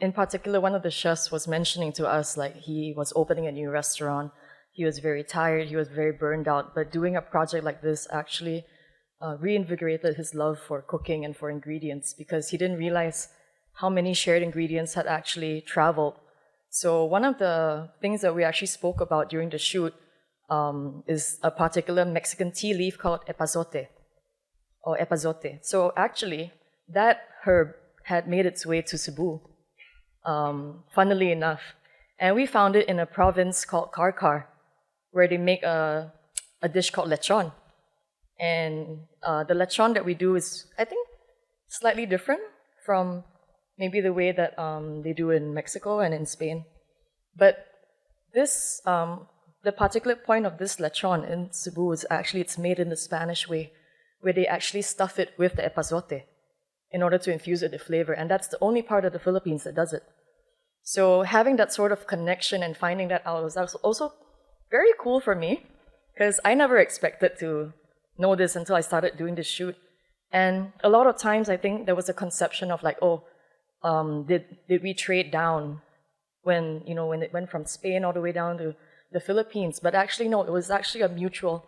in particular, one of the chefs was mentioning to us like he was opening a new restaurant, he was very tired, he was very burned out, but doing a project like this actually reinvigorated his love for cooking and for ingredients because he didn't realize how many shared ingredients had actually traveled. So one of the things that we actually spoke about during the shoot is a particular Mexican tea leaf called epazote, or epazote. So actually, that herb had made its way to Cebu, funnily enough. And we found it in a province called Karkar, where they make a dish called lechon. And the lechon that we do is, I think, slightly different from maybe the way that they do in Mexico and in Spain. But this, the particular point of this lechon in Cebu is actually it's made in the Spanish way, where they actually stuff it with the epazote in order to infuse it with flavor. And that's the only part of the Philippines that does it. So having that sort of connection and finding that out was also very cool for me, because I never expected to know this until I started doing this shoot. And a lot of times I think there was a conception of like, oh, did we trade down when it went from Spain all the way down to the Philippines. But actually, no, it was actually a mutual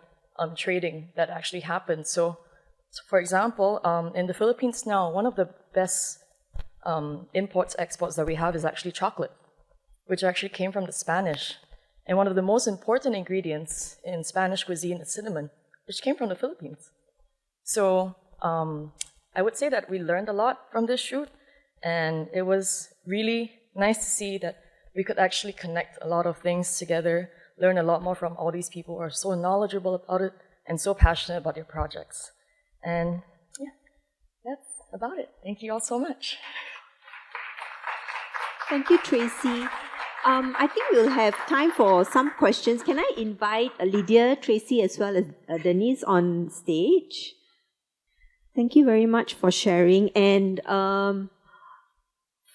trading that actually happened. So for example, in the Philippines now, one of the best imports, exports that we have is actually chocolate, which actually came from the Spanish. And one of the most important ingredients in Spanish cuisine is cinnamon, which came from the Philippines. So I would say that we learned a lot from this shoot, and it was really nice to see that we could actually connect a lot of things together, learn a lot more from all these people who are so knowledgeable about it and so passionate about their projects. And yeah, that's about it. Thank you all so much. Thank you, Tracy. I think we'll have time for some questions. Can I invite Lydia, Tracy, as well as Denise on stage? Thank you very much for sharing. And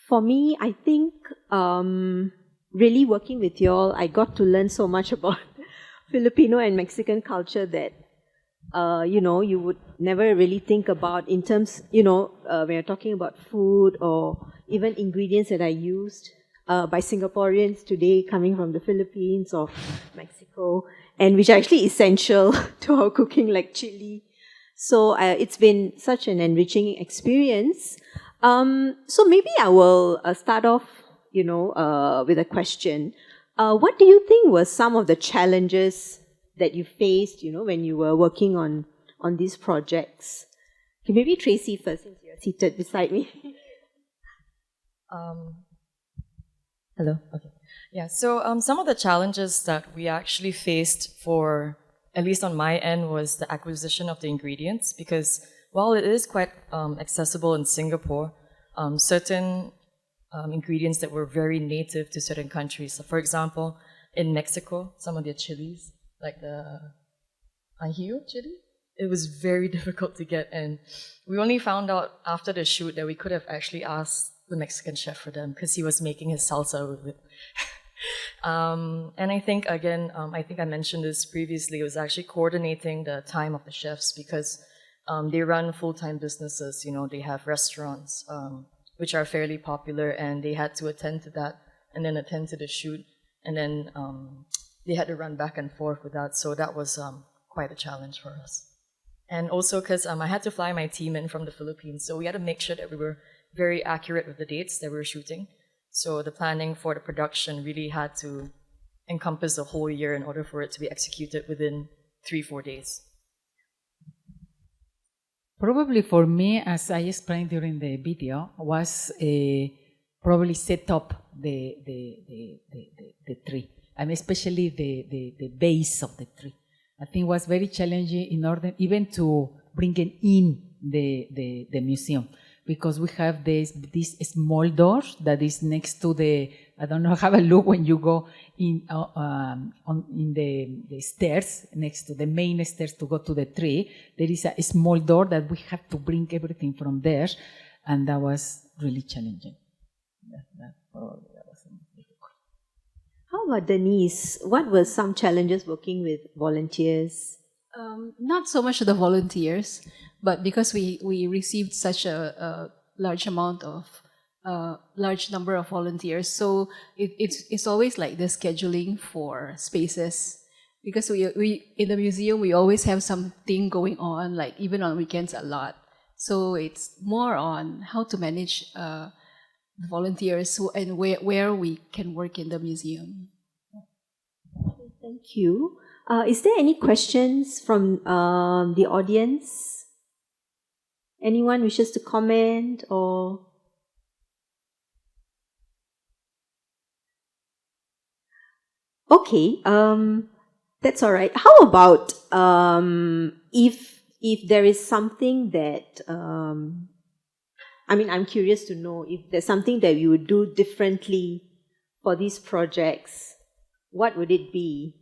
for me, I think really working with you all, I got to learn so much about Filipino and Mexican culture that you would never really think about in terms, when you're talking about food or even ingredients that are used by Singaporeans today coming from the Philippines or Mexico, and which are actually essential to our cooking, like chili. So it's been such an enriching experience. So maybe I will start off, with a question. What do you think were some of the challenges that you faced, when you were working on these projects? Okay, maybe Tracy first, since you're seated beside me. Hello. Okay. Yeah. So some of the challenges that we actually faced for, at least on my end, was the acquisition of the ingredients, because while it is quite accessible in Singapore, certain ingredients that were very native to certain countries. So for example, in Mexico, some of their chilies, like the ajillo chili, it was very difficult to get, and we only found out after the shoot that we could have actually asked the Mexican chef for them, because he was making his salsa with it. And I think, again, I think I mentioned this previously, it was actually coordinating the time of the chefs, because they run full-time businesses, they have restaurants, which are fairly popular, and they had to attend to that, and then attend to the shoot, and then they had to run back and forth with that, so that was quite a challenge for us. And also because I had to fly my team in from the Philippines, so we had to make sure that we were very accurate with the dates that we were shooting. So the planning for the production really had to encompass a whole year in order for it to be executed within 3-4 days. Probably for me, as I explained during the video, was probably set up the tree, and especially the base of the tree. I think it was very challenging in order even to bring it in the museum, because we have this small door that is next to the, I don't know, have a look when you go in the stairs, next to the main stairs to go to the tree. There is a small door that we have to bring everything from there, and that was really challenging. That was difficult. How about Denise? What were some challenges working with volunteers? Not so much the volunteers, but because we received such a large number of volunteers, so it's always like the scheduling for spaces, because we in the museum we always have something going on, like even on weekends a lot. So it's more on how to manage the volunteers and where we can work in the museum. Thank you. Is there any questions from the audience? Anyone wishes to comment or? Okay, that's all right. How about if there is something that I'm curious to know if there's something that you would do differently for these projects. What would it be?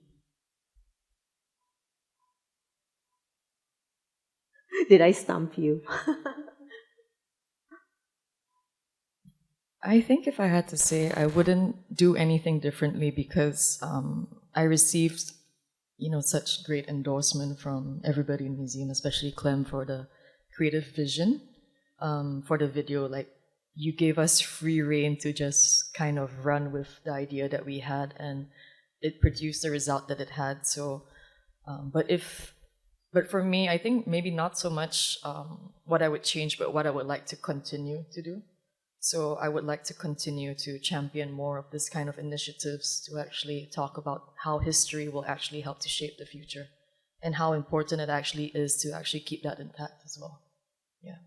Did I stump you? I think if I had to say, I wouldn't do anything differently, because I received, such great endorsement from everybody in the museum, especially Clem, for the creative vision for the video. Like, you gave us free rein to just kind of run with the idea that we had, and it produced the result that it had. So, but for me, I think maybe not so much what I would change, but what I would like to continue to do. So I would like to continue to champion more of this kind of initiatives to actually talk about how history will actually help to shape the future and how important it actually is to actually keep that intact as well. Yeah.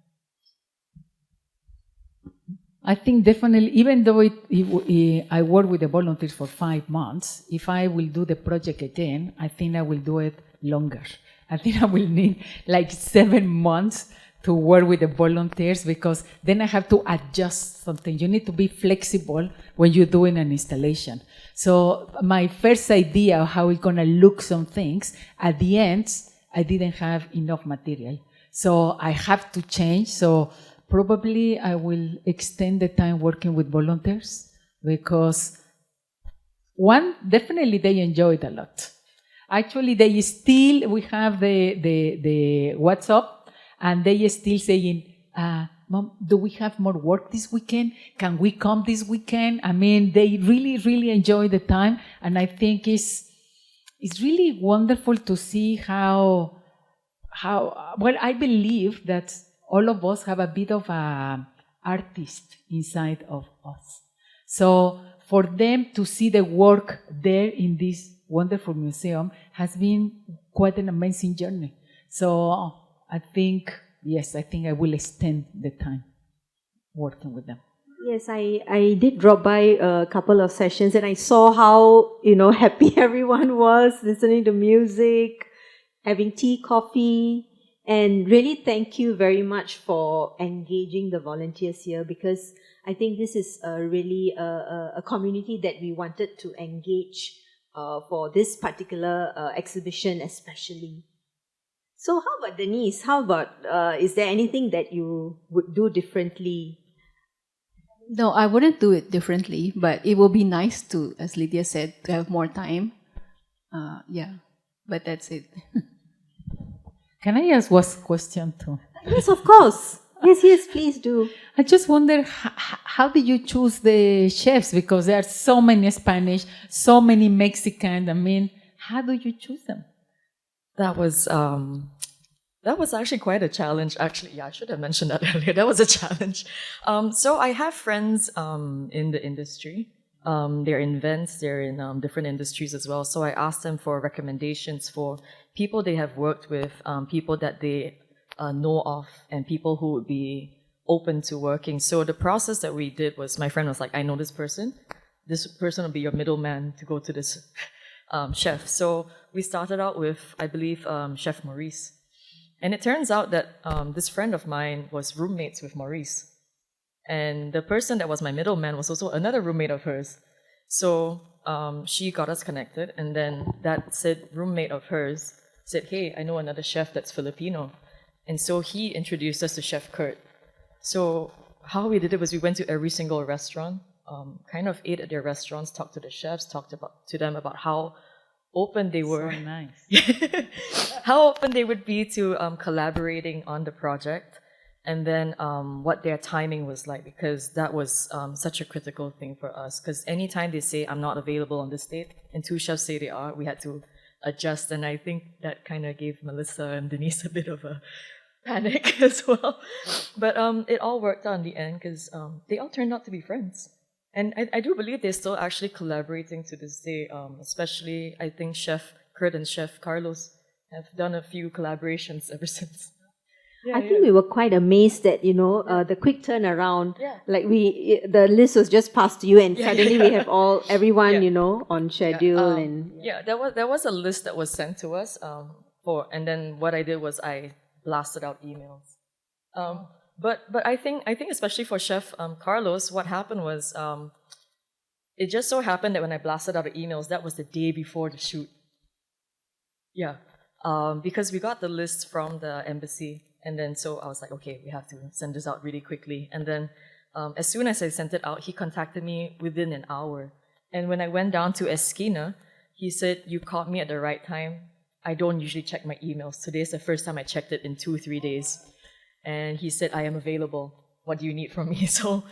I think definitely, even though I worked with the volunteers for 5 months, if I will do the project again, I think I will do it longer. I think I will need like 7 months to work with the volunteers, because then I have to adjust something. You need to be flexible when you're doing an installation. So my first idea of how it's going to look some things, at the end, I didn't have enough material. So I have to change. So probably I will extend the time working with volunteers, because one, definitely they enjoy it a lot. Actually, we have the WhatsApp, and they still saying, Mom, do we have more work this weekend? Can we come this weekend? I mean, they really, really enjoy the time. And I think it's really wonderful to see how, well, I believe that all of us have a bit of an artist inside of us. So for them to see the work there in this wonderful museum has been quite an amazing journey. So I think I will extend the time working with them. Yes, I did drop by a couple of sessions, and I saw how, happy everyone was listening to music, having tea, coffee, and really thank you very much for engaging the volunteers here, because I think this is really a community that we wanted to engage for this particular exhibition especially. So how about Denise? How about, is there anything that you would do differently? No, I wouldn't do it differently, but it will be nice to, as Lydia said, to have more time. But that's it. Can I ask one question too? Yes, of course. Yes, please do. I just wonder, how did you choose the chefs? Because there are so many Spanish, so many Mexican. I mean, how do you choose them? That was actually quite a challenge. Actually, yeah, I should have mentioned that earlier. That was a challenge. So I have friends in the industry. They're in events, they're in different industries as well. So I asked them for recommendations for people they have worked with, people that they know of, and people who would be open to working. So the process that we did was, my friend was like, I know this person. This person will be your middleman to go to this chef. So we started out with, I believe, Chef Maurice. And it turns out that this friend of mine was roommates with Maurice. And the person that was my middleman was also another roommate of hers. So she got us connected, and then that said roommate of hers said, hey, I know another chef that's Filipino. And so he introduced us to Chef Kurt. So how we did it was we went to every single restaurant, kind of ate at their restaurants, talked to the chefs, talked to them about how open they were. So nice. How open they would be to collaborating on the project, and then what their timing was like, because that was such a critical thing for us. Because anytime they say, I'm not available on this date, and two chefs say they are, we had to adjust. And I think that kind of gave Melissa and Denise a bit of a panic as well. But it all worked out in the end, because they all turned out to be friends. And I do believe they're still actually collaborating to this day, especially I think Chef Kurt and Chef Carlos have done a few collaborations ever since. I think we were quite amazed that, the quick turnaround, like the list was just passed to you, and suddenly we have everyone, on schedule. There was a list that was sent to us, and then what I did was I blasted out emails. But I think especially for Chef Carlos, what happened was, it just so happened that when I blasted out the emails, that was the day before the shoot. Yeah. Because we got the list from the embassy, and then so I was like, okay, we have to send this out really quickly. And then as soon as I sent it out, he contacted me within an hour. And when I went down to Esquina, he said, you caught me at the right time. I don't usually check my emails. Today's the first time I checked it in 2-3 days. And he said, I am available. What do you need from me? So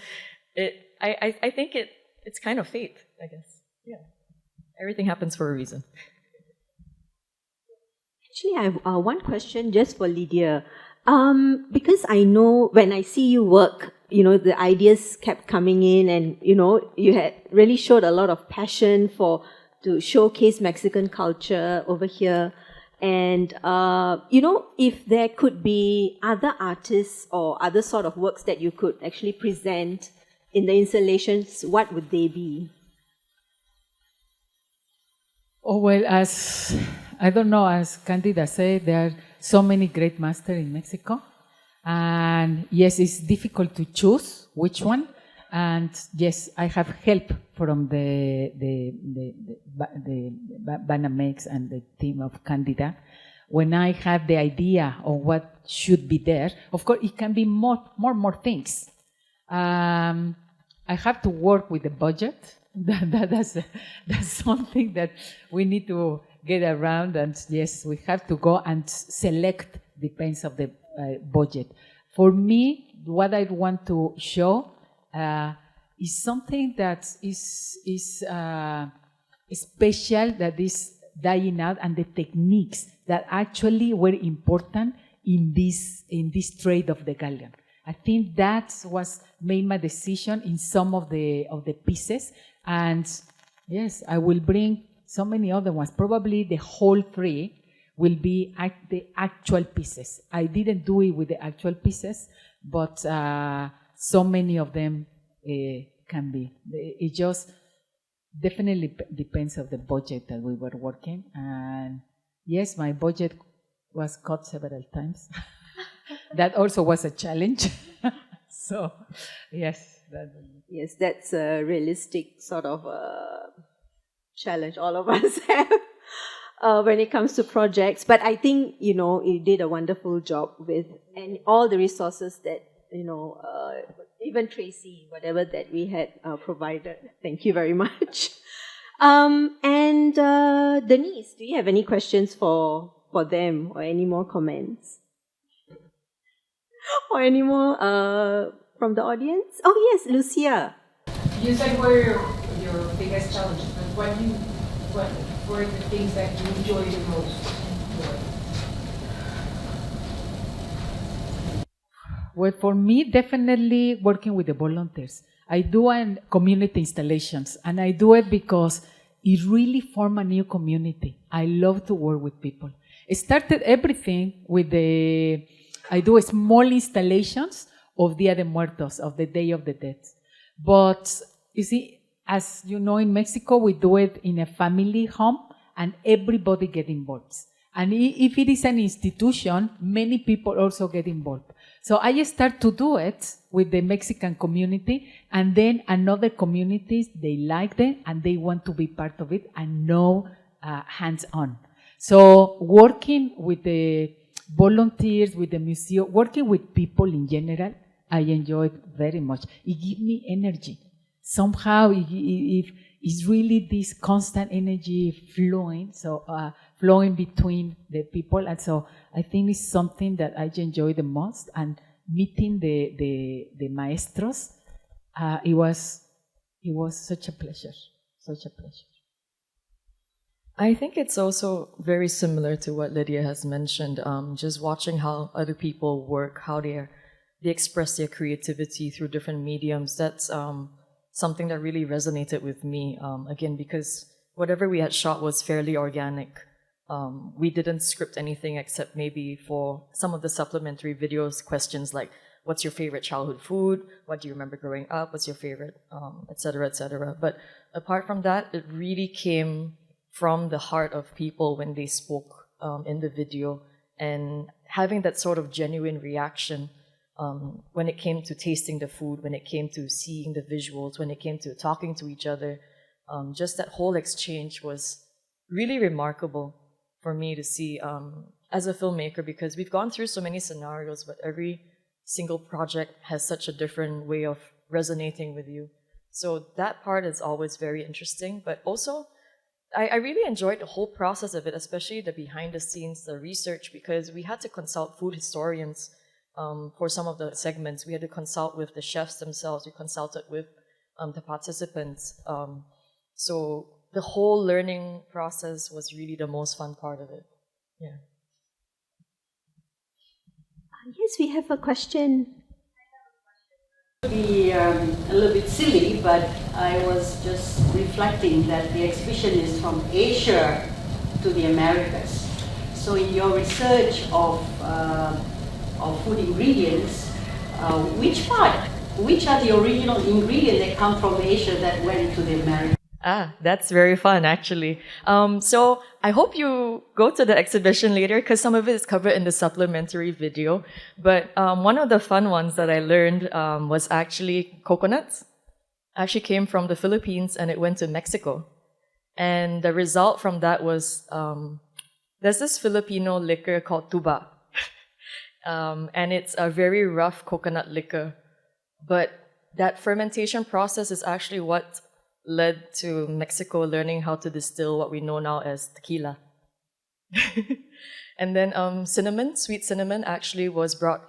I think it's kind of fate, I guess. Yeah. Everything happens for a reason. Actually, I have one question just for Lydia. Because I know when I see you work, the ideas kept coming in, and, you had really showed a lot of passion to showcase Mexican culture over here. And, if there could be other artists or other sort of works that you could actually present in the installations, what would they be? Oh, well, as Candida said, there are so many great masters in Mexico. And yes, it's difficult to choose which one. And yes, I have help from the Banamex and the team of Candida. When I have the idea of what should be there, of course, it can be more things. I have to work with the budget. That's something that we need to get around, and yes, we have to go and select, depends of the budget. For me, what I want to show is something that is special, that is dying out, and the techniques that actually were important in this trade of the galleon. I think that was made my decision in some of the pieces. And yes, I will bring so many other ones. Probably the whole 3 will be the actual pieces. I didn't do it with the actual pieces, but so many of them can be. It just definitely depends on the budget that we were working. And yes, my budget was cut several times. That also was a challenge. So, yes. Yes, that's a realistic sort of challenge all of us have when it comes to projects. But I think, you did a wonderful job with and all the resources that, even Tracy, whatever that we had provided. Thank you very much. And Denise, do you have any questions for them, or any more comments? Or any more from the audience? Oh yes, Lucia. You said what are your biggest challenges, but what were the things that you enjoyed the most? Well, for me, definitely working with the volunteers. I do community installations, and I do it because it really forms a new community. I love to work with people. It started everything with I do small installations of Dia de Muertos, of the Day of the Dead. But you see, as you know, in Mexico, we do it in a family home, and everybody get involved. And if it is an institution, many people also get involved. So I start to do it with the Mexican community, and then another communities, they like them, and they want to be part of it, and know hands-on. So working with the volunteers, with the museum, working with people in general, I enjoy it very much. It gives me energy. Somehow, it's really this constant energy flowing, flowing between the people. And so I think it's something that I enjoy the most. And meeting the maestros, it was such a pleasure, such a pleasure. I think it's also very similar to what Lydia has mentioned, just watching how other people work, how they express their creativity through different mediums. That's something that really resonated with me, again, because whatever we had shot was fairly organic. We didn't script anything except maybe for some of the supplementary videos, questions like, what's your favorite childhood food? What do you remember growing up? What's your favorite, et cetera, et cetera. But apart from that, it really came from the heart of people when they spoke in the video, and having that sort of genuine reaction when it came to tasting the food, when it came to seeing the visuals, when it came to talking to each other. Just that whole exchange was really remarkable for me to see as a filmmaker, because we've gone through so many scenarios, but every single project has such a different way of resonating with you. So that part is always very interesting, but also I really enjoyed the whole process of it, especially the behind the scenes, the research, because we had to consult food historians for some of the segments. We had to consult with the chefs themselves. We consulted with the participants. So the whole learning process was really the most fun part of it. Yeah. Yes, we have a question. Be a little bit silly, but I was just reflecting that the exhibition is from Asia to the Americas. So in your research of food ingredients, which are the original ingredients that come from Asia that went to the Americas? That's very fun, actually. So I hope you go to the exhibition later because some of it is covered in the supplementary video. But one of the fun ones that I learned was actually coconuts. Actually came from the Philippines and it went to Mexico. And the result from that was there's this Filipino liquor called tuba. And it's a very rough coconut liquor. But that fermentation process is actually what led to Mexico learning how to distill what we know now as tequila. And then cinnamon, sweet cinnamon, actually was brought,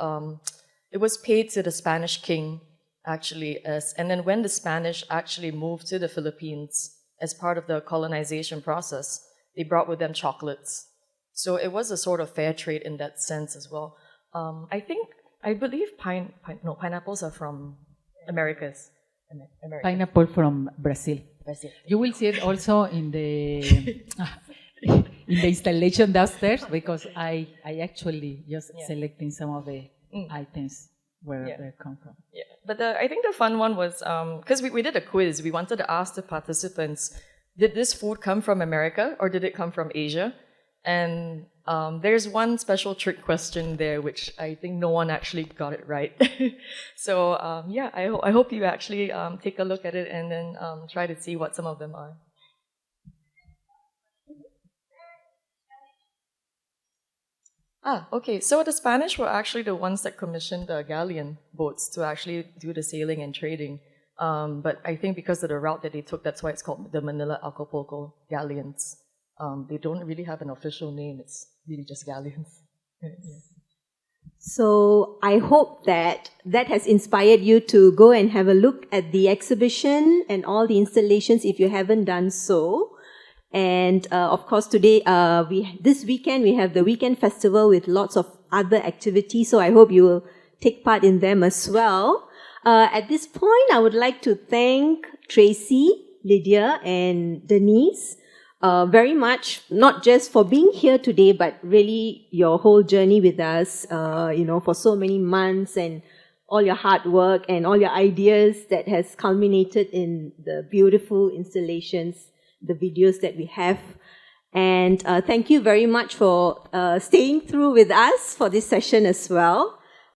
it was paid to the Spanish king, actually, and then when the Spanish actually moved to the Philippines as part of the colonization process, they brought with them chocolates. So it was a sort of fair trade in that sense as well. I believe pineapples are from Americas. Pineapple from Brazil. You will see it also in the installation downstairs because I actually just selecting some of the items where they come from. Yeah, but I think the fun one was because we did a quiz. We wanted to ask the participants, did this food come from America or did it come from Asia? And there's one special trick question there, which I think no one actually got it right. So I hope you actually take a look at it and then try to see what some of them are. Okay. So the Spanish were actually the ones that commissioned the galleon boats to actually do the sailing and trading. But I think because of the route that they took, that's why it's called the Manila Acapulco galleons. They don't really have an official name. It's really just galleons. So I hope that has inspired you to go and have a look at the exhibition and all the installations if you haven't done so. And of course today, this weekend we have the weekend festival with lots of other activities. So I hope you will take part in them as well. At this point, I would like to thank Tracy, Lidia, and Denise very much, not just for being here today, but really your whole journey with us, for so many months and all your hard work and all your ideas that has culminated in the beautiful installations, the videos that we have. And thank you very much for staying through with us for this session as well.